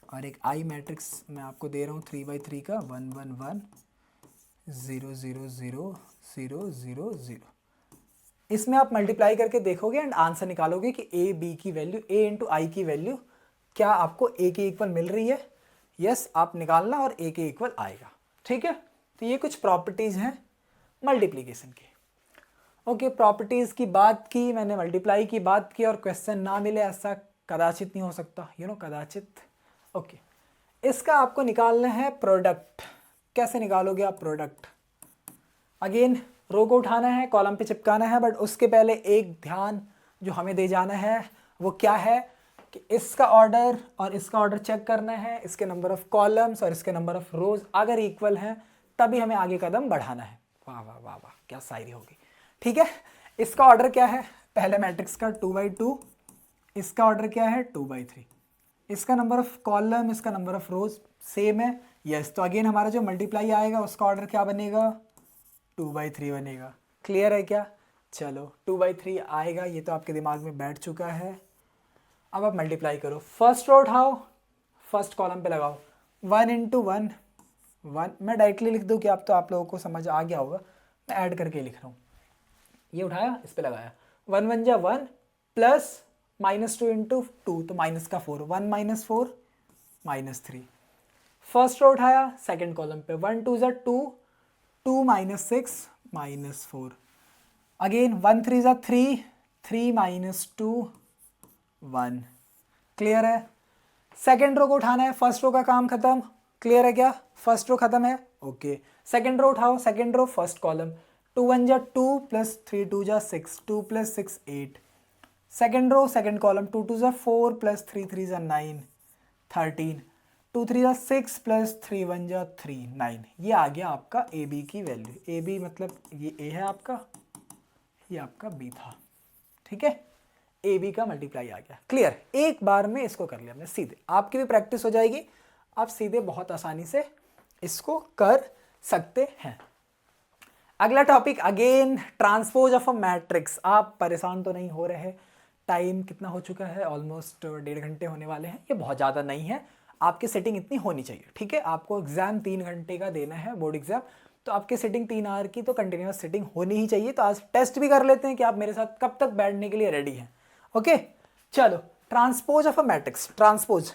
और एक आई मैट्रिक्स मैं आपको दे रहा हूँ 3/3 का 1 1 1 0 0 0 0 0 0। इसमें आप मल्टीप्लाई करके देखोगे एंड आंसर निकालोगे कि ए बी की वैल्यू, ए × आई की वैल्यू क्या आपको ए के इक्वल मिल रही है? यस, आप निकालना और ए के इक्वल आएगा। ठीक है, तो ये कुछ प्रॉपर्टीज़ हैं मल्टीप्लिकेशन की। ओके, प्रॉपर्टीज़ की बात की मैंने, मल्टीप्लाई की बात की, और क्वेश्चन ना मिले ऐसा कदाचित नहीं हो सकता, कदाचित। ओके, इसका आपको निकालना है प्रोडक्ट। कैसे निकालोगे आप प्रोडक्ट? अगेन रो को उठाना है, कॉलम पे चिपकाना है, बट उसके पहले एक ध्यान जो हमें दे जाना है वो क्या है कि इसका ऑर्डर और इसका ऑर्डर चेक करना है, इसके नंबर ऑफ कॉलम्स और इसके नंबर ऑफ रोज अगर इक्वल हैं तभी हमें आगे कदम बढ़ाना है। वाह वाह वाह वाह, क्या शायरी होगी। ठीक है, इसका ऑर्डर क्या है? पहले मैट्रिक्स का 2/2, इसका ऑर्डर क्या है 2/3, इसका नंबर ऑफ कॉलम, इसका नंबर ऑफ रोज सेम है। यस, तो अगेन हमारा जो मल्टीप्लाई आएगा उसका ऑर्डर क्या बनेगा? 2/3 बनेगा। क्लियर है क्या? चलो 2/3 आएगा, ये तो आपके दिमाग में बैठ चुका है। अब आप मल्टीप्लाई करो, फर्स्ट रो उठाओ, फर्स्ट कॉलम पे लगाओ, 1 × 1 1। मैं डायरेक्टली लिख दूँ कि आप लोगों को समझ आ गया होगा, मैं ऐड करके लिख रहा हूँ। ये उठाया, इस पे लगाया, 1 × 1 = 1 प्लस -2 × 2 तो माइनस का 4, 1 - 4 -3। फर्स्ट रो उठाया, सेकंड कॉलम पे 1 × 2 = 2, 2 - 6 -4। अगेन 1 × 3 = 3, 3 - 2 1। क्लियर है? सेकेंड रो को उठाना है, फर्स्ट रो का काम खत्म। क्लियर है क्या? फर्स्ट रो खत्म है। ओके, सेकेंड रो उठाओ, second row first column, 2 × 1 = 2 plus 3 × 2 = 6, 2 + 6 8। Second row second column, 2 × 2 = 4 plus 3 × 3 = 9 13, 2 × 3 = 6 plus 3 × 1 = 3 9। ये आ गया आपका ए बी की वैल्यू। ए बी मतलब ये ए है आपका, ये आपका बी था। ठीक है, ए बी का मल्टीप्लाई आ गया। क्लियर? एक बार में इसको कर लिया हमने सीधे, आपकी भी प्रैक्टिस हो जाएगी, आप सीधे बहुत आसानी से इसको कर सकते हैं। अगला topic again transpose of a matrix. आप परेशान तो नहीं हो रहे? टाइम कितना हो चुका है? ऑलमोस्ट 1.5 घंटे होने वाले हैं। ये बहुत ज़्यादा नहीं है, आपकी सेटिंग इतनी होनी चाहिए। ठीक है, आपको एग्जाम 3 घंटे का देना है, बोर्ड एग्जाम, तो आपकी सेटिंग 3 आवर की तो कंटिन्यूस सेटिंग होनी ही चाहिए। तो आज टेस्ट भी कर लेते हैं कि आप मेरे साथ कब तक बैठने के लिए रेडी हैं। ओके, चलो transpose of a matrix. Transpose,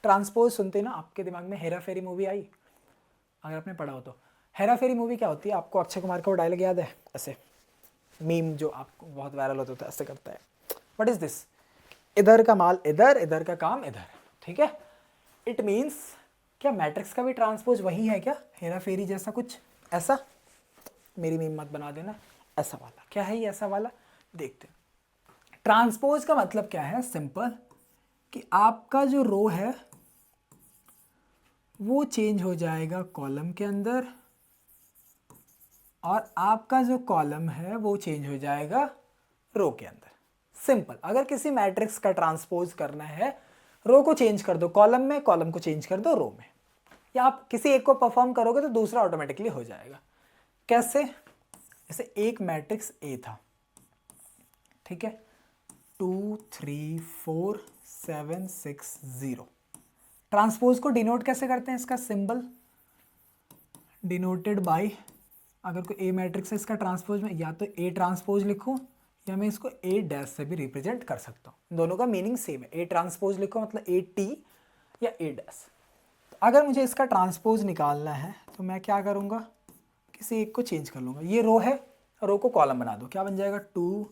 transpose सुनते ना आपके दिमाग में हेरा फेरी मूवी आई, अगर आपने पढ़ा हो तो। हेरा फेरी मूवी क्या होती है? आपको अक्षय कुमार का वो डायलॉग याद है, ऐसे मीम जो आपको बहुत वायरल होता है, ऐसे करता है, व्हाट इज दिस, इधर का माल इधर, इधर का काम इधर। ठीक है, इट मीन्स क्या मैट्रिक्स का भी ट्रांसपोज वही है क्या? हेरा फेरी जैसा कुछ ऐसा? मेरी मीम मत बना देना। ऐसा वाला क्या है ये? ऐसा वाला देखते हैं। ट्रांसपोज का मतलब क्या है? सिंपल, कि आपका जो रो है वो चेंज हो जाएगा कॉलम के अंदर और आपका जो कॉलम है वो चेंज हो जाएगा रो के अंदर। सिंपल, अगर किसी मैट्रिक्स का ट्रांसपोज करना है, रो को चेंज कर दो कॉलम में, कॉलम को चेंज कर दो रो में, या आप किसी एक को परफॉर्म करोगे तो दूसरा ऑटोमेटिकली हो जाएगा। कैसे? जैसे एक मैट्रिक्स ए था, ठीक है, 2 3 4 7 6 0। ट्रांसपोज को डिनोट कैसे करते हैं? इसका सिंबल डिनोटेड बाय, अगर कोई ए मैट्रिक्स है इसका ट्रांसपोज में या तो ए ट्रांसपोज लिखूं या मैं इसको ए डैश से भी रिप्रेजेंट कर सकता हूं। दोनों का मीनिंग सेम है। ए ट्रांसपोज लिखो मतलब ए टी या ए डैश। तो अगर मुझे इसका ट्रांसपोज निकालना है तो मैं क्या करूंगा? किसी एक को चेंज कर लूंगा। ये रो है, रो को कॉलम बना दो, क्या बन जाएगा? 2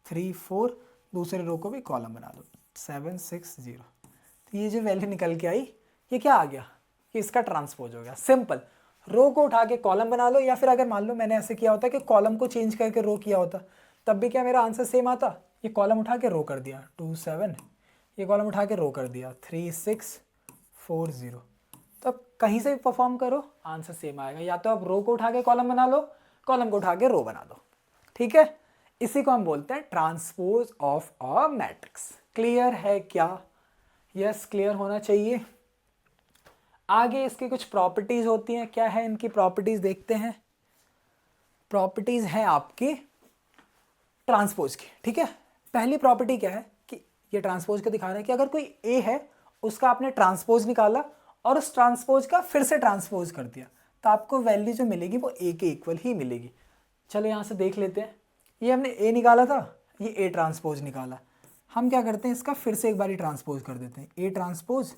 3 4, दूसरे रो को भी कॉलम बना दो, 7 6 0। तो ये जो वैल्यू निकल के आई, ये क्या आ गया? कि इसका ट्रांसपोज हो गया। सिंपल, रो को उठा के कॉलम बना लो, या फिर अगर मान लो मैंने ऐसे किया होता कि कॉलम को चेंज करके रो किया होता, तब भी क्या मेरा आंसर सेम आता? ये कॉलम उठा के रो कर दिया 2 7, ये कॉलम उठा के रो कर दिया 3 6 4 0। तो अब कहीं से भी परफॉर्म करो आंसर सेम आएगा। या तो आप रो को उठा के कॉलम बना लो, कॉलम को उठा के रो बना दो। ठीक है, इसी को हम बोलते हैं transpose of a matrix. Clear है क्या? यस, क्लियर होना चाहिए। आगे इसकी कुछ प्रॉपर्टीज होती हैं। क्या है इनकी प्रॉपर्टीज? देखते हैं। प्रॉपर्टीज हैं आपकी ट्रांसपोज की। ठीक है, पहली प्रॉपर्टी क्या है कि ये ट्रांसपोज का दिखा रहा है कि अगर कोई ए है उसका आपने ट्रांसपोज निकाला और उस ट्रांसपोज का फिर से ट्रांसपोज कर दिया, तो आपको वैल्यू जो मिलेगी वो ए के इक्वल ही मिलेगी। चलो यहाँ से देख लेते हैं। ये हमने ए निकाला था, ये ए ट्रांसपोज निकाला। हम क्या करते हैं, इसका फिर से एक बार ट्रांसपोज कर देते हैं। ए ट्रांसपोज,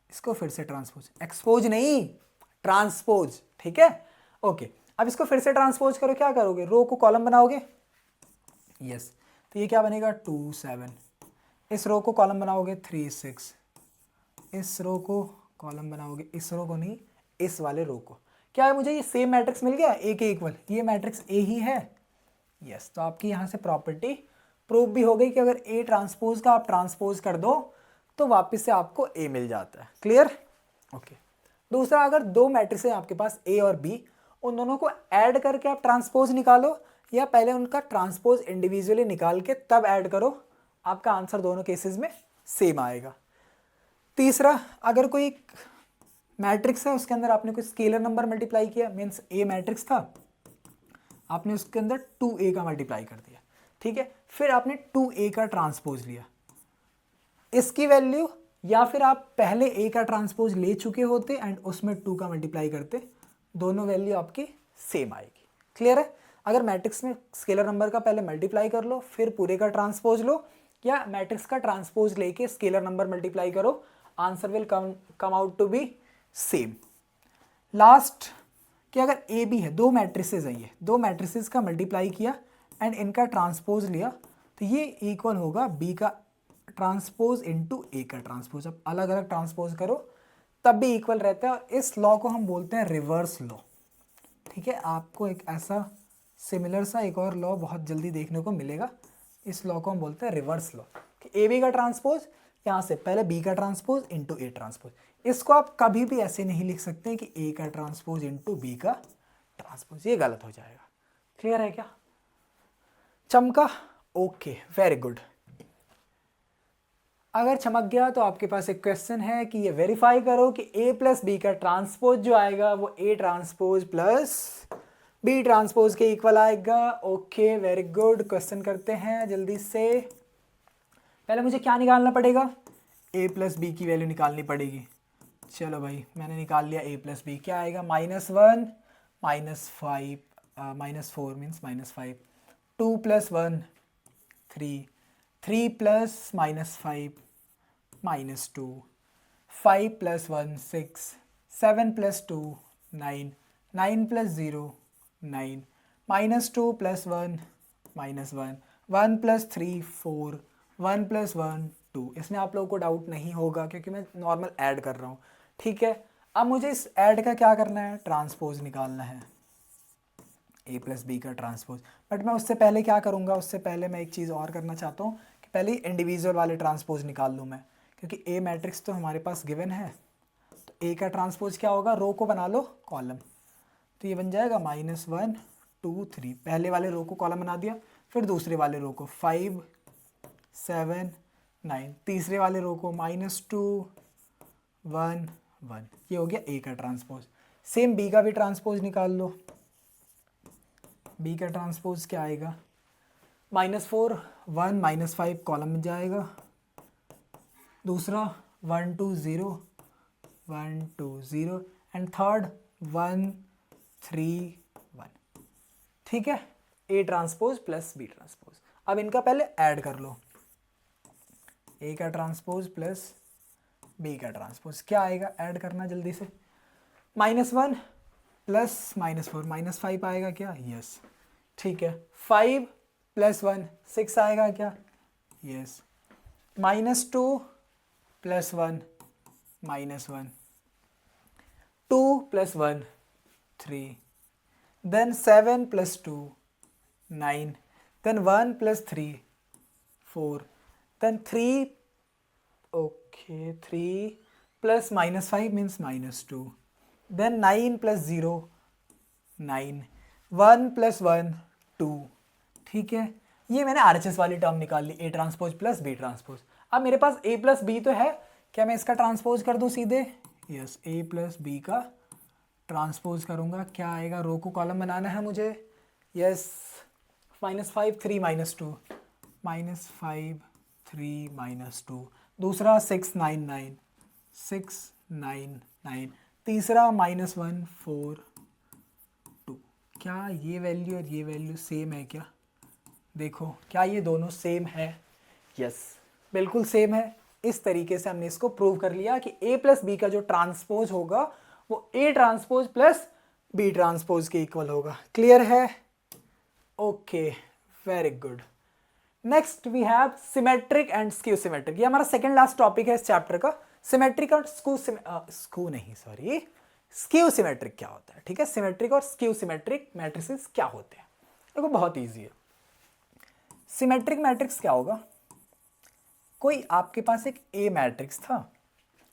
इसको फिर से ट्रांसपोज, एक्सपोज नहीं, ट्रांसपोज। ठीक है, ओके। अब इसको फिर से ट्रांसपोज करो, क्या करोगे? रो को कॉलम बनाओगे। यस, तो ये क्या बनेगा? 2 7, इस रो को कॉलम बनाओगे 3 6, इस रो को कॉलम बनाओगे, इस रो को नहीं, इस वाले रो को। क्या है, मुझे ये सेम मैट्रिक्स मिल गया, ए के इक्वल, ये मैट्रिक्स ए ही है। यस, तो आपकी यहाँ से प्रॉपर्टी प्रूव भी हो गई कि अगर ए ट्रांसपोज का आप ट्रांसपोज कर दो तो वापस से आपको ए मिल जाता है। क्लियर? ओके। दूसरा, अगर दो मैट्रिक्स है आपके पास ए और बी, उन दोनों को ऐड करके आप ट्रांसपोज निकालो, या पहले उनका ट्रांसपोज इंडिविजुअली निकाल के तब ऐड करो, आपका आंसर दोनों केसेस में सेम आएगा। तीसरा, अगर कोई मैट्रिक्स है उसके अंदर आपने कोई स्केलर नंबर मल्टीप्लाई किया, मीन्स ए मैट्रिक्स था, आपने उसके अंदर 2a का मल्टीप्लाई कर दिया, ठीक है, फिर आपने 2a का ट्रांसपोज लिया, इसकी वैल्यू, या फिर आप पहले a का ट्रांसपोज ले चुके होते एंड उसमें 2 का मल्टीप्लाई करते, दोनों वैल्यू आपकी सेम आएगी। क्लियर है? अगर मैट्रिक्स में स्केलर नंबर का पहले मल्टीप्लाई कर लो फिर पूरे का ट्रांसपोज लो, या मैट्रिक्स का ट्रांसपोज लेके स्केलर नंबर मल्टीप्लाई करो, answer will come out to be same. Last, कि अगर ए बी है, दो मैट्रिसेस है, ये दो मैट्रिसेस का मल्टीप्लाई किया एंड इनका ट्रांसपोज लिया, तो ये इक्वल होगा बी का ट्रांसपोज इनटू ए का ट्रांसपोज। अब अलग अलग ट्रांसपोज करो तब भी इक्वल रहता है, और इस लॉ को हम बोलते हैं रिवर्स लॉ। ठीक है, आपको एक ऐसा सिमिलर सा एक और लॉ बहुत जल्दी देखने को मिलेगा, इस लॉ को हम बोलते हैं रिवर्स लॉ, कि ए बी का ट्रांसपोज, यहाँ से पहले बी का ट्रांसपोज इंटू ए ट्रांसपोज। इसको आप कभी भी ऐसे नहीं लिख सकते कि ए का ट्रांसपोज इंटू बी का ट्रांसपोज, ये गलत हो जाएगा। क्लियर है क्या? चमका? Okay, very good. अगर चमक गया तो आपके पास एक क्वेश्चन है कि ये वेरीफाई करो कि ए प्लस बी का ट्रांसपोज जो आएगा वो A transpose plus B transpose के इक्वल आएगा। Okay, very good. क्वेश्चन करते हैं जल्दी से। पहले मुझे क्या निकालना पड़ेगा? ए प्लस बी की वैल्यू निकालनी पड़ेगी। चलो भाई, मैंने निकाल लिया ए प्लस बी। क्या आएगा? -1 -5 -4 मीन्स -5, 2 + 1 3, 3 + -5 -2, 5 + 1 6, 7 + 2 9, 9 + 0 9, -2 + 1 -1, 1 + 3 4, 1 + 1 2। इसमें आप लोगों को डाउट नहीं होगा क्योंकि मैं नॉर्मल ऐड कर रहा हूँ। ठीक है, अब मुझे इस ऐड का क्या करना है? ट्रांसपोज निकालना है, ए प्लस बी का ट्रांसपोज। बट मैं उससे पहले क्या करूँगा? उससे पहले मैं एक चीज़ और करना चाहता हूँ कि पहले इंडिविजुअल वाले ट्रांसपोज निकाल लूँ मैं, क्योंकि ए मैट्रिक्स तो हमारे पास गिवन है। तो ए का ट्रांसपोज क्या होगा? रो को बना लो कॉलम, तो ये बन जाएगा -1 2 3। पहले वाले रो को कॉलम बना दिया, फिर दूसरे वाले रो को 5 7 9, तीसरे वाले रो को -2 1 1। ये हो गया ए का ट्रांसपोज। सेम बी का भी ट्रांसपोज निकाल लो। बी का ट्रांसपोज क्या आएगा? -4 1 -5 कॉलम में जाएगा, दूसरा 1 2 0 1 2 0 एंड थर्ड 1 3 1। ठीक है, A transpose plus B transpose. अब इनका पहले ऐड कर लो, ए का ट्रांसपोज प्लस बी का ट्रांसपोज। क्या आएगा? ऐड करना जल्दी से। -1 प्लस -4 -5 आएगा क्या? यस। ठीक है, 5 + 1 6 आएगा क्या? Yes. -2 + 1 -1, 2 + 1 3, then 7 + 2 9, then 1 + 3 4, then 3 okay 3 + -5 means -2, then 9 + 0 9, 1 + 1 2। ठीक है, ये मैंने RHS वाली टर्म निकाल ली, A transpose plus B transpose. अब मेरे पास ए प्लस बी तो है, क्या मैं इसका ट्रांसपोज कर दूं सीधे? यस, ए प्लस बी का ट्रांसपोज करूंगा। क्या आएगा? रो को कॉलम बनाना है मुझे। यस, -5 3 -2 -5 3 -2, दूसरा 6 9 9 6 9 9, तीसरा -1 4 2। क्या ये वैल्यू और ये वैल्यू सेम है क्या? देखो, क्या ये दोनों सेम है? यस, बिल्कुल सेम है। इस तरीके से हमने इसको प्रूव कर लिया कि ए प्लस बी का जो ट्रांसपोज होगा वो A transpose plus B transpose के इक्वल होगा। क्लियर है? Okay, very good. Next we have symmetric and skew symmetric. ये हमारा सेकंड लास्ट टॉपिक है इस चैप्टर का। सिमेट्रिक और स्क्यू सिमेट्रिक क्या होता है, ठीक है। सिमेट्रिक और स्क्यू सिमेट्रिक मैट्रिसेस क्या होते हैं, देखो बहुत इजी है। सिमेट्रिक मैट्रिक्स क्या होगा, कोई आपके पास एक ए मैट्रिक्स था,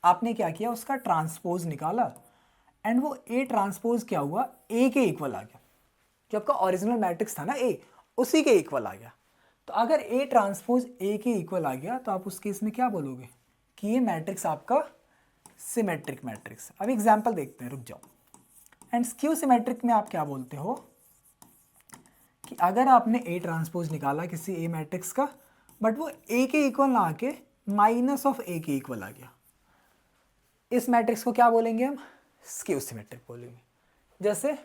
आपने क्या किया, उसका ट्रांसपोज निकाला एंड वो ए ट्रांसपोज क्या हुआ, ए के इक्वल आ गया। जो आपका ओरिजिनल मैट्रिक्स था ना ए, उसी के इक्वल आ गया। तो अगर ए ट्रांसपोज ए के इक्वल आ गया तो आप उस केस में क्या बोलोगे कि ये मैट्रिक्स आपका सिमेट्रिक मैट्रिक्स। अब एग्जांपल देखते हैं, रुक जाओ। एंड स्क्यू सिमेट्रिक में आप क्या बोलते हो कि अगर आपने ए ट्रांसपोज निकाला किसी ए मैट्रिक्स का, बट वो ए के इक्वल ना आके माइनस ऑफ ए के इक्वल आ गया, इस मैट्रिक्स को क्या बोलेंगे हम, स्क्यू सिमेट्रिक बोलेंगे। जैसे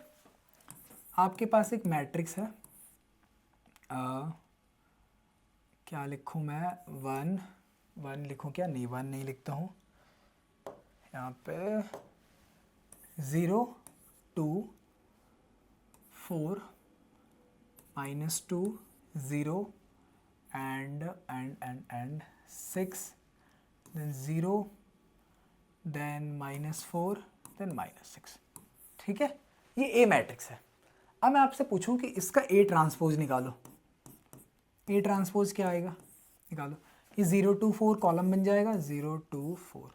आपके पास एक मैट्रिक्स है, क्या लिखूं मैं, 1 लिखूं क्या, नहीं 1 नहीं लिखता हूँ, यहाँ पे 0 2 4 -2 0 and 6 then 0 then -4 then -6, ठीक है। ये ए मैट्रिक्स है। अब मैं आपसे पूछूं कि इसका ए ट्रांसपोज निकालो, ए ट्रांसपोज क्या आएगा, निकालो। ये 0 2 4 कॉलम बन जाएगा, 0 2 4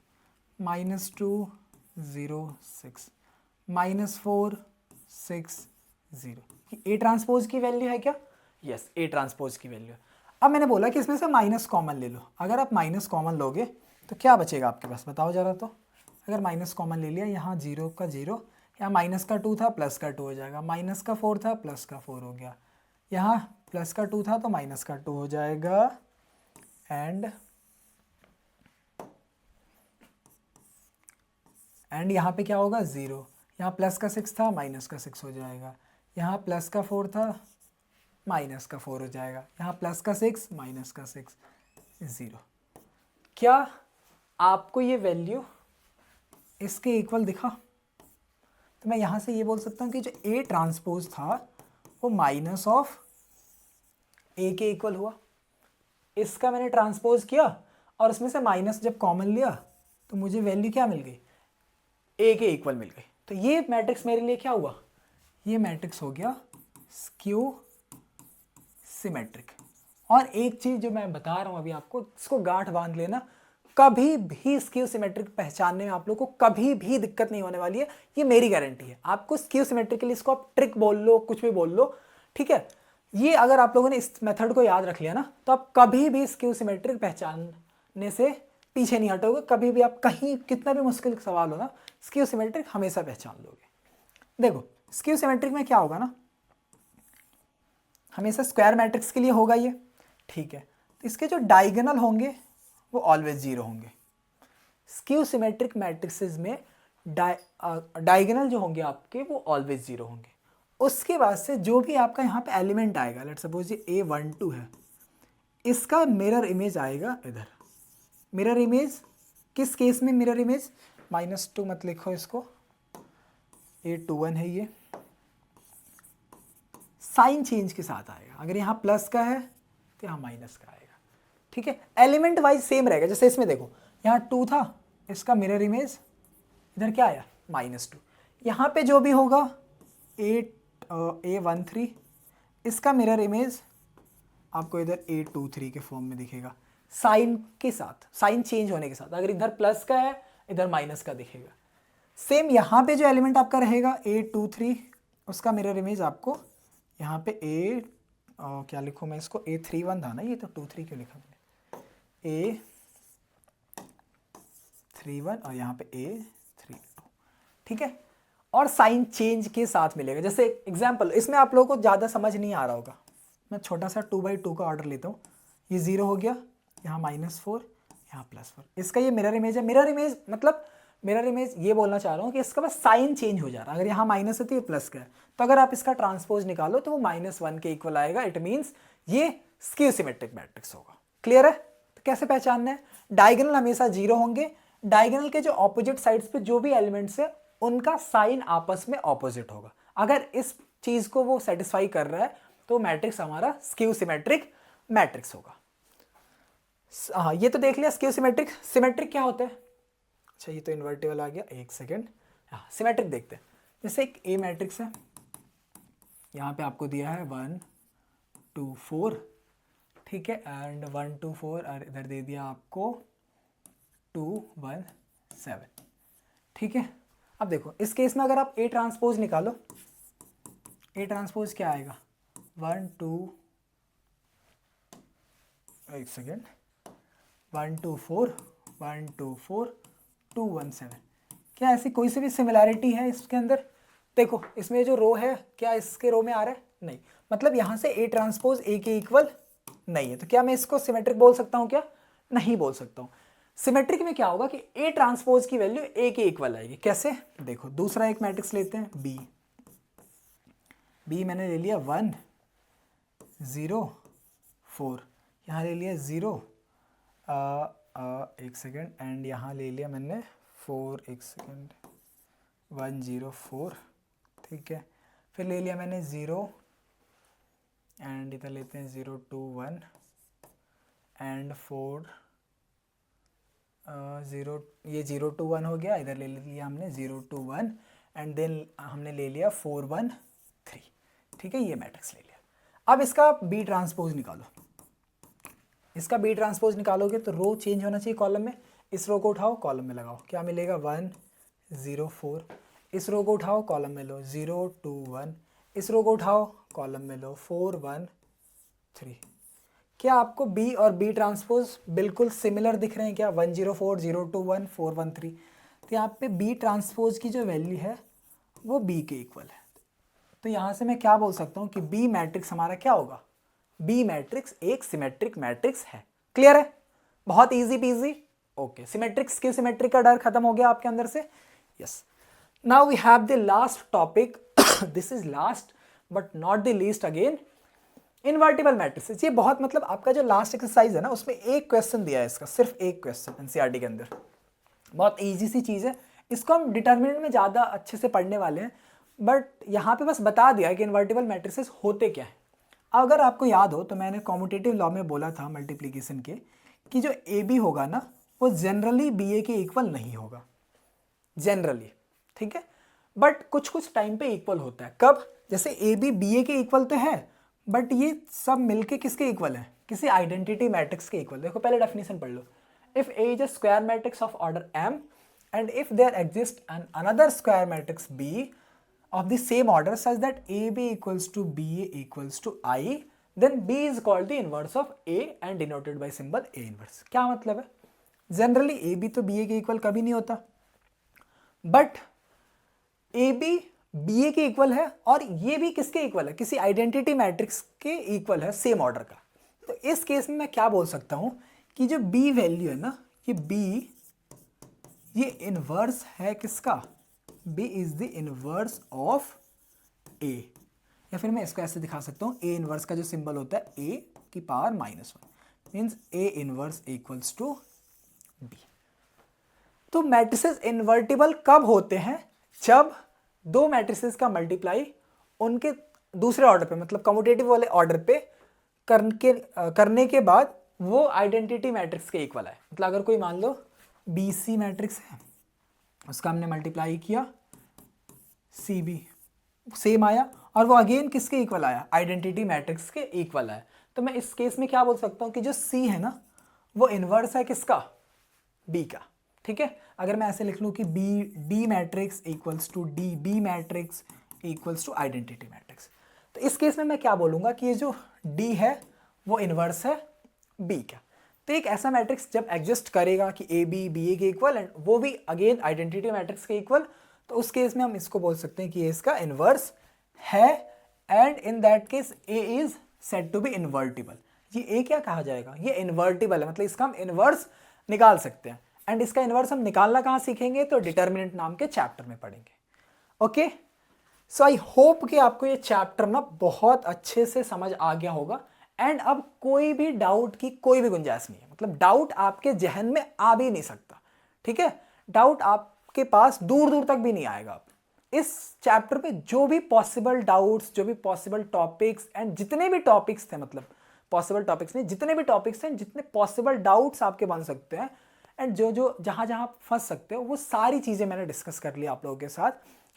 -2 0 6 -4 6 0। ए ट्रांसपोज की वैल्यू है क्या, यस ए ट्रांसपोज की वैल्यू। अब मैंने बोला कि इसमें से माइनस कॉमन ले लो। अगर आप माइनस कॉमन लोगे तो क्या बचेगा आपके पास, बताओ जरा। तो अगर माइनस कॉमन ले लिया, यहाँ 0 का 0, यहाँ माइनस का 2 था प्लस का 2 हो जाएगा, माइनस का 4 था प्लस का 4 हो गया, यहाँ प्लस का 2 था तो माइनस का 2 हो जाएगा, एंड यहाँ पे क्या होगा 0, यहाँ प्लस का 6 था माइनस का 6 हो जाएगा, यहाँ प्लस का 4 था माइनस का 4 हो जाएगा, यहाँ प्लस का 6 माइनस का 6 0। क्या आपको ये वैल्यू इसके इक्वल दिखा? तो मैं यहाँ से ये बोल सकता हूँ कि जो ए ट्रांसपोज था वो माइनस ऑफ ए के इक्वल हुआ। इसका मैंने ट्रांसपोज किया और उसमें से माइनस जब कॉमन लिया तो मुझे वैल्यू क्या मिल गई, ए के इक्वल मिल गई। तो ये मैट्रिक्स मेरे लिए क्या हुआ, ये मैट्रिक्स हो गया स्क्यू सिमेट्रिक। और एक चीज जो मैं बता रहा हूं अभी आपको, इसको गांठ बांध लेना, कभी भी स्क्यू सिमेट्रिक पहचानने में आप लोग को कभी भी दिक्कत नहीं होने वाली है, ये मेरी गारंटी है। आपको स्क्यू सिमेट्रिक के लिए इसको आप ट्रिक बोल लो, कुछ भी बोल लो, ठीक है। ये अगर आप लोगों ने इस मेथड को याद रख लिया ना, तो आप कभी भी स्क्यू सिमेट्रिक पहचानने से पीछे नहीं हटोगे। कभी भी आप कहीं कितना भी मुश्किल सवाल हो ना, स्क्यू सिमेट्रिक हमेशा पहचान लोगे। देखो स्क्यू सिमेट्रिक में क्या होगा ना, हमेशा स्क्वायर मैट्रिक्स के लिए होगा ये, ठीक है। तो इसके जो डायगोनल होंगे वो ऑलवेज 0 होंगे। स्क्यू सिमेट्रिक मैट्रिक्सेस में डायगोनल जो होंगे आपके वो ऑलवेज 0 होंगे। उसके बाद से जो भी आपका यहाँ पे एलिमेंट आएगा, लेट्स सपोज ये A12 है, इसका मिरर इमेज आएगा इधर। मिरर इमेज किस केस में, मिरर इमेज -2 मत लिखो इसको, A21 है ये, साइन चेंज के साथ आएगा। अगर यहाँ प्लस का है तो यहाँ माइनस का आएगा, ठीक है। एलिमेंट वाइज सेम रहेगा। जैसे इसमें देखो यहाँ 2 था, इसका मिरर इमेज इधर क्या आया -2। यहाँ पे जो भी होगा A13, इसका मिरर इमेज आपको इधर A23 के फॉर्म में दिखेगा, साइन के साथ, साइन चेंज होने के साथ। अगर इधर प्लस का है इधर माइनस का दिखेगा। सेम यहाँ पे जो एलिमेंट आपका रहेगा A23, उसका मिरर इमेज आपको यहाँ पे क्या लिखूँ मैं इसको, A31 था ना, ये तो 23 क्यों लिखा मैंने, A31 और यहाँ पे A32, ठीक है। और साइन चेंज के साथ मिलेगा। जैसे एग्जाम्पल, इसमें आप लोगों को ज़्यादा समझ नहीं आ रहा होगा, मैं छोटा सा 2/2 का ऑर्डर लेता हूँ। ये 0 हो गया, यहाँ -4, यहाँ +4, इसका ये मिरर इमेज है। मिरर इमेज मतलब मिरर इमेज ये बोलना चाह रहा हूँ कि इसका बस साइन चेंज हो जा रहा है। अगर यहाँ माइनस है तो ये प्लस का है, तो अगर आप इसका ट्रांसपोज निकालो तो वो -1 के इक्वल आएगा। इट मीन्स ये स्क्यू सिमेट्रिक मैट्रिक्स होगा। क्लियर है? तो कैसे पहचानना है, डायगोनल हमेशा 0 होंगे। डायगोनल के जो ऑपोजिट साइड्स पे जो भी एलिमेंट्स है उनका साइन आपस में ऑपोजिट होगा। अगर इस चीज को वो सेटिस्फाई कर रहा है तो मैट्रिक्स हमारा स्क्यू सिमेट्रिक मैट्रिक्स होगा। हाँ, ये तो देख लिया स्क्यू सिमेट्रिक। सिमेट्रिक क्या होता है? अच्छा, ये तो इन्वर्टिबल आ गया, एक सेकेंड। हाँ, सिमेट्रिक देखते हैं। जैसे एक ए मैट्रिक्स है, यहाँ पे आपको दिया है 1 2 4, ठीक है, एंड 1 2 4 और इधर दे दिया आपको 2 1 7, ठीक है। अब देखो इस केस में अगर आप ए ट्रांसपोज निकालो, ए ट्रांसपोज क्या आएगा? 1 2, एक सेकेंड, 1 2 4 1 2 4 2 1 7। क्या ऐसी कोई सी भी सिमिलैरिटी है इसके अंदर? देखो इसमें जो रो है, क्या इसके रो में आ रहा है? नहीं, मतलब यहाँ से ए ट्रांसपोज ए के इक्वल नहीं है। तो क्या मैं इसको सिमेट्रिक बोल सकता हूँ? क्या नहीं बोल सकता हूँ। सिमेट्रिक में क्या होगा कि ए ट्रांसपोज की वैल्यू ए के इक्वल आएगी। कैसे? देखो दूसरा एक मैट्रिक्स लेते हैं, बी। बी मैंने ले लिया 1 0 4, यहाँ ले लिया 0 एक सेकेंड, एंड यहाँ ले लिया मैंने 4, एक सेकेंड, 1 0 4, ठीक है। फिर ले लिया मैंने 0 एंड इधर लेते हैं 0 2 1 एंड 4 0, ये 0 2 1 हो गया। इधर ले लिया हमने 0 2 1 एंड देन हमने ले लिया 4 1 3, ठीक है, ये मैट्रिक्स ले लिया। अब इसका बी ट्रांसपोज निकालो। इसका बी ट्रांसपोज निकालोगे तो रो चेंज होना चाहिए कॉलम में। इस रो को उठाओ, कॉलम में लगाओ, क्या मिलेगा? 1 0 4। इस रो को उठाओ, कॉलम में लो, 0 2 1। इस रो को उठाओ, कॉलम में लो, 4 1 3। क्या आपको बी और बी ट्रांसपोज बिल्कुल सिमिलर दिख रहे हैं क्या? 1 0 4 0 2 1 4 1 3। तो यहाँ पे बी ट्रांसपोज की जो वैल्यू है वो बी के इक्वल है। तो यहाँ से मैं क्या बोल सकता हूँ कि बी मैट्रिक्स हमारा क्या होगा? बी मैट्रिक्स एक सिमेट्रिक मैट्रिक्स है। क्लियर है? बहुत easy peasy. Okay, symmetric skew symmetric का डर खत्म हो गया आपके अंदर से। Yes, now we have the last topic. This is last but not the least again, invertible matrices. ये बहुत मतलब आपका जो लास्ट एक्सरसाइज है ना, उसमें एक क्वेश्चन दिया है इसका, सिर्फ एक क्वेश्चन एनसीईआरटी के अंदर। बहुत इजी सी चीज़ है, इसको हम डिटर्मिनेंट में ज़्यादा अच्छे से पढ़ने वाले हैं, बट यहाँ पे बस बता दिया है कि इन्वर्टिबल मैट्रिसेस होते क्या है। अगर आपको याद हो तो मैंने कॉम्यूटेटिव लॉ में बोला था मल्टीप्लिकेशन के कि जो ए बी होगा ना, वो जनरली बी ए के इक्वल नहीं होगा, जनरली, ठीक है, बट कुछ कुछ टाइम पे इक्वल होता है। कब? जैसे ए बी ए के इक्वल तो है, बट ये सब मिलके किसके इक्वल है? किसी आइडेंटिटी मैट्रिक्स के इक्वल। देखो पहले डेफिनेशन पढ़ लो। If A is a square matrix of order M and if there exist an another square matrix B of the same order such that AB equals to BA equals to I, then B is called the inverse of A and denoted by symbol A inverse। क्या मतलब है? Generally AB तो BA के equal कभी नहीं होता, but AB BA के equal है और ये भी किसके इक्वल है? किसी आइडेंटिटी मैट्रिक्स के इक्वल है, सेम ऑर्डर का। तो इस केस में मैं क्या बोल सकता हूं कि जो B वैल्यू है ना, ये B ये इनवर्स है किसका? B is the inverse of A, या फिर मैं इसको ऐसे दिखा सकता हूँ, A इनवर्स का जो सिंबल होता है A की power -1 means A inverse equals to B। तो मैट्रिसेस इन्वर्टिबल कब होते हैं? जब दो मैट्रिसेस का मल्टीप्लाई उनके दूसरे ऑर्डर पे, मतलब कम्यूटेटिव वाले ऑर्डर पे करने के बाद वो आइडेंटिटी मैट्रिक्स के इक्वल है। मतलब अगर कोई मान लो BC मैट्रिक्स है, उसका हमने मल्टीप्लाई किया CB, सेम आया, और वो अगेन किसके इक्वल आया? आइडेंटिटी मैट्रिक्स के इक्वल आया। तो मैं इस केस में क्या बोल सकता हूँ कि जो C है ना, वो इनवर्स है किसका? B का, ठीक है। अगर मैं ऐसे लिख लूँ कि D matrix equals to B matrix equals to identity matrix, तो इस केस में मैं क्या बोलूँगा कि ये जो D है वो इनवर्स है B का। तो एक ऐसा मैट्रिक्स जब एग्जिस्ट करेगा कि AB BA के इक्वल एंड वो भी अगेन आइडेंटिटी मैट्रिक्स के इक्वल, तो उस केस में हम इसको बोल सकते हैं कि ये इसका इनवर्स है, and in that case A is said to be invertible. ये A क्या कहा जाएगा? ये इन्वर्टिबल है, मतलब इसका हम इनवर्स निकाल सकते हैं। एंड इसका इनवर्स हम निकालना कहाँ सीखेंगे? तो डिटर्मिनेंट नाम के चैप्टर में पढ़ेंगे। ओके, सो आई होप कि आपको ये चैप्टर ना बहुत अच्छे से समझ आ गया होगा, एंड अब कोई भी डाउट की कोई भी गुंजाइश नहीं है। मतलब डाउट आपके जहन में आ भी नहीं सकता, ठीक है। डाउट आपके पास दूर दूर तक भी नहीं आएगा। इस चैप्टर पे जो भी पॉसिबल डाउट्स, जो भी पॉसिबल टॉपिक्स एंड जितने भी टॉपिक्स थे, मतलब पॉसिबल टॉपिक्स नहीं, जितने भी टॉपिक्स हैं, जितने पॉसिबल डाउट्स आपके बन सकते हैं एंड जो जो जहाँ जहाँ आप फंस सकते हो वो सारी चीज़ें मैंने डिस्कस कर ली आप लोगों के साथ।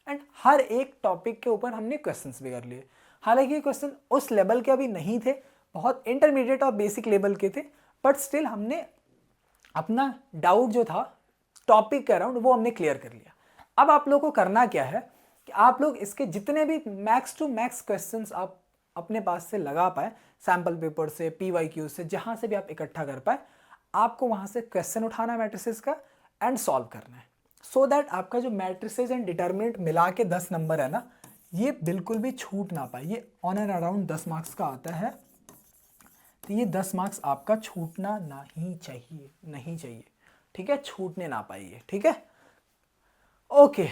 एंड हर एक टॉपिक के ऊपर हमने क्वेश्चंस भी कर लिए। हालांकि ये क्वेश्चन उस लेवल के अभी नहीं थे, बहुत इंटरमीडिएट और बेसिक लेवल के थे, बट स्टिल हमने अपना डाउट जो था टॉपिक के अराउंड वो हमने क्लियर कर लिया। अब आप लोगों को करना क्या है कि आप लोग इसके जितने भी मैक्स टू मैक्स क्वेश्चंस आप अपने पास से लगा पाए, सैम्पल पेपर से, PYQ से, जहाँ से भी आप इकट्ठा कर पाए, आपको वहाँ से क्वेश्चन उठाना है मैट्रिसेस का एंड सॉल्व करना है, सो दैट आपका जो मैट्रिसेस एंड डिटर्मिनेंट मिला के 10 नंबर है ना, ये बिल्कुल भी छूट ना पाए। ये ऑन एंड अराउंड 10 मार्क्स का आता है, तो ये 10 मार्क्स आपका छूटना नहीं चाहिए, नहीं चाहिए, ठीक है, छूटने ना पाइए, ठीक है। ओके,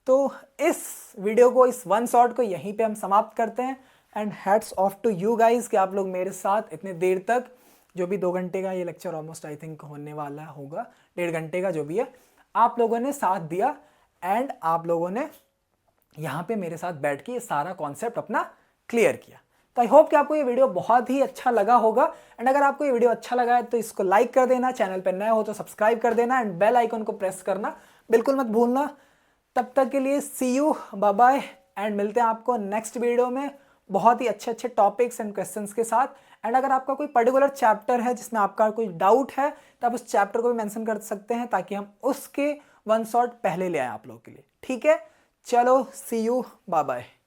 तो इस वीडियो को, इस वन शॉट को यहीं पे हम समाप्त करते हैं। And hats off to you guys कि आप लोग मेरे साथ इतने देर तक, जो भी 2 घंटे का ये लेक्चर ऑलमोस्ट आई थिंक होने वाला होगा, 1.5 घंटे का जो भी है, आप लोगों ने साथ दिया एंड आप लोगों ने यहाँ पे मेरे साथ बैठ के ये सारा कॉन्सेप्ट अपना क्लियर किया। तो आई होप कि आपको ये वीडियो बहुत ही अच्छा लगा होगा। एंड अगर आपको ये वीडियो अच्छा लगा है तो इसको लाइक कर देना, चैनल पर नए हो तो सब्सक्राइब कर देना एंड बेल आइकन को प्रेस करना बिल्कुल मत भूलना। तब तक के लिए सी यू, बाय बाय, एंड मिलते हैं आपको नेक्स्ट वीडियो में बहुत ही अच्छे अच्छे टॉपिक्स एंड क्वेश्चंस के साथ। एंड अगर आपका कोई पर्टिकुलर चैप्टर है जिसमें आपका कोई डाउट है तो आप उस चैप्टर को भी मेंशन कर सकते हैं, ताकि हम उसके वन शॉट पहले ले आए आप लोगों के लिए, ठीक है। चलो, सी यू, बाय बाय।